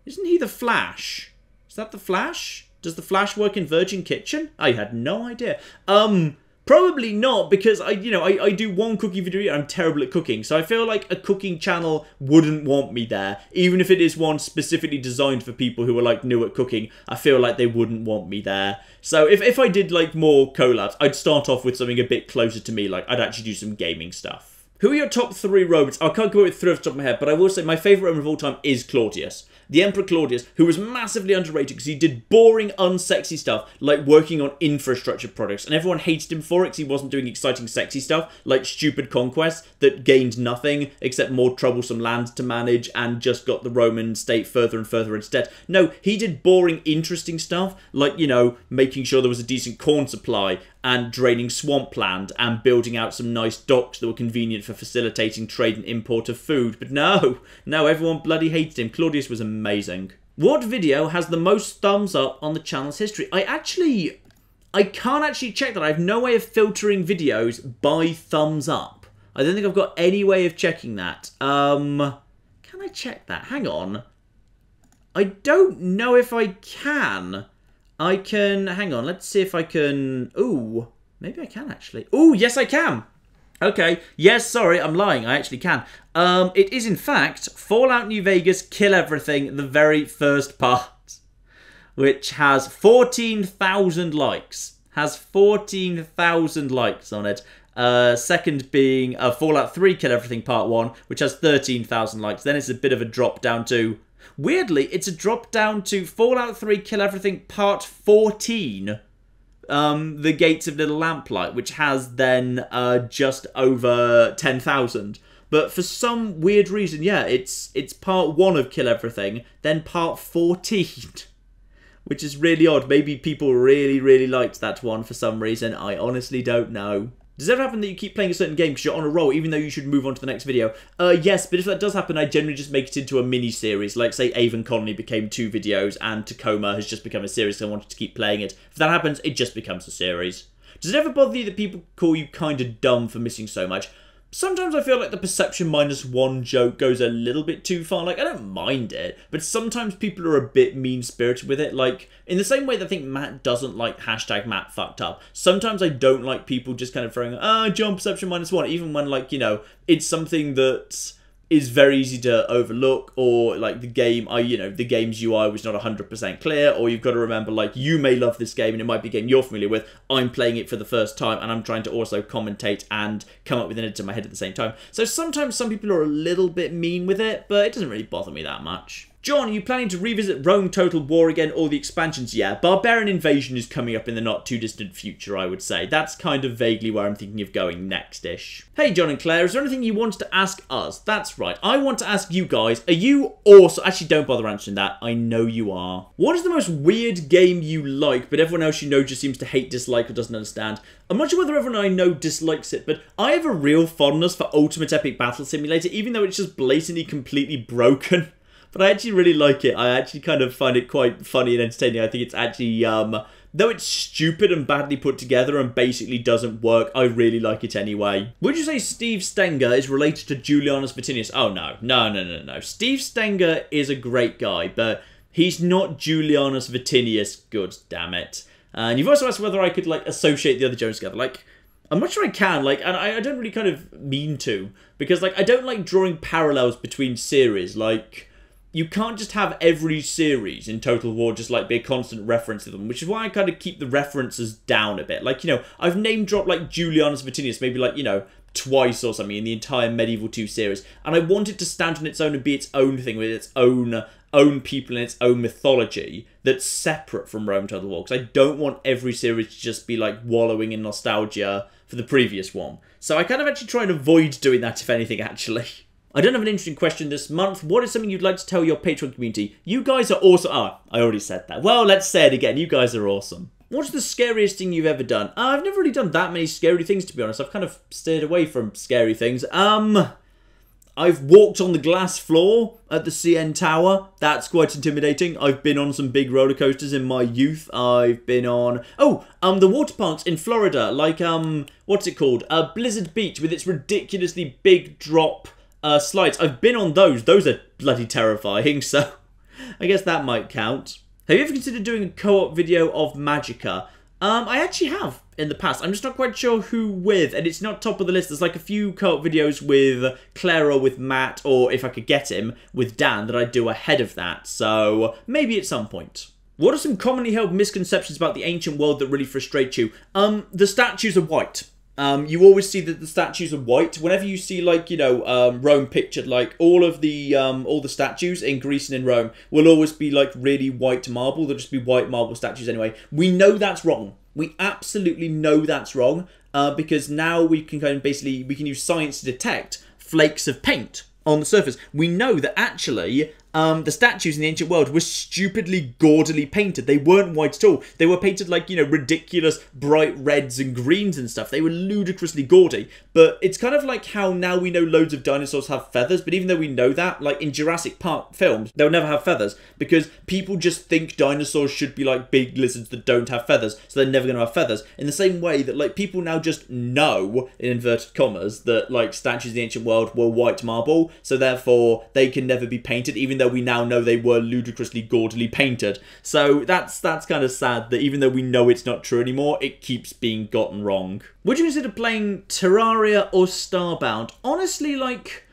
Isn't he the Flash? Is that the Flash? Does the Flash work in Virgin Kitchen? I had no idea. Probably not, because I do one cooking video and I'm terrible at cooking, so I feel like a cooking channel wouldn't want me there. Even if it is one specifically designed for people who are new at cooking, I feel like they wouldn't want me there. So if I did more collabs, I'd start off with something a bit closer to me, I'd actually do some gaming stuff. Who are your top 3 Romans? I can't come up with 3 off the top of my head, but I will say my favourite Roman of all time is Claudius. The Emperor Claudius, who was massively underrated because he did boring, unsexy stuff, like working on infrastructure projects, and everyone hated him for it because he wasn't doing exciting, sexy stuff, like stupid conquests that gained nothing except more troublesome land to manage and just got the Roman state further and further into debt. No, he did boring, interesting stuff, like, making sure there was a decent corn supply and draining swampland and building out some nice docks that were convenient for facilitating trade and import of food. But no, everyone bloody hated him. Claudius was amazing. What video has the most thumbs up on the channel's history? I can't actually check that. I have no way of filtering videos by thumbs up. I don't think I've got any way of checking that. Can I check that? Hang on. I don't know if I can. I can... Hang on, let's see if I can... Ooh, maybe I can actually. Ooh, yes I can. Okay, yes, sorry, I'm lying. I actually can. It is, in fact, Fallout New Vegas Kill Everything, the very first part, which has 14,000 likes. Has 14,000 likes on it. Second being Fallout 3 Kill Everything Part 1, which has 13,000 likes. Then it's a bit of a drop down to... Weirdly, it's a drop down to Fallout 3 Kill Everything Part 14, The Gates of Little Lamplight, which has then just over 10,000. But for some weird reason, yeah, it's Part 1 of Kill Everything, then Part 14, which is really odd. Maybe people really, really liked that one for some reason. I honestly don't know. Does it ever happen that you keep playing a certain game because you're on a roll, even though you should move on to the next video? Yes, but if that does happen, I generally just make it into a mini-series. Like, say, Avon Colony became 2 videos, and Tacoma has just become a series, so I wanted to keep playing it. If that happens, it just becomes a series. Does it ever bother you that people call you kind of dumb for missing so much? sometimes I feel like the perception -1 joke goes a little bit too far. Like, I don't mind it, but sometimes people are a bit mean-spirited with it. Like, in the same way that I think Matt doesn't like hashtag Matt fucked up, sometimes I don't like people just kind of throwing, John perception -1, even when, like, you know, it's something that is very easy to overlook, or like the game's UI was not 100% clear, or you've got to remember, like, you may love this game and it might be a game you're familiar with, I'm playing it for the first time and I'm trying to also commentate and come up with an edit in my head at the same time. So sometimes some people are a little bit mean with it, but it doesn't really bother me that much. John, are you planning to revisit Rome Total War again, or the expansions? Yeah, Barbarian Invasion is coming up in the not-too-distant future, I would say. That's kind of vaguely where I'm thinking of going next-ish. Hey, John and Claire, is there anything you wanted to ask us? That's right, I want to ask you guys, are you awesome? Actually, don't bother answering that. I know you are. What is the most weird game you like, but everyone else you know just seems to hate, dislike, or doesn't understand? I'm not sure whether everyone I know dislikes it, but I have a real fondness for Ultimate Epic Battle Simulator, even though it's just blatantly, completely broken. But I actually really like it. I actually kind of find it quite funny and entertaining. I think it's actually, though it's stupid and badly put together and basically doesn't work, I really like it anyway. Would you say Steve Stenger is related to Julianus Vatinius? Oh, no. No. Steve Stenger is a great guy, but he's not Julianus Vatinius. Good damn it. And you've also asked whether I could, like, associate the other Jones together. Like, I'm not sure I can, like, and I don't really kind of mean to, because, like, I don't like drawing parallels between series, like, you can't just have every series in Total War just, like, be a constant reference to them, which is why I kind of keep the references down a bit. Like, you know, I've name-dropped, like, Julianus Vatinius maybe, like, you know, twice or something in the entire Medieval 2 series, and I want it to stand on its own and be its own thing with its own people and its own mythology that's separate from Rome Total War, because I don't want every series to just be, like, wallowing in nostalgia for the previous one. So I kind of actually try and avoid doing that, if anything, actually. I don't have an interesting question this month. What is something you'd like to tell your Patreon community? You guys are awesome. Oh, I already said that. Well, let's say it again. You guys are awesome. What's the scariest thing you've ever done? I've never really done that many scary things, to be honest. I've kind of steered away from scary things. I've walked on the glass floor at the CN Tower. That's quite intimidating. I've been on some big roller coasters in my youth. I've been on... the water parks in Florida. Like, what's it called? Blizzard Beach with its ridiculously big drop... slides. I've been on those. Those are bloody terrifying, so I guess that might count. Have you ever considered doing a co-op video of Magicka? I actually have in the past. I'm just not quite sure who with, and it's not top of the list. There's like a few co-op videos with Claire or with Matt, or if I could get him, with Dan, that I'd do ahead of that, so maybe at some point. What are some commonly held misconceptions about the ancient world that really frustrate you? The statues are white. You always see that the statues are white. Whenever you see, like, you know, Rome pictured, like, all the statues in Greece and in Rome will always be, like, really white marble. They'll just be white marble statues anyway. We know that's wrong. We absolutely know that's wrong, because now we can kind of basically, we can use science to detect flakes of paint on the surface. We know that actually the statues in the ancient world were stupidly gaudily painted. They weren't white at all. They were painted like, you know, ridiculous bright reds and greens and stuff. They were ludicrously gaudy. But it's kind of like how now we know loads of dinosaurs have feathers, but even though we know that, like in Jurassic Park films, they'll never have feathers because people just think dinosaurs should be like big lizards that don't have feathers, so they're never going to have feathers. In the same way that, like, people now just know, in inverted commas, that, like, statues in the ancient world were white marble, so therefore they can never be painted, even though we now know they were ludicrously gaudily painted. So that's kind of sad that even though we know it's not true anymore, it keeps being gotten wrong. Would you consider playing Terraria or Starbound? Honestly, like,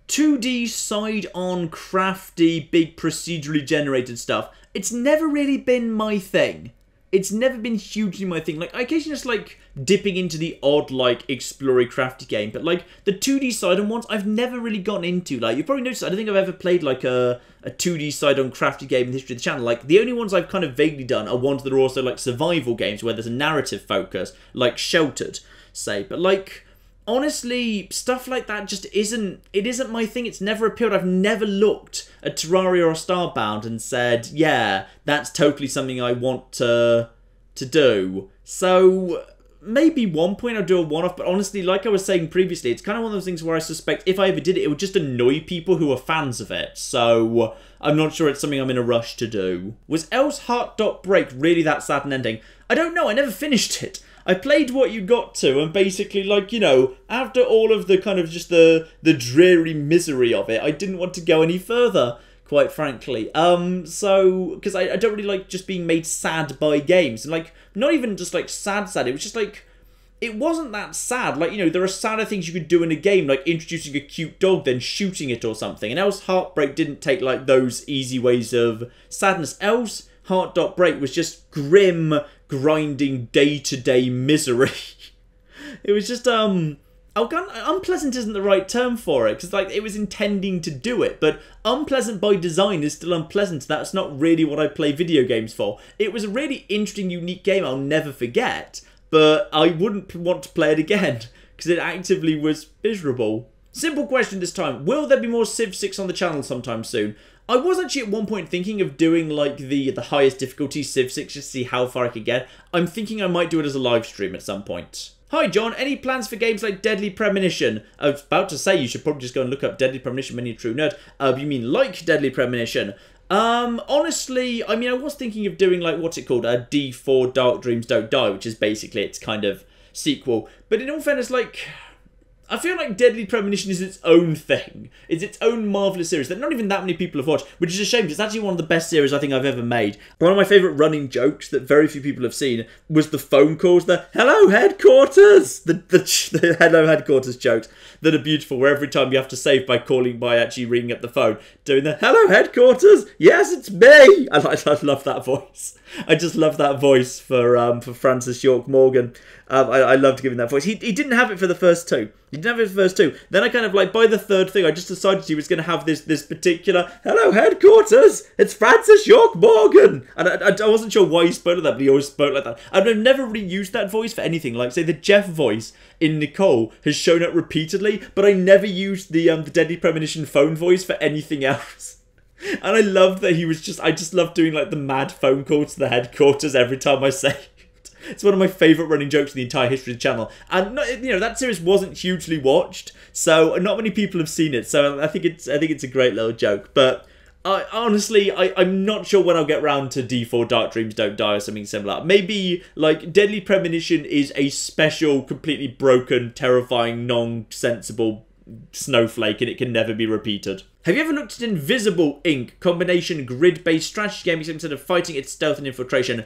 2D side-on crafty, big procedurally generated stuff, it's never really been my thing. It's never been hugely my thing. Like, I occasionally just like dipping into the odd, like, explory crafty game, but like the 2D side-on ones I've never really gotten into. Like, you've probably noticed, I don't think I've ever played like a 2D side-on crafty game in the history of the channel. Like, the only ones I've kind of vaguely done are ones that are also like survival games where there's a narrative focus, like Sheltered, say. But like, honestly, stuff like that just isn't my thing. It's never appealed. I've never looked at Terraria or Starbound and said, yeah, that's totally something I want to do. So maybe one point I'll do a one-off, but honestly, like I was saying previously, it's kind of one of those things where I suspect if I ever did it, it would just annoy people who are fans of it. So I'm not sure it's something I'm in a rush to do. Was Elle's Heart Break really that sad an ending? I don't know. I never finished it. I played what you got to, and basically, like, you know, after all of the kind of just the dreary misery of it, I didn't want to go any further, quite frankly. So, because I don't really like just being made sad by games. And, like, not even just, like, sad, it was just, like, it wasn't that sad. Like, you know, there are sadder things you could do in a game, like introducing a cute dog, then shooting it or something. And Elle's Heartbreak didn't take, like, those easy ways of sadness. Elle's Heart.break was just grim, grinding, day-to-day misery. It was just, unpleasant isn't the right term for it, because, like, it was intending to do it, but unpleasant by design is still unpleasant. That's not really what I play video games for. It was a really interesting, unique game I'll never forget, but I wouldn't want to play it again, because it actively was miserable. Simple question this time. Will there be more Civ 6 on the channel sometime soon? I was actually at one point thinking of doing, like, the highest difficulty Civ 6 just to see how far I could get. I'm thinking I might do it as a live stream at some point. Hi John, any plans for games like Deadly Premonition? I was about to say you should probably just go and look up Deadly Premonition when you're a true nerd. You mean like Deadly Premonition? Honestly, I mean, I was thinking of doing, like, what's it called? D4 Dark Dreams Don't Die, which is basically its kind of sequel. But in all fairness, like, I feel like Deadly Premonition is its own thing. It's its own marvellous series that not even that many people have watched, which is a shame, because it's actually one of the best series I think I've ever made. One of my favourite running jokes that very few people have seen was the phone calls, the "Hello Headquarters!" The Hello Headquarters jokes that are beautiful, where every time you have to save by actually ringing up the phone, doing the "Hello Headquarters! Yes, it's me!" I love that voice. I just love that voice for Francis York Morgan. I loved giving that voice. He didn't have it for the first two. He didn't have it for the first two. Then I kind of, like, by the third thing, I just decided he was going to have this particular, "Hello Headquarters, it's Francis York Morgan." And I wasn't sure why he spoke like that, but he always spoke like that. And I've never really used that voice for anything. Like, say, the Jeff voice in Nicole has shown up repeatedly, but I never used the Deadly Premonition phone voice for anything else. And I love that he was just, I just love doing, like, the mad phone call to the headquarters every time I saved. It's one of my favourite running jokes in the entire history of the channel. And, you know, that series wasn't hugely watched, so not many people have seen it. So I think it's a great little joke. But honestly, I'm not sure when I'll get round to D4 Dark Dreams Don't Die or something similar. Maybe, like, Deadly Premonition is a special, completely broken, terrifying, non-sensible snowflake, and it can never be repeated. Have you ever looked at Invisible, Inc? Combination grid-based strategy game instead of fighting, its stealth and infiltration?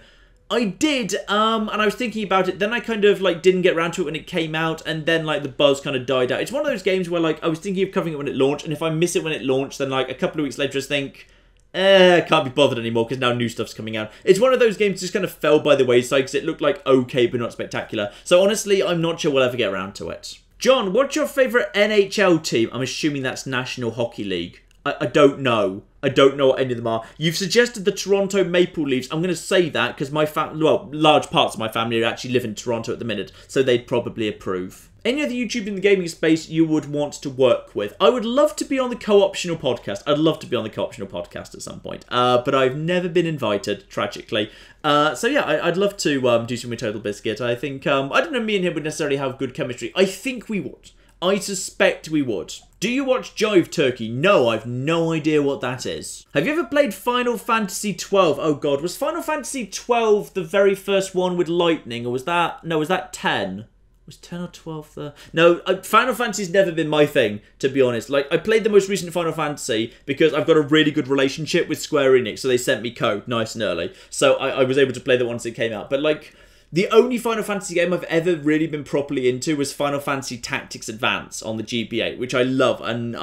I did, and I was thinking about it, then I kind of, like, didn't get around to it when it came out, and then, like, the buzz kind of died out. It's one of those games where, like, I was thinking of covering it when it launched, and if I miss it when it launched, then, like, a couple of weeks later I just think, I can't be bothered anymore, because now new stuff's coming out. It's one of those games that just kind of fell by the wayside, because it looked like okay, but not spectacular. So honestly, I'm not sure we'll ever get around to it. John, what's your favourite NHL team? I'm assuming that's National Hockey League. I don't know. I don't know what any of them are. You've suggested the Toronto Maple Leafs. I'm going to say that because my large parts of my family actually live in Toronto at the minute, so they'd probably approve. Any other YouTuber in the gaming space you would want to work with? I would love to be on the Co-Optional Podcast. I'd love to be on the Co-Optional Podcast at some point, but I've never been invited, tragically. So yeah, I'd love to do some with Total Biscuit. I think, I don't know, me and him would necessarily have good chemistry. I think we would. I suspect we would. Do you watch Jive Turkey? No, I've no idea what that is. Have you ever played Final Fantasy XII? Oh god, was Final Fantasy XII the very first one with lightning, or was that... No, was that 10? Was 10 or 12 the... No, Final Fantasy's never been my thing, to be honest. Like, I played the most recent Final Fantasy because I've got a really good relationship with Square Enix, so they sent me code nice and early. So I was able to play the once it came out. But, like... The only Final Fantasy game I've ever really been properly into was Final Fantasy Tactics Advance on the GBA, which I love, and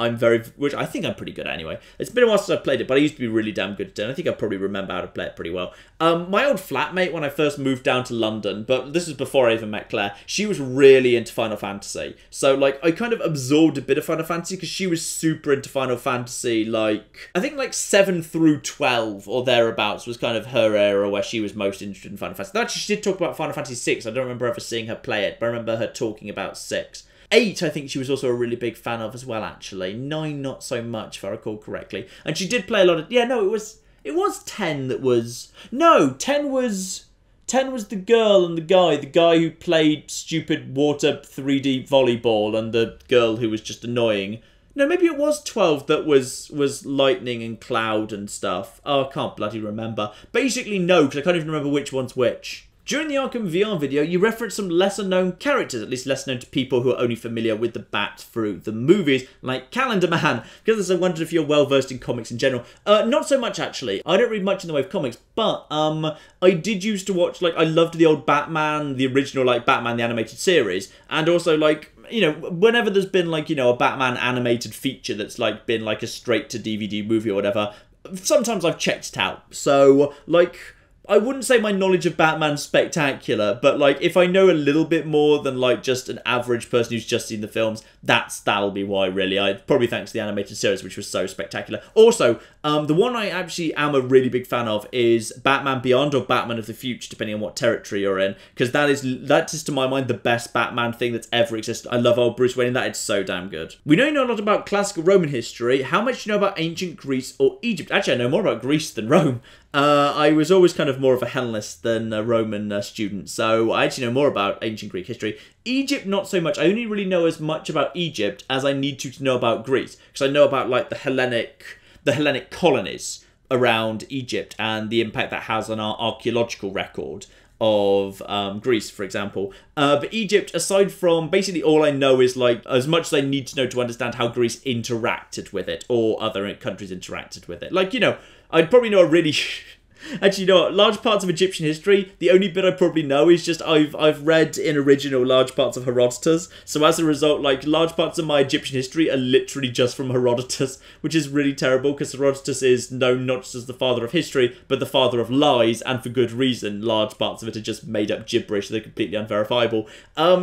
which I think I'm pretty good at anyway. It's been a while since I played it, but I used to be really damn good at it, and I think I probably remember how to play it pretty well. My old flatmate, when I first moved down to London, but this was before I even met Claire, she was really into Final Fantasy. So, like, I kind of absorbed a bit of Final Fantasy, because she was super into Final Fantasy, like, I think, like, 7 through 12, or thereabouts, was kind of her era where she was most interested in Final Fantasy. Actually, she did talk about Final Fantasy VI. I don't remember ever seeing her play it, but I remember her talking about 6. 8, I think she was also a really big fan of as well, actually. 9, not so much, if I recall correctly. And she did play a lot of... Yeah, no, it was 10 that was... No, 10 was the girl and the guy who played stupid water 3D volleyball, and the girl who was just annoying. No, maybe it was 12 that was lightning and cloud and stuff. Oh, I can't bloody remember. Basically, no, because I can't even remember which one's which. During the Arkham VR video, you referenced some lesser-known characters, at least lesser known to people who are only familiar with the Bat through the movies, like Calendar Man, because I wondered if you're well-versed in comics in general. Not so much, actually. I don't read much in the way of comics, but I did used to watch, like, I loved the old Batman, the original, like, Batman the Animated Series, and also, like, you know, whenever there's been, like, you know, a Batman animated feature that's, like, been, like, a straight-to-DVD movie or whatever, sometimes I've checked it out. So, like, I wouldn't say my knowledge of Batman's spectacular, but, like, if I know a little bit more than, like, just an average person who's just seen the films, that'll be why, really. Probably thanks to the animated series, which was so spectacular. Also, the one I actually am a really big fan of is Batman Beyond, or Batman of the Future, depending on what territory you're in, because that is, to my mind, the best Batman thing that's ever existed. I love old Bruce Wayne in that. It's so damn good. We know you know a lot about classical Roman history. How much do you know about ancient Greece or Egypt? Actually, I know more about Greece than Rome. I was always kind of more of a Hellenist than a Roman student, so I actually know more about ancient Greek history. Egypt, not so much. I only really know as much about Egypt as I need to know about Greece, because I know about, like, the Hellenic colonies around Egypt and the impact that has on our archaeological record of Greece, for example. But Egypt, aside from basically all I know is, like, as much as I need to know to understand how Greece interacted with it, or other countries interacted with it. Like, you know, I'd probably know a really... Actually, you know what? Large parts of Egyptian history, the only bit I probably know is just I've read in original large parts of Herodotus. So as a result, like, large parts of my Egyptian history are literally just from Herodotus, which is really terrible because Herodotus is known not just as the father of history, but the father of lies, and for good reason. Large parts of it are just made up gibberish. They're completely unverifiable.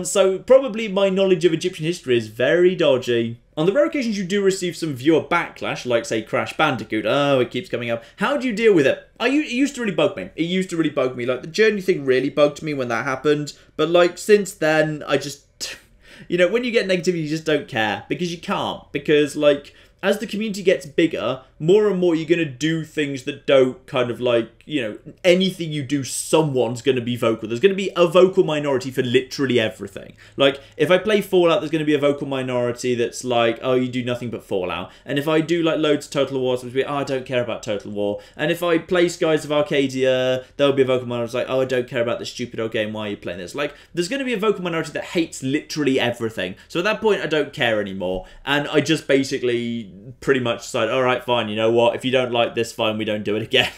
So probably my knowledge of Egyptian history is very dodgy. On the rare occasions you do receive some viewer backlash, like, say, Crash Bandicoot, oh, it keeps coming up, how do you deal with it? It used to really bug me. It used to really bug me. Like, the Journey thing really bugged me when that happened, but, like, since then, I just... You know, when you get negativity, you just don't care, because you can't, because, like, as the community gets bigger, more and more you're going to do things that don't kind of, like, you know, anything you do, someone's going to be vocal. There's going to be a vocal minority for literally everything. Like, if I play Fallout, there's going to be a vocal minority that's like, oh, you do nothing but Fallout. And if I do, like, loads of Total War, it's be, oh, I don't care about Total War. And if I play Skies of Arcadia, there'll be a vocal minority that's like, oh, I don't care about this stupid old game, why are you playing this? Like, there's going to be a vocal minority that hates literally everything. So at that point, I don't care anymore. And I just basically pretty much decide, all right, fine, you know what? If you don't like this, fine, we don't do it again.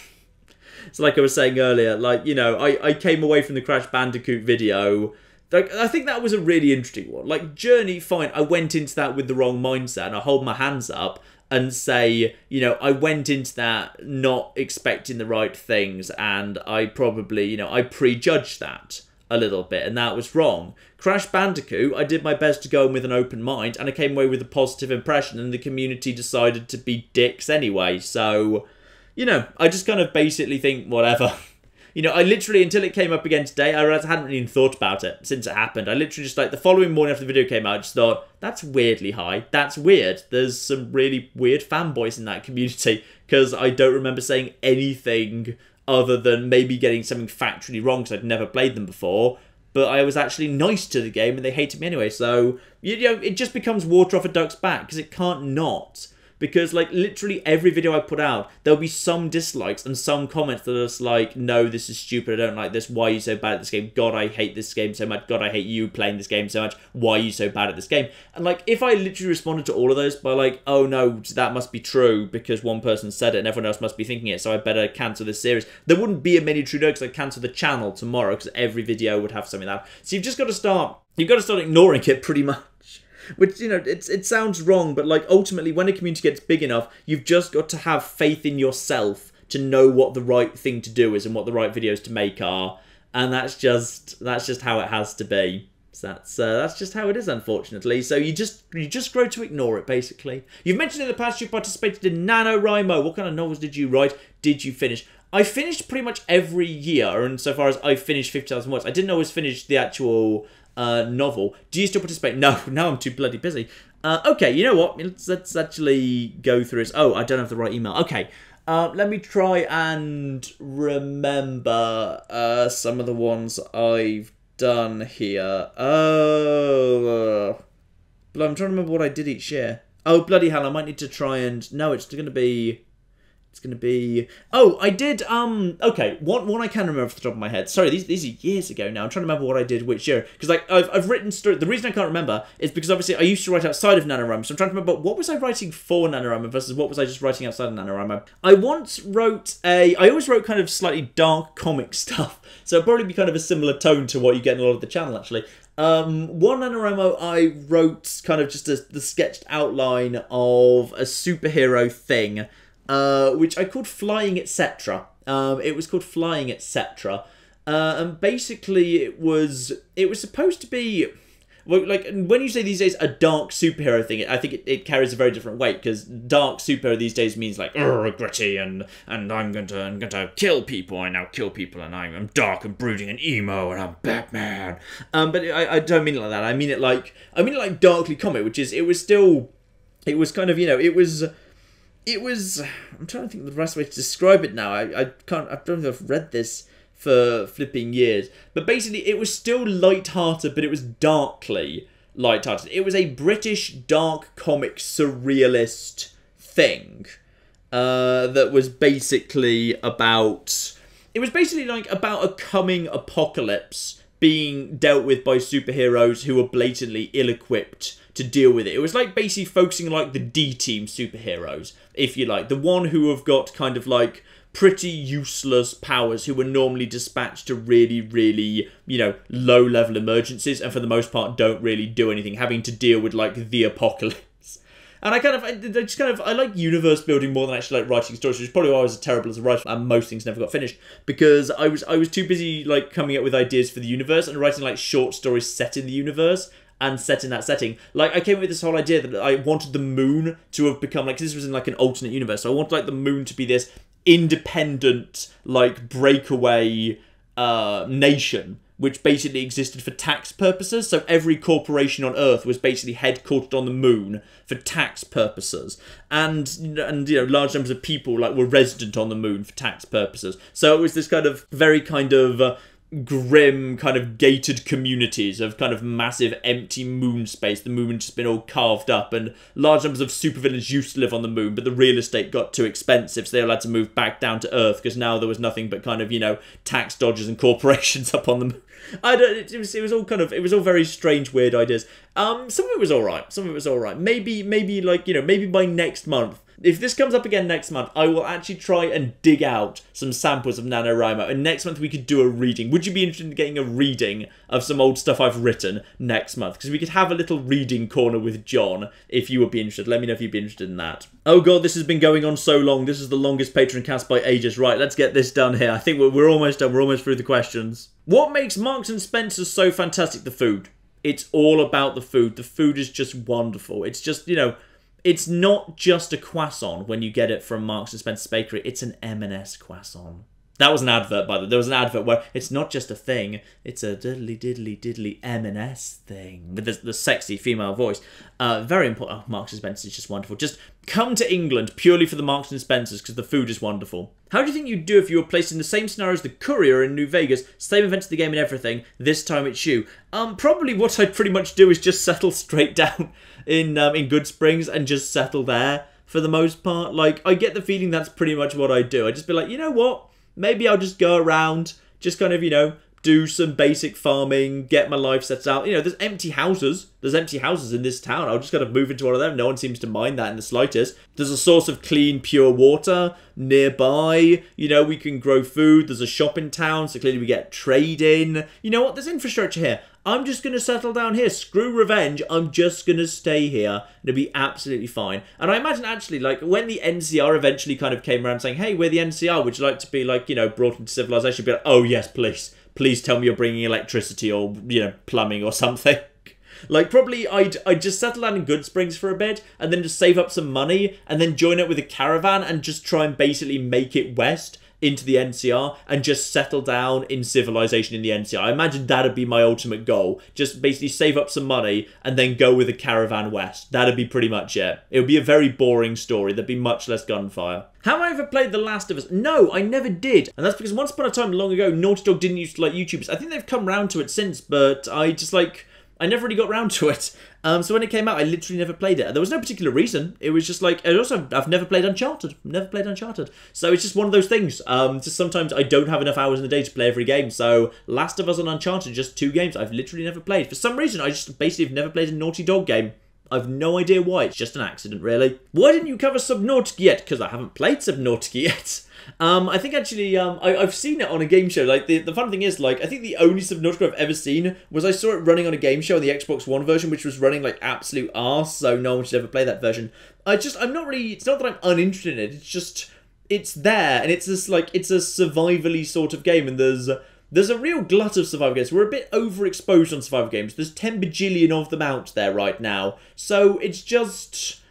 So like I was saying earlier, like, you know, I came away from the Crash Bandicoot video, like, I think that was a really interesting one. Like, Journey, fine, I went into that with the wrong mindset, and I hold my hands up and say, you know, I went into that not expecting the right things, and I probably, you know, I prejudged that a little bit, and that was wrong. Crash Bandicoot, I did my best to go in with an open mind, and I came away with a positive impression, and the community decided to be dicks anyway, so... You know, I just kind of basically think, whatever. You know, I literally, until it came up again today, I realised I hadn't even thought about it since it happened. I literally just, like, the following morning after the video came out, I just thought, that's weirdly high. That's weird. There's some really weird fanboys in that community, because I don't remember saying anything other than maybe getting something factually wrong, because I'd never played them before. But I was actually nice to the game, and they hated me anyway. So, you know, it just becomes water off a duck's back, because it can't not. Because, like, literally every video I put out, there'll be some dislikes and some comments that are just like, no, this is stupid, I don't like this, why are you so bad at this game, God, I hate this game so much, God, I hate you playing this game so much, why are you so bad at this game? And, like, if I literally responded to all of those by, like, oh no, that must be true because one person said it and everyone else must be thinking it, so I better cancel this series, there wouldn't be a many true no, because I'd cancel the channel tomorrow, because every video would have something like that. So you've just got to start ignoring it, pretty much. Which, you know, it sounds wrong, but, like, ultimately, when a community gets big enough, you've just got to have faith in yourself to know what the right thing to do is and what the right videos to make are. And that's just how it has to be. So that's just how it is, unfortunately. So you just grow to ignore it, basically. You've mentioned in the past you participated in NaNoWriMo. What kind of novels did you write? Did you finish? I finished pretty much every year, and so far as I finished 50,000 words. I didn't always finish the actual... novel. Do you still participate? No, I'm too bloody busy. Okay, you know what? Let's actually go through this. Oh, I don't have the right email. Okay, let me try and remember some of the ones I've done here. Oh, but I'm trying to remember what I did each year. Oh, bloody hell, I might need to try and... No, it's going to be It's going to be... Oh, I did... Okay, one I can remember off the top of my head. Sorry, these are years ago now. I'm trying to remember what I did which year. Because, like, I've written... The reason I can't remember is because, obviously, I used to write outside of NaNoWriMo. So I'm trying to remember, what was I writing for NaNoWriMo versus what was I just writing outside of NaNoWriMo? I once wrote I always wrote kind of slightly dark comic stuff. So it'll probably be kind of a similar tone to what you get in a lot of the channel, actually. One NaNoWriMo, I wrote kind of just the sketched outline of a superhero thing, which I called Flying Etc. It was called Flying Etc. And basically it was supposed to be... Well, like, when you say these days a dark superhero thing, I think it carries a very different weight, because dark superhero these days means like, gritty, and I'm going to kill people, I now kill people, and I'm dark and brooding and emo, and I'm Batman. But I don't mean it like that. I mean it like darkly comic, which is, it was kind of, you know, it was, I'm trying to think of the best way to describe it now. I don't think I've read this for flipping years. But basically, it was still light-hearted, but it was darkly light-hearted. It was a British dark comic surrealist thing that was basically about... It was basically like about a coming apocalypse being dealt with by superheroes who were blatantly ill-equipped to deal with it. It was like basically focusing on like the D-team superheroes, if you like. The one who have got kind of like pretty useless powers, who were normally dispatched to really, really, you know, low-level emergencies, and for the most part don't really do anything, having to deal with, like, the apocalypse. And I like universe building more than actually, like, writing stories, which is probably why I was terrible as a writer, and most things never got finished, because I was too busy, like, coming up with ideas for the universe, and writing, like, short stories set in the universe, and set in that setting. Like, I came up with this whole idea that I wanted the moon to have become, like, this was in, like, an alternate universe, so I wanted, like, the moon to be this independent, like, breakaway nation, which basically existed for tax purposes. So every corporation on Earth was basically headquartered on the moon for tax purposes, and you know, large numbers of people like were resident on the moon for tax purposes. So it was this kind of very kind of grim kind of gated communities of kind of massive empty moon space. The moon had just been all carved up, and large numbers of supervillains used to live on the moon, but the real estate got too expensive, so they all had to move back down to Earth, because now there was nothing but kind of, you know, tax dodgers and corporations up on the moon. It was all very strange, weird ideas. Some of it was alright. Maybe like, you know, maybe by next month, if this comes up again next month, I will actually try and dig out some samples of NaNoWriMo, and next month we could do a reading. Would you be interested in getting a reading of some old stuff I've written next month? Because we could have a little reading corner with John, if you would be interested. Let me know if you'd be interested in that. Oh god, this has been going on so long. This is the longest Patroncast by ages. Right, let's get this done here. I think we're almost done. We're almost through the questions. What makes Marks and Spencer so fantastic? The food. It's all about the food. The food is just wonderful. It's just, you know, it's not just a croissant when you get it from Marks and Spencer's Bakery. It's an M&S croissant. That was an advert, by the way. There was an advert where it's not just a thing, it's a diddly M&S thing with the sexy female voice. Very important. Oh, Marks and Spencer's is just wonderful. Just come to England purely for the Marks and Spencer's, because the food is wonderful. How do you think you'd do if you were placed in the same scenario as the Courier in New Vegas, same events of the game and everything, this time it's you? Probably what I'd pretty much do is just settle straight down in Good Springs and just settle there for the most part. Like, I get the feeling that's pretty much what I'd do. I'd just be like, you know what? Maybe I'll just go around, just kind of, you know, do some basic farming, get my life set out. You know, there's empty houses. There's empty houses in this town. I'll just kind of move into one of them. No one seems to mind that in the slightest. There's a source of clean, pure water nearby. You know, we can grow food. There's a shop in town, so clearly we get trade in. You know what? There's infrastructure here. I'm just going to settle down here. Screw revenge. I'm just going to stay here. It'll be absolutely fine. And I imagine, actually, like, when the NCR eventually kind of came around saying, hey, we're the NCR, would you like to be, like, you know, brought into civilization? Be like, oh, yes, please. Please tell me you're bringing electricity or, you know, plumbing or something. Like, probably I'd just settle down in Good Springs for a bit, and then just save up some money, and then join up with a caravan and just try and basically make it west into the NCR and just settle down in civilization in the NCR. I imagine that'd be my ultimate goal. Just basically save up some money and then go with a caravan west. That'd be pretty much it. It would be a very boring story. There'd be much less gunfire. Have I ever played The Last of Us? No, I never did. And that's because once upon a time long ago, Naughty Dog didn't used to like YouTubers. I think they've come round to it since, but I just like... I never really got round to it. So when it came out, I literally never played it. There was no particular reason. It was just like, and also, I've never played Uncharted. So it's just one of those things. Just sometimes I don't have enough hours in the day to play every game. So Last of Us and Uncharted, just 2 games I've literally never played. For some reason, I just basically have never played a Naughty Dog game. I've no idea why. It's just an accident, really. Why didn't you cover Subnautica yet? Because I haven't played Subnautica yet. I think actually, I've seen it on a game show. Like, the fun thing is, like, I think the only Subnautica I've ever seen was I saw it running on a game show on the Xbox One version, which was running like absolute arse, so no one should ever play that version. I'm not really, it's not that I'm uninterested in it, it's just, it's there, and it's just like, it's a survivally sort of game, and there's a real glut of survival games. We're a bit overexposed on survival games. There's 10 bajillion of them out there right now. So it's just,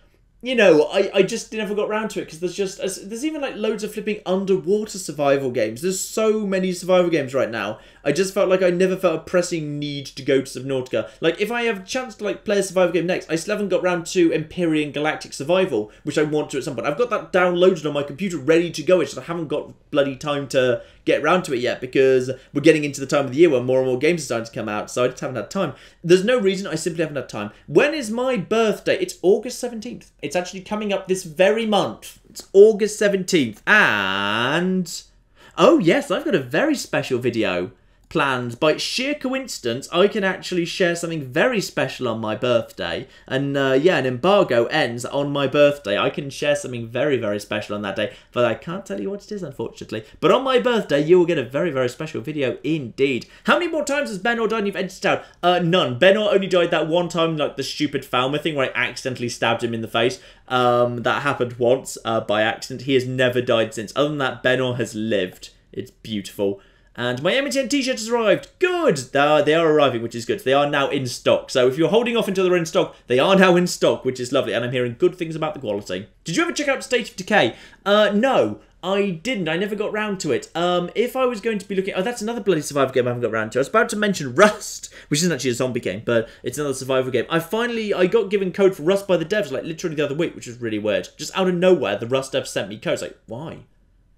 you know, I just never got around to it because there's even like loads of flipping underwater survival games. There's so many survival games right now. I just felt like I never felt a pressing need to go to Subnautica. Like, if I have a chance to like play a survival game next, I still haven't got round to Empyrean Galactic Survival, which I want to at some point. I've got that downloaded on my computer, ready to go. It's just I haven't got bloody time to get round to it yet because we're getting into the time of the year where more and more games are starting to come out, so I just haven't had time. There's no reason, I simply haven't had time. When is my birthday? It's August 17th. It's actually coming up this very month. It's August 17th, and oh yes, I've got a very special video planned. By sheer coincidence, I can actually share something very special on my birthday. And yeah, an embargo ends on my birthday. I can share something very, very special on that day, but I can't tell you what it is, unfortunately. But on my birthday, you will get a very, very special video indeed. How many more times has Benor died and you've edited out? None. Benor only died that one time, like the stupid Falmer thing where I accidentally stabbed him in the face. That happened once by accident. He has never died since. Other than that, Benor has lived. It's beautiful. And my MTN t-shirt has arrived. Good! They are arriving, which is good. They are now in stock. So if you're holding off until they're in stock, they are now in stock, which is lovely. And I'm hearing good things about the quality. Did you ever check out State of Decay? No, I didn't. I never got round to it. If I was going to be looking... Oh, that's another bloody survival game I haven't got round to. I was about to mention Rust, which isn't actually a zombie game, but it's another survival game. I got given code for Rust by the devs, like, literally the other week, which was really weird. Just out of nowhere, the Rust devs sent me code. It's like, why?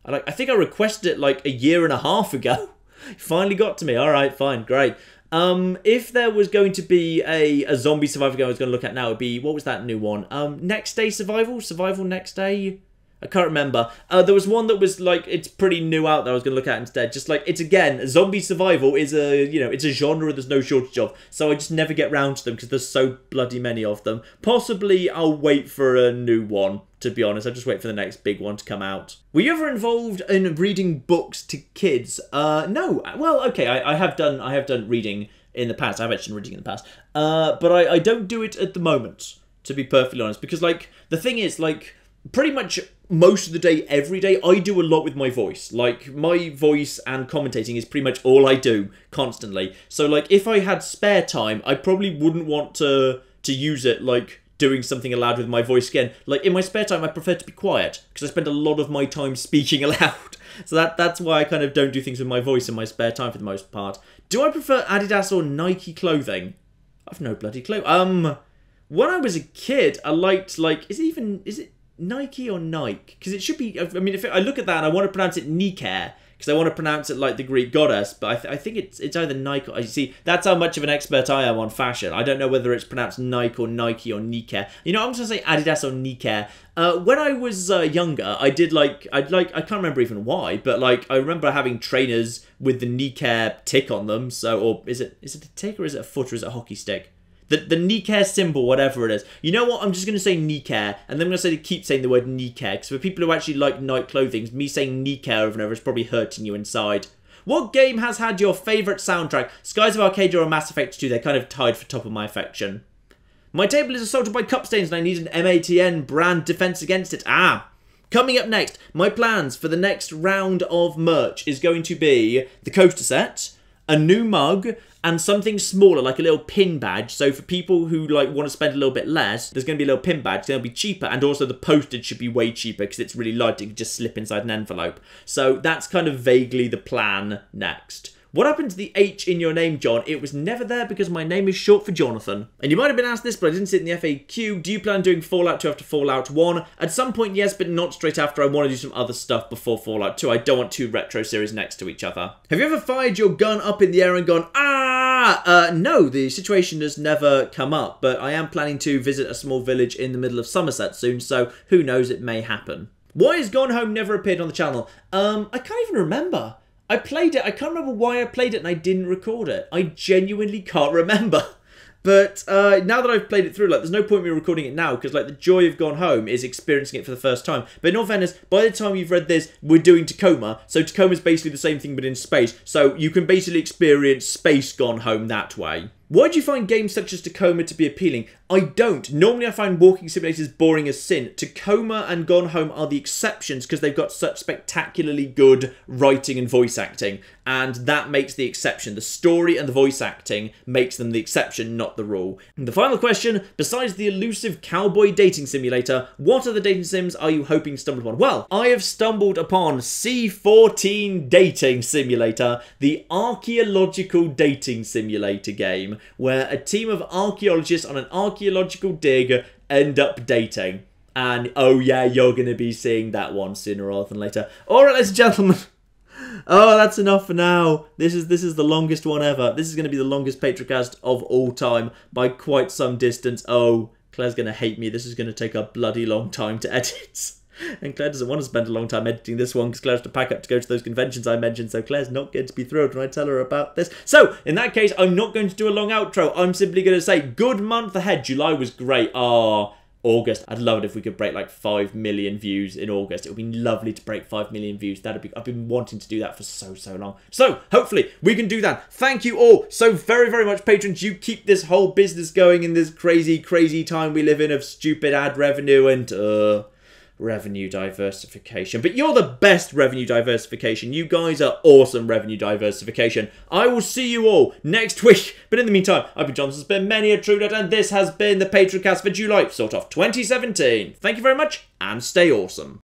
I think I requested it like a year and a half ago. It finally got to me. All right, fine, great. If there was going to be a zombie survival game I was going to look at now, it would be, what was that new one? Next Day Survival? Survival Next Day? I can't remember. There was one that was like, it's pretty new out that I was going to look at instead. Just like, it's again, zombie survival is a, you know, it's a genre there's no shortage of. So I just never get round to them because there's so bloody many of them. Possibly I'll wait for a new one, to be honest. I'll just wait for the next big one to come out. Were you ever involved in reading books to kids? No. Well, okay, I have done reading in the past. I have actually reading in the past. But I don't do it at the moment, to be perfectly honest. Because, like, the thing is, like, pretty much most of the day, every day, I do a lot with my voice. Like, my voice and commentating is pretty much all I do, constantly. So, like, if I had spare time, I probably wouldn't want to use it, like, doing something aloud with my voice again. Like, in my spare time, I prefer to be quiet, because I spend a lot of my time speaking aloud. So that's why I kind of don't do things with my voice in my spare time for the most part. Do I prefer Adidas or Nike clothing? I've no bloody clue. When I was a kid, I liked, like, is it Nike or Nike? Because it should be, I mean, if I look at that and I want to pronounce it Nike, because I want to pronounce it like the Greek goddess, but I think it's either Nike or, you see, that's how much of an expert I am on fashion. I don't know whether it's pronounced Nike or Nike or Nike. You know, I'm just going to say Adidas or Nike. When I was younger, I can't remember even why, but like, I remember having trainers with the Nike tick on them, so, or is it a tick or is it a foot or is it a hockey stick? The Nike symbol, whatever it is. You know what? I'm just going to say Nike, and then I'm going to keep saying the word Nike, because for people who actually like night clothing, me saying Nike over and over is probably hurting you inside. What game has had your favourite soundtrack? Skies of Arcadia or Mass Effect 2? They're kind of tied for top of my affection. My table is assaulted by cup stains, and I need an MATN brand defence against it. Coming up next, my plans for the next round of merch is going to be the coaster set, a new mug, and something smaller, like a little pin badge. So for people who like want to spend a little bit less, there's going to be a little pin badge. It's going to be cheaper, and also the postage should be way cheaper because it's really light. It can just slip inside an envelope. So that's kind of vaguely the plan next. What happened to the H in your name, John? It was never there because my name is short for Jonathan. And you might have been asked this, but I didn't see it in the FAQ. Do you plan on doing Fallout 2 after Fallout 1? At some point, yes, but not straight after. I want to do some other stuff before Fallout 2. I don't want two retro series next to each other. Have you ever fired your gun up in the air and gone, ah? No, the situation has never come up, but I am planning to visit a small village in the middle of Somerset soon, so who knows, it may happen. Why has Gone Home never appeared on the channel? I can't even remember. I played it, I can't remember why I played it and I didn't record it. I genuinely can't remember. But now that I've played it through, like, there's no point in me recording it now, because, like, the joy of Gone Home is experiencing it for the first time. But in all fairness, by the time you've read this, we're doing Tacoma, so Tacoma's basically the same thing but in space, so you can basically experience space Gone Home that way. Why do you find games such as Tacoma to be appealing? I don't. Normally I find walking simulators boring as sin. Tacoma and Gone Home are the exceptions because they've got such spectacularly good writing and voice acting, and that makes the exception. The story and the voice acting makes them the exception, not the rule. And the final question, besides the elusive cowboy dating simulator, what other dating sims are you hoping to stumble upon? Well, I have stumbled upon C14 Dating Simulator, the archaeological dating simulator game, where a team of archaeologists on an archaeological dig end up dating. And oh yeah, you're going to be seeing that one sooner rather than later. Alright, ladies and gentlemen. Oh, that's enough for now. This is the longest one ever. This is going to be the longest Patroncast of all time by quite some distance. Oh, Claire's going to hate me. This is going to take a bloody long time to edit. And Claire doesn't want to spend a long time editing this one because Claire has to pack up to go to those conventions I mentioned, so Claire's not going to be thrilled when I tell her about this. So, in that case, I'm not going to do a long outro. I'm simply going to say, good month ahead. July was great. August. I'd love it if we could break like 5 million views in August. It would be lovely to break 5 million views. I've been wanting to do that for so long. So, hopefully, we can do that. Thank you all so very much, patrons. You keep this whole business going in this crazy time we live in of stupid ad revenue and, revenue diversification. But you're the best revenue diversification. You guys are awesome revenue diversification. I will see you all next week. But in the meantime, I've been Johnson, it's been many a true nut, and this has been the Patroncast for July, sort of 2017. Thank you very much, and stay awesome.